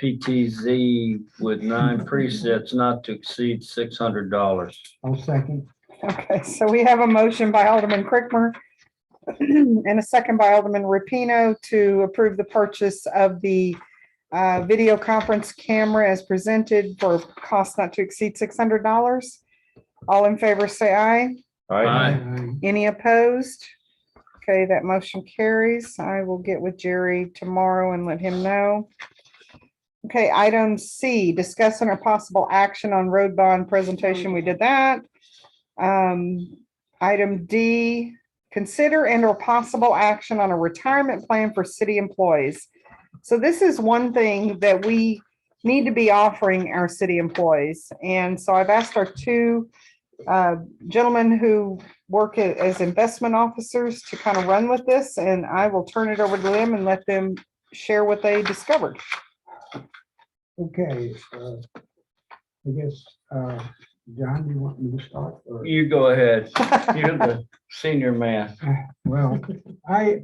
PTZ with 9 presets, not to exceed $600. I'll second. Okay, so we have a motion by Alderman Crickmer and a second by Alderman Rapino to approve the purchase of the video conference camera as presented for cost not to exceed $600. All in favor, say aye. Aye. Any opposed? Okay, that motion carries. I will get with Jerry tomorrow and let him know. Okay, item C, discussing a possible action on road bond presentation. We did that. Item D, consider and or possible action on a retirement plan for city employees. So this is one thing that we need to be offering our city employees. And so I've asked our two gentlemen who work as investment officers to kind of run with this, and I will turn it over to them and let them share what they discovered. Okay, I guess, John, you want me to start? or- You go ahead. You're the senior man. Well, I've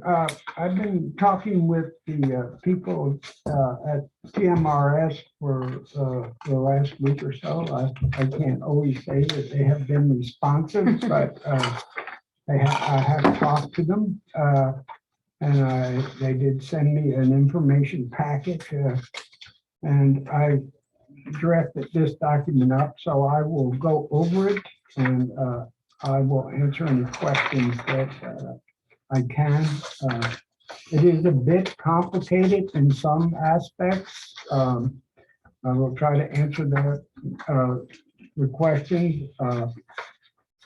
been talking with the people at TMRS for the last week or so. I can't always say that they have been responsive, but I have talked to them. And they did send me an information packet, and I drafted this document up, so I will go over it and I will answer any questions that I can. It is a bit complicated in some aspects. I will try to answer the questions. I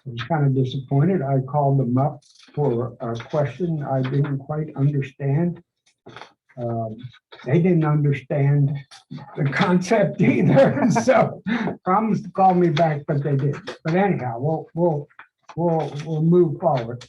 was kind of disappointed. I called them up for a question I didn't quite understand. They didn't understand the concept either, so promised to call me back, but they didn't. But anyhow, we'll move forward.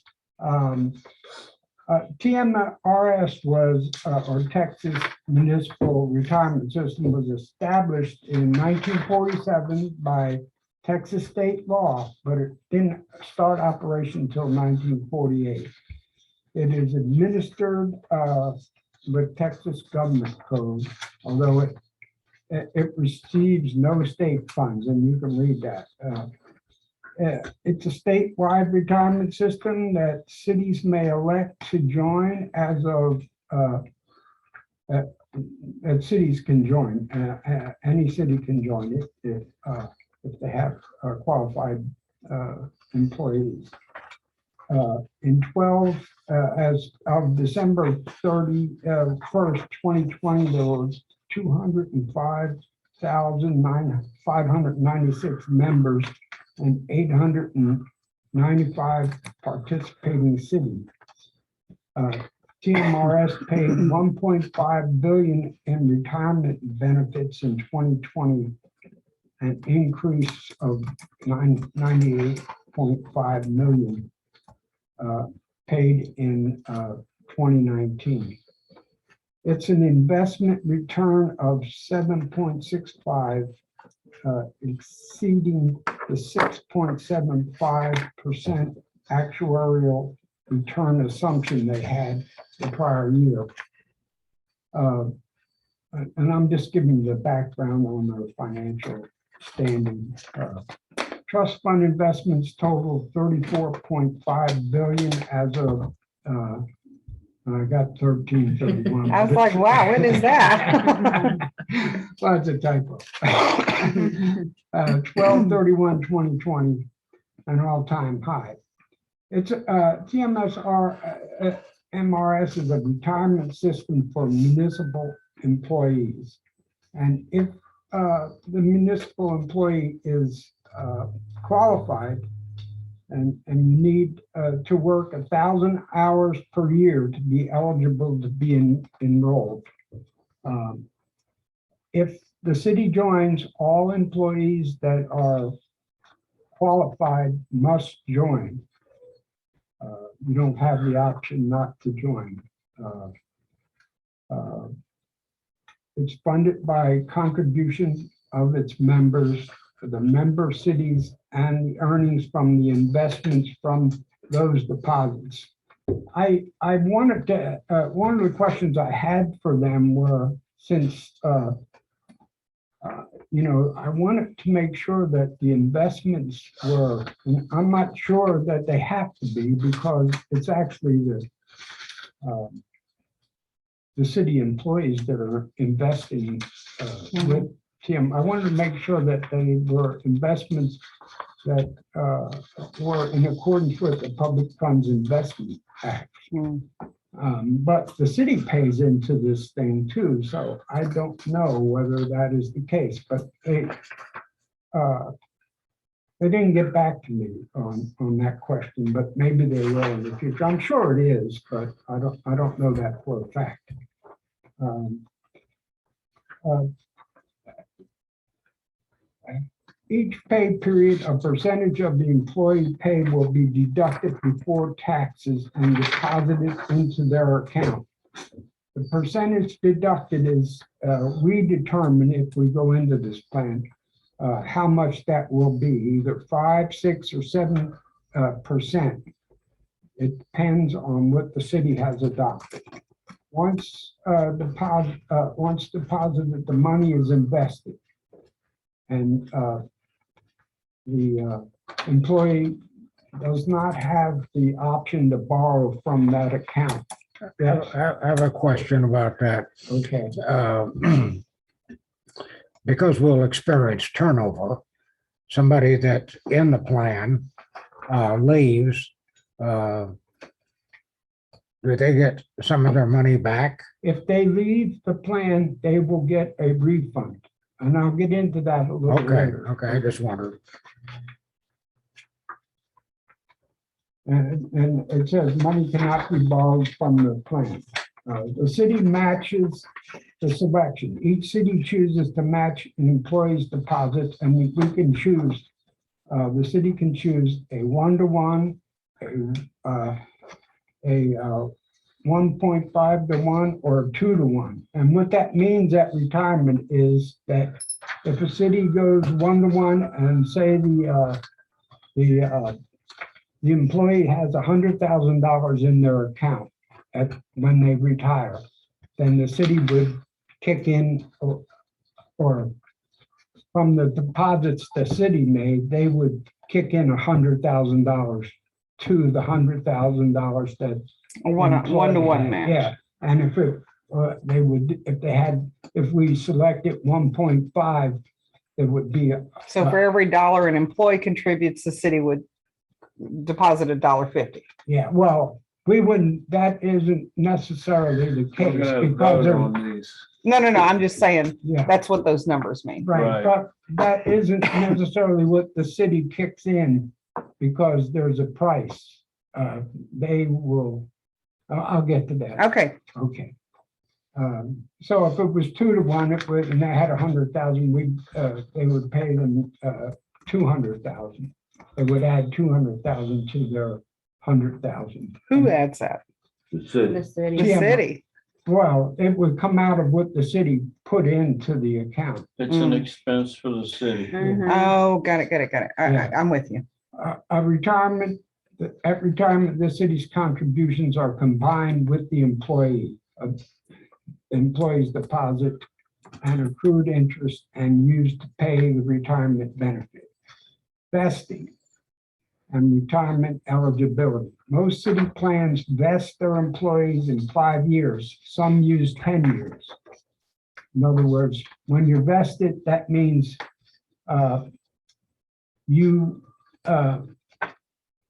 TMRS was, or Texas Municipal Retirement System, was established in 1947 by Texas state law, but it didn't start operation until 1948. It is administered with Texas government code, although it receives no state funds, and you can read that. It's a statewide retirement system that cities may elect to join as of, that cities can join. Any city can join it if they have qualified employees. In 12, as of December 31st, 2020, there was 205,596 members and 895 participating cities. TMRS paid $1.5 billion in retirement benefits in 2020 an increase of 98.5 million paid in 2019. It's an investment return of 7.65, exceeding the 6.75% actuarial return assumption they had the prior year. And I'm just giving you the background on their financial standing. Trust fund investments total 34.5 billion as of, I got 1331. I was like, wow, when is that? Well, it's a typo. 12/31/2020, an all-time high. It's TMSR MRS is a retirement system for municipal employees. And if the municipal employee is qualified and you need to work 1,000 hours per year to be eligible to be enrolled. If the city joins, all employees that are qualified must join. You don't have the option not to join. It's funded by contributions of its members, the member cities, and the earnings from the investments from those deposits. I wanted to, one of the questions I had for them were, since, you know, I wanted to make sure that the investments were, and I'm not sure that they have to be, because it's actually the city employees that are investing with Tim. I wanted to make sure that they were investments that were in accordance with the Public Funds Investment Act. But the city pays into this thing too, so I don't know whether that is the case, but they didn't get back to me on that question, but maybe they will in the future. I'm sure it is, but I don't know that for a fact. Each pay period, a percentage of the employee pay will be deducted before taxes and deposited into their account. The percentage deducted is, we determine if we go into this plan, how much that will be, either 5, 6, or 7%. It depends on what the city has adopted. Once deposited, the money is invested. And the employee does not have the option to borrow from that account. I have a question about that. Okay. Because we'll experience turnover, somebody that's in the plan leaves, do they get some of their money back? If they leave the plan, they will get a refund. And I'll get into that a little later. Okay, I just wondered. And it says money cannot be borrowed from the plan. The city matches the selection. Each city chooses to match an employee's deposits, and we can choose, the city can choose a 1-to-1, a 1.5 to 1, or 2 to 1. And what that means at retirement is that if a city goes 1 to 1 and say the employee has $100,000 in their account when they retire, then the city would kick in, or from the deposits the city made, they would kick in $100,000 to the $100,000 that A one-to-one match. Yeah, and if it, they would, if we selected 1.5, it would be. So for every dollar an employee contributes, the city would deposit $1.50. Yeah, well, we wouldn't, that isn't necessarily the case because on of, these. No, I'm just saying, yeah, that's what those numbers mean. right, Right. but that isn't necessarily what the city kicks in because there's a price. They will, I'll get to that. Okay, Okay. So if it was 2 to 1, it would, and they had 100,000, they would pay them 200,000. They would add 200,000 to their 100,000. Who adds that? So The city. The Yeah. city. Well, it would come out of what the city put into the account. it's an expense for the city. Mhm. Oh, got it. I'm with you. A retirement, at retirement, the city's contributions are combined with the employee's deposit and accrued interest and used to pay the retirement benefit. Vesting and retirement eligibility. Most city plans vest their employees in 5 years. Some use 10 years. In other words, when you're vested, that means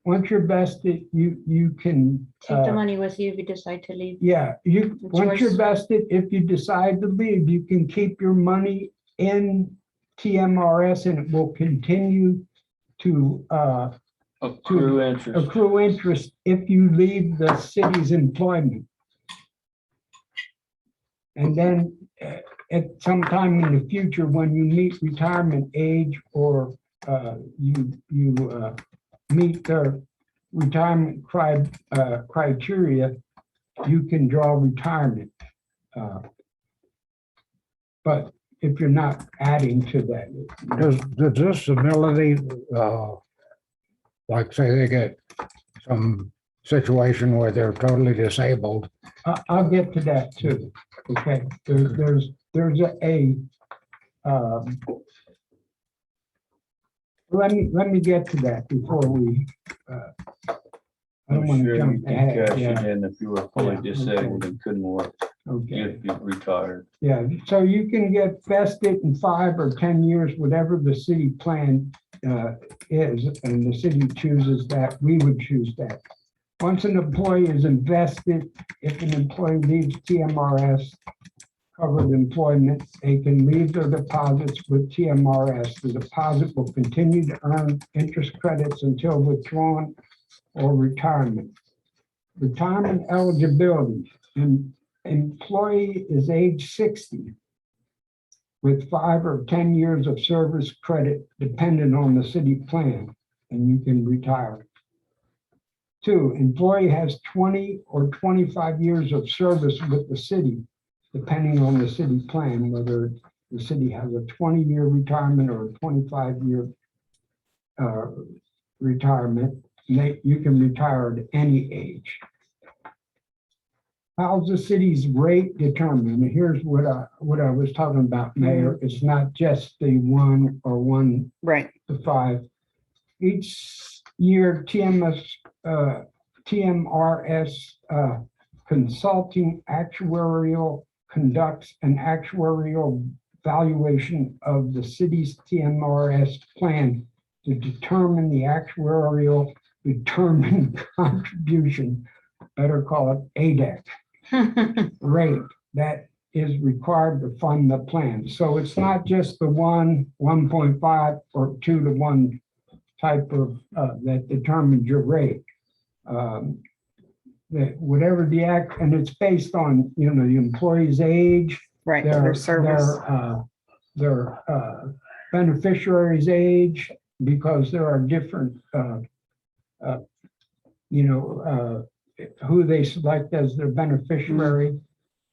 once you're vested, you can. Take the money with you if you decide to leave. Yeah, once you're yours. vested, if you decide to leave, you can keep your money in TMRS and it will continue to Accrue interest. accrue interest if you leave the city's employment. And then at some time in the future, when you meet retirement age or you meet the retirement criteria, you can draw retirement. But if you're not adding to that. Does this ability, like say they get some situation where they're totally disabled, I'll get to that too. Okay, there's let me get to that before we. I don't I'm want sure to you jump can ahead. cash it Yeah, in if you were fully Yeah, disabled and couldn't work, okay. if you retired. Yeah, so you can get vested in 5 or 10 years, whatever the city plan is, and the city chooses that, we would choose that. Once an employee is invested, if an employee leaves TMRS covered employment, they can leave their deposits with TMRS. The deposit will continue to earn interest credits until withdrawn or retirement. Retirement eligibility, an employee is age 60 with 5 or 10 years of service credit dependent on the city plan, and you can retire. 2, employee has 20 or 25 years of service with the city, depending on the city plan, whether the city has a 20-year retirement or a 25-year retirement. You can retire at any age. How's the city's rate determined? And here's what I was talking about, Mayor. It's not just the 1 or 1 Right. to 5. Each year, TMRS Consulting Actuarial conducts an actuarial valuation of the city's TMRS plan to determine the actuarial determined contribution, better call it ADEC, rate that is required to fund the plan. So it's not just the 1.5 or 2 to 1 type of that determines your rate. Whatever the act, and it's based on, the employee's age, Right. Their service. their beneficiary's age, because there are different, who they select as their beneficiary.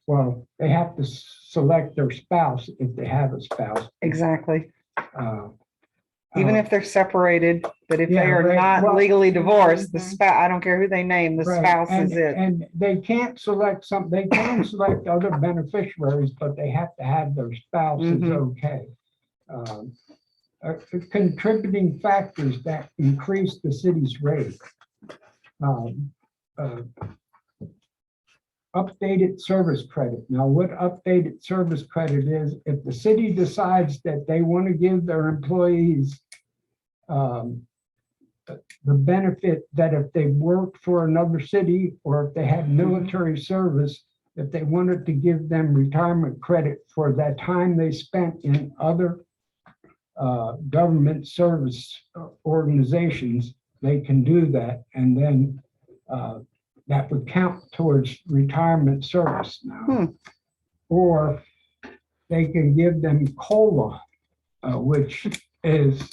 Well, they have to select their spouse if they have a spouse. Exactly. Uh, Even uh, if they're separated, but if they Yeah, are right. not Well- legally divorced, the spouse, I don't care who they name, the Right, spouse and- is it. And they can't select they can select other beneficiaries, but they have to have their spouse is Mhm. okay. Contributing factors that increase the city's rate. Updated service credit. Now, what updated service credit is, if the city decides that they want to give their employees the benefit that if they worked for another city or if they had military service, if they wanted to give them retirement credit for that time they spent in other government service organizations, they can do that. And then that would count towards retirement service now. or they can give them COLA, which is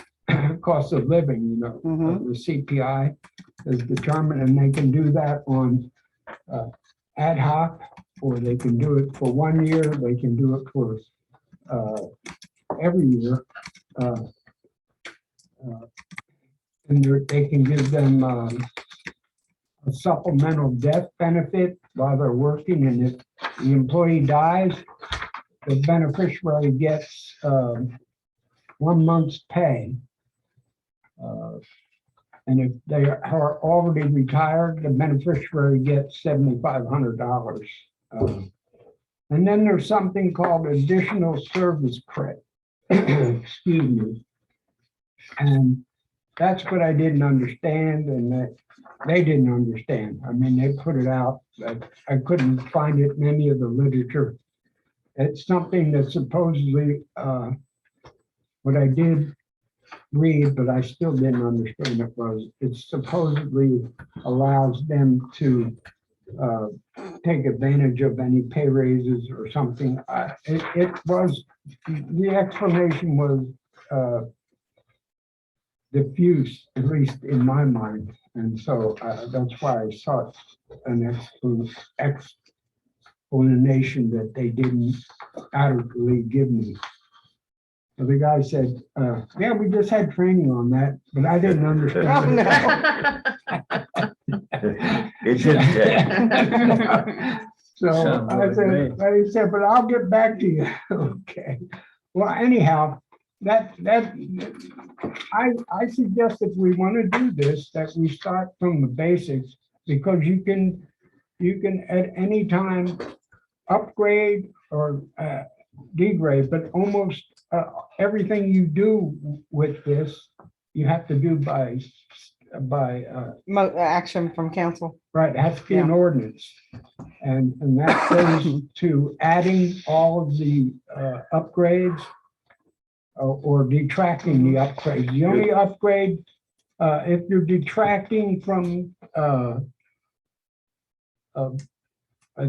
cost of living, you know, the CPI is determined, and they can do that on ad hoc, or they can do it for 1 year, they can do it for every year. And they can give them a supplemental death benefit while they're working, and if the employee dies, the beneficiary gets 1 month's pay. And if they are already retired, the beneficiary gets $7,500. And then there's something called additional service credit. Excuse me. And that's what I didn't understand, and that they didn't understand. I mean, they put it out, but I couldn't find it in any of the literature. It's something that supposedly, what I did read, but I still didn't understand it, was it supposedly allows them to take advantage of any pay raises or something. It was, the explanation was diffuse, at least in my mind. And so that's why I sought an explanation that they didn't adequately give me. So the guy said, yeah, we just had training on that, but I didn't understand. It didn't take. So I said, but I'll get back to you. Okay. Well, anyhow, I suggest if we want to do this, that we start from the basics, because you can at any time upgrade or degrade, but almost everything you do with this, you have to do by Action from council. right, it has to be an ordinance. And that goes to adding all of the upgrades or detracting the upgrades. The only upgrade, if you're detracting from, I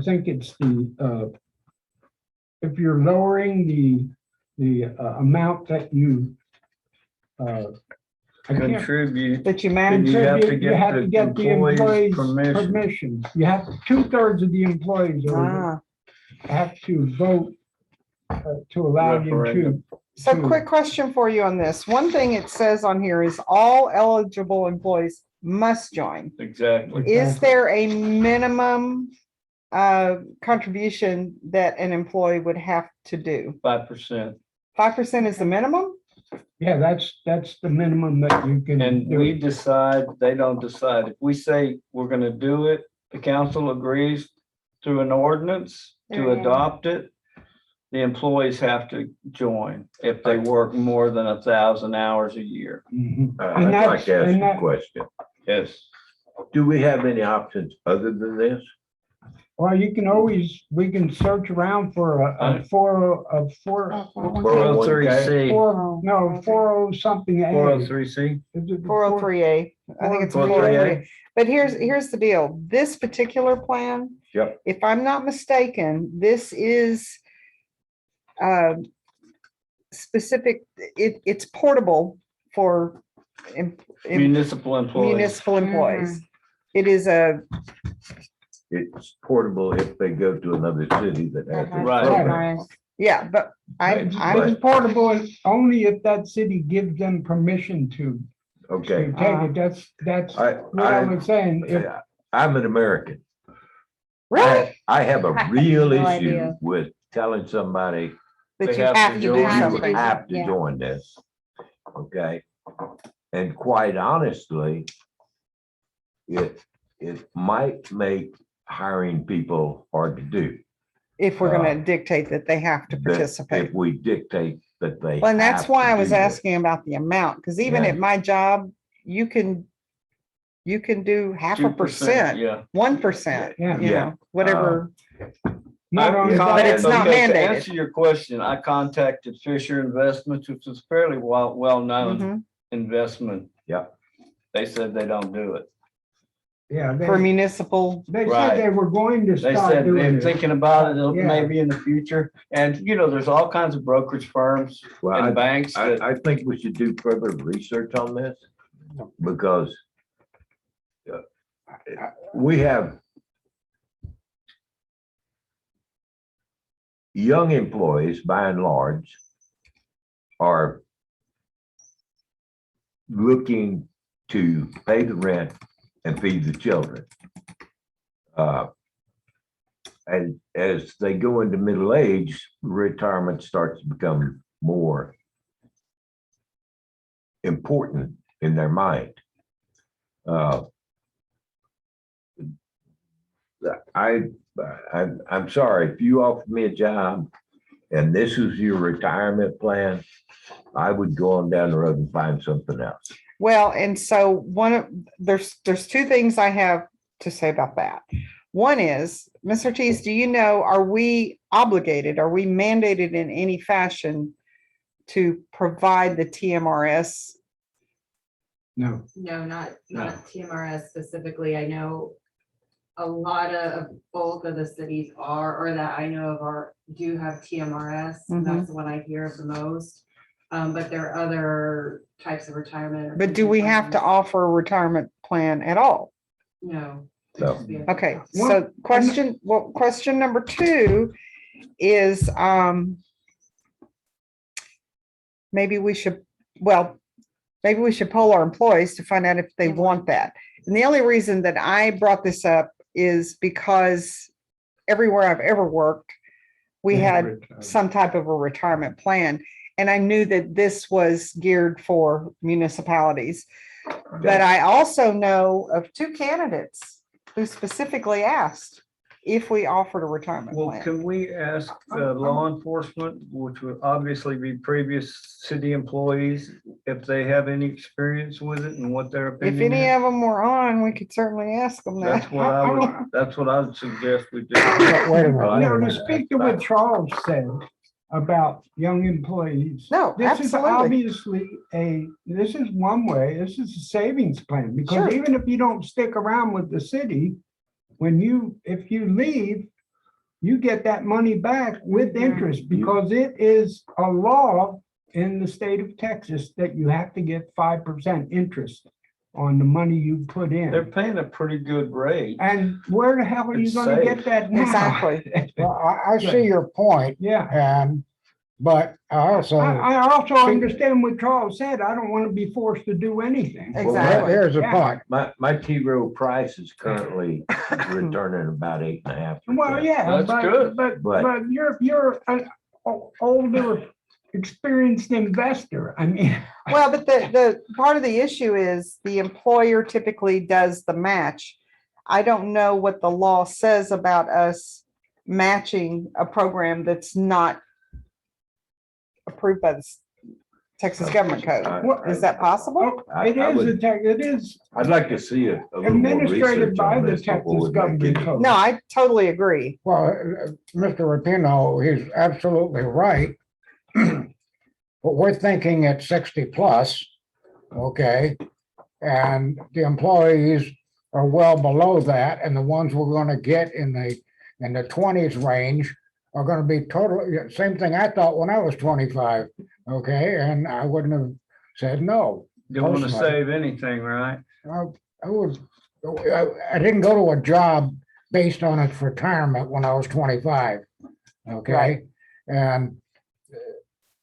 think it's the, if you're lowering the amount that you Contribute. That you Then manage. you have to you have to get the employees' permission. permission. You have 2/3 of the employees have to vote to allow you to. Referendum. So quick question for you on this. One thing it says on here is all eligible employees must join. Exactly. Is there a minimum contribution that an employee would have to do? 5%. 5% is the minimum? Yeah, that's the minimum that you can. And do. we decide, they don't decide. If we say we're gonna do it, the council agrees through an ordinance to adopt it. The employees have to join if they work more than 1,000 hours a year. Mhm. I'd like to ask you a question. Yes. Do we have any options other than this? Well, you can always, we can search around for a 403C. 40 something. 403C. 403A. I think it's 403A. But here's the deal. This particular plan, Yep. if I'm not mistaken, this is specific, it's portable for Municipal employees. municipal employees. It is It's portable if they go to another city that has this Right. program. yeah, but It's I'm portable only if that city gives them permission to Okay. take it. That's what I was saying. If I'm an American. really I have a real No issue idea. with telling somebody that They you have have to to do join. you something. have to Yeah. join this. Okay. And quite honestly, it might make hiring people hard to do. If we're gonna dictate that they have to That participate. If we dictate that they. Well, and that's have why to I was do this. asking about the amount, because even Yeah. at my job, you can do half a 2%, percent, yeah. 1%, Yeah. you know, whatever. Not only Yeah. that, But it's not Okay, to mandated. answer your question, I contacted Fisher Investments, which is fairly well-known Mhm. investment. Yeah. They said they don't do it. Yeah, for they municipal. said Right. they were going to They start said doing they're it. thinking about it Yeah. maybe in the future. And, there's all kinds of brokerage firms Well, and banks that, I think we should do further research on this because we have young employees, by and large, are looking to pay the rent and feed the children. And as they go into middle age, retirement starts to become more important in their mind. I'm sorry, if you offered me a job and this is your retirement plan, I would go on down the road and find something else. Well, and so there's two things I have to say about that. One is, Ms. Ortiz, do you know, are we obligated, are we mandated in any fashion to provide the TMRS? No, No, not TMRS specifically. I know a lot of both of the cities are, or that I know of do have TMRS. And that's the one I hear of the most. But there are other types of retirement. But do we have to offer a retirement plan at all? No. No. Okay, so question number two is, maybe we should poll our employees to find out if they want that. And the only reason that I brought this up is because everywhere I've ever worked, we had some type of a retirement plan. And I knew that this was geared for municipalities. But I also know of two candidates who specifically asked if we offered a retirement well, plan. can we ask law enforcement, which would obviously be previous city employees, if they have any experience with it and what their If opinion any is? of them were on, we could certainly ask them that. That's what I would suggest we do. Wait a minute, Well, wait a no, to minute. speak to what Charles said about young employees. No, This is absolutely. obviously this is one way, this is a savings plan, because Sure. even if you don't stick around with the city, if you leave, you get that money back with interest, because it is a law in the state of Texas that you have to get 5% interest on the money you put They're in. paying a pretty good rate. And where the hell are you It's gonna safe. get that now? Exactly. Well, I see your point, Yeah. but I also, I also understand what Charles said. I don't want to be forced to do anything. Exactly. here's the Yeah. point. My T row price is currently returning about 8.5%. Well, yeah, That's good. but you're an older, experienced investor. I mean, Well, but the part of the issue is the employer typically does the match. I don't know what the law says about us matching a program that's not approved by the Texas Government Code. Is that possible? it is I'd like to see a little more administrated research by on the this before Texas we make Government any- Code. No, I totally agree. Well, Mr. Rapino, he's absolutely right. But we're thinking at 60 plus, okay? And the employees are well below that, and the ones we're gonna get in the 20s range are gonna be totally, same thing I thought when I was 25, okay? And I wouldn't have said no. Don't want to personally. save anything, right? I didn't go to a job based on its retirement when I was 25. Okay, Right. and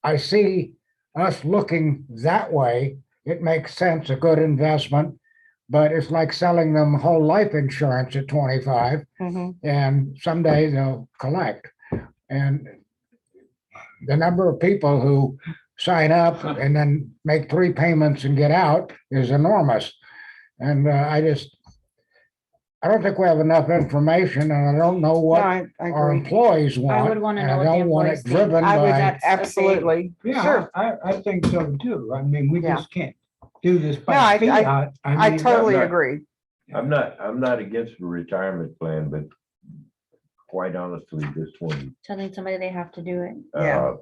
I see us looking that way. It makes sense, a good investment, but it's like selling them whole life insurance at 25, Mhm. and someday they'll collect. And the number of people who sign up and then make 3 payments and get out is enormous. And I don't think we have enough information, and I don't know No, what I our agree. employees want. would wanna and know I what the don't want it employees think. driven I would by, absolutely, Yeah, sure. I think so too. I mean, we Yeah. just can't do this by No, I fiat. I mean, totally not- agree. I'm not against the retirement plan, but quite honestly, this one, Telling somebody they have to do it. Yeah.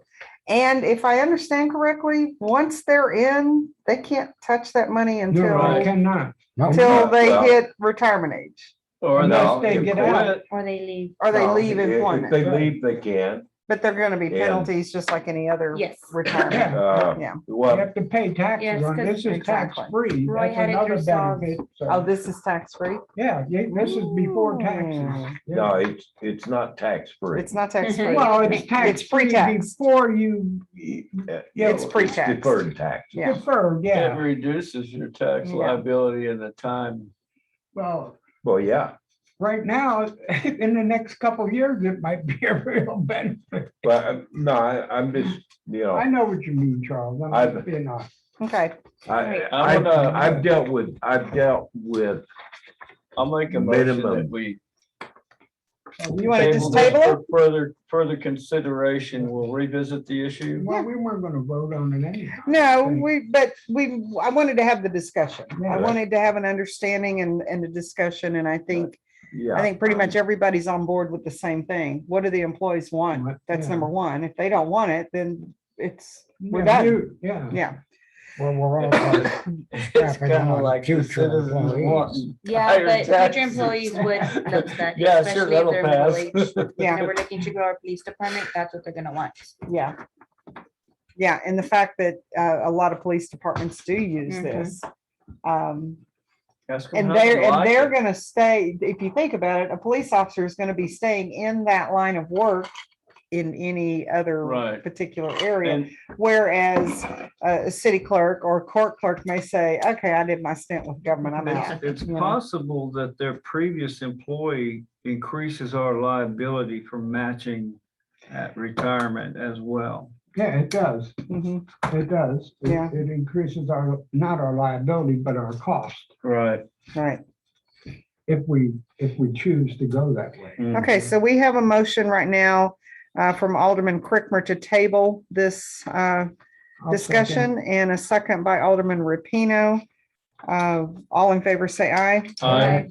And if I understand correctly, once they're in, they can't touch that money No, I until, cannot. No, until they Well- hit retirement age, Or Unless they they get out. quit. Or they leave. or they No, leave if employment. they leave, they can. But they're gonna be And- penalties just like any other Yes. retirement. Yeah. Yeah. You Well, have to pay taxes Yes, on, 'cause- this is Exactly. tax free. Roy That's had it another through SAWS. benefit. so- Oh, this is tax free? Yeah, this is before taxes. Yeah. no, it's not tax free. It's not tax free. Well, it's tax It's free pre-tax. before you It's pre-tax. Deferred tax. Yeah. deferred, It yeah. reduces your tax Yeah. liability and the time. Well, Well, yeah, right now, in the next couple of years, it might be a real benefit. but no, I'm just, I know what you mean, Charles. I'm I've- just being honest. Okay, I've dealt with I'll make a motion that Minimum. we. you want to just this table it? for Further consideration, we'll revisit the issue. Well, we weren't gonna vote on it anyway. No, I wanted to have the discussion. I Yeah. wanted to have an understanding and a discussion, and I think yeah. pretty much everybody's on board with the same thing. What do the employees want? That's Yeah. number one. If they don't want it, then we're Yeah, done. Yeah. Yeah, well, we're all about It's Crapping kind of on like the future citizens employees. wanting. Yeah, higher but future taxes. employees would notice that, Yeah, sure, especially if that'll they're pass. middle-aged. yeah, And we're looking to grow our police department, that's what they're gonna want. yeah. Yeah, and the fact that a lot of police departments do use Mhm. this. Ask 'em And how they they're like it. gonna stay, if you think about it, a police officer is gonna be staying in that line of work in any other Right. particular area. And Whereas a city clerk or court clerk may say, okay, I did my stint with government, I'm out. it's you know? possible that their previous employee increases our liability for matching at retirement as well. Yeah, it does. Mhm. It does. Yeah. It increases our, not our liability, but our cost Right. Right. if we choose to go that way. Okay, so we have a motion right now from Alderman Crickmer to table this I'll discussion and a second by Alderman Rapino. All in favor, say aye. Aye.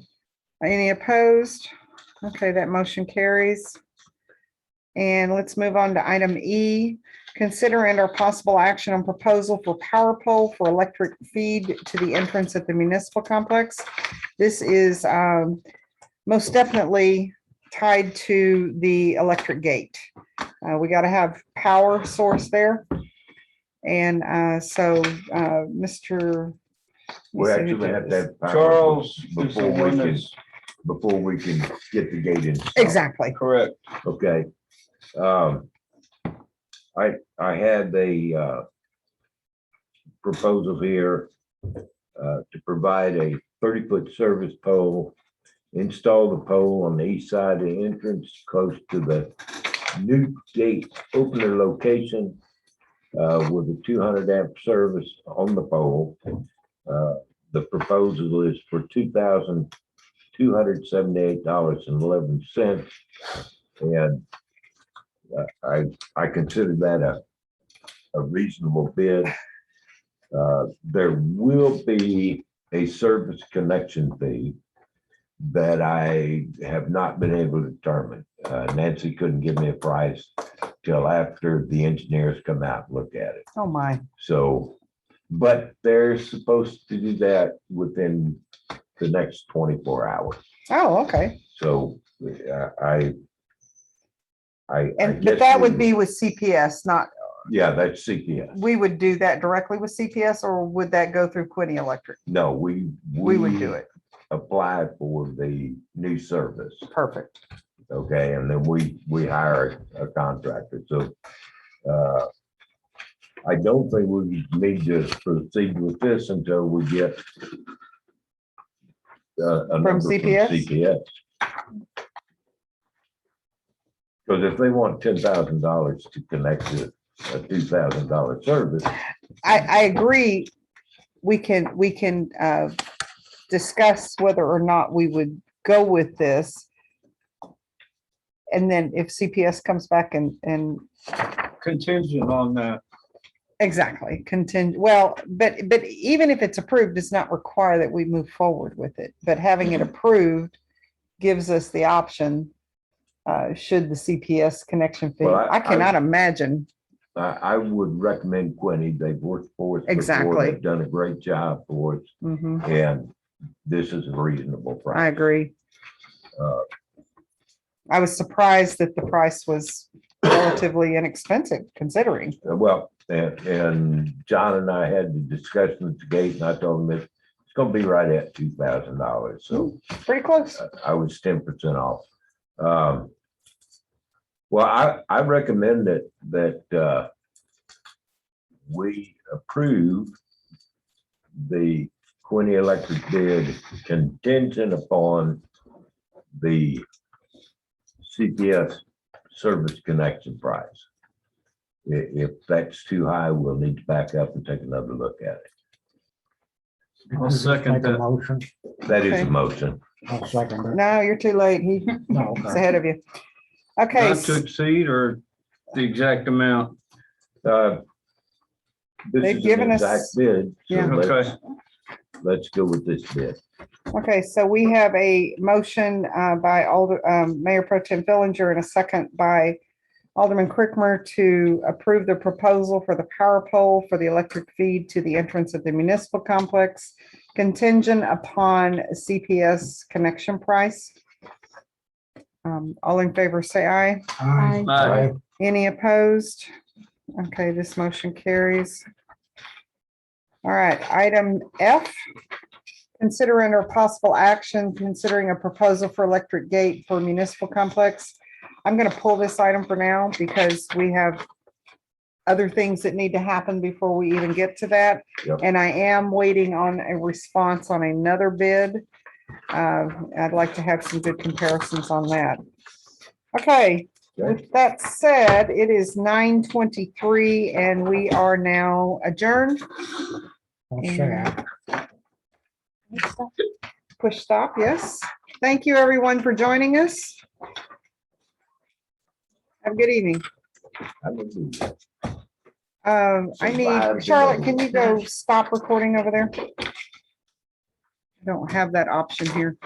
Any opposed? Okay, that motion carries. And let's move on to item E. Consider and/or possible action on proposal for power pole for electric feed to the entrance at the municipal complex. This is most definitely tied to the electric gate. We got to have power source there. And so, Mr. We actually have to have. power Charles is Before the we one can, that's before we can get the gate in. Exactly. correct. Okay. I had a proposal here to provide a 30-foot service pole, install the pole on the east side of the entrance close to the new gate opener location with a 200 amp service on the pole. The proposal is for $2,278.11. And I consider that a reasonable bid. There will be a service connection fee that I have not been able to determine. Nancy couldn't give me a price till after the engineers come out and look at it. Oh, my. So, but they're supposed to do that within the next 24 hours. Oh, okay. So I And, guess but that would we- be with CPS, not, Yeah, that's CPS. we would do that directly with CPS, or would that go through Quinny Electric? No, we We would do it. Apply for the new service. Perfect. Okay, and then we hire a contractor. So I don't think we need to proceed with this until we get a number CPS? CPS. Because if they want $10,000 to connect to a $2,000 service, I agree. We can discuss whether or not we would go with this. And then if CPS comes back and Contingent on that. exactly contingent, well, but even if it's approved, it's not required that we move forward with it. But having it approved gives us the option, should the CPS connection fee. Well, I cannot imagine I would recommend Quinny. They've worked for us before. Exactly. They've done a great job for us, Mhm. and this is a reasonable price. I agree. Uh, I was surprised that the price was relatively inexpensive considering. Well, and John and I had the discussion at the gate, and I told him it's gonna be right at $2,000, so Pretty close. I was 10% off. Well, I recommend that we approve the Quinny Electric bid contingent upon the CPS service connection price. If that's too high, we'll need to back up and take another look at it. I'll second Make a that. motion. That is Okay. a motion. I'll second it. No, you're too late. He's No, okay. ahead of you. Okay, Not to exceed or the exact amount? This They've is given an us- exact bid, so Yeah. Okay. let's go with this bid. okay, so we have a motion by Mayor Pro Tem Fillinger and a second by Alderman Crickmer to approve the proposal for the power pole for the electric feed to the entrance of the municipal complex contingent upon CPS connection price. All in favor, say aye. Aye. Aye. Any opposed? Okay, this motion carries. All right, item F. Consider under possible action, considering a proposal for electric gate for municipal complex. I'm gonna pull this item for now because we have other things that need to happen before we even get to that. Yep. And I am waiting on a response on another bid. I'd like to have some good comparisons on that. Okay, with that said, it is 9:23 and we are now adjourned. I'll say aye. Push stop, yes. Thank you, everyone, for joining us. Have a good evening. I would do that. I need, Charlotte, can you go stop recording over there? I don't have that option here.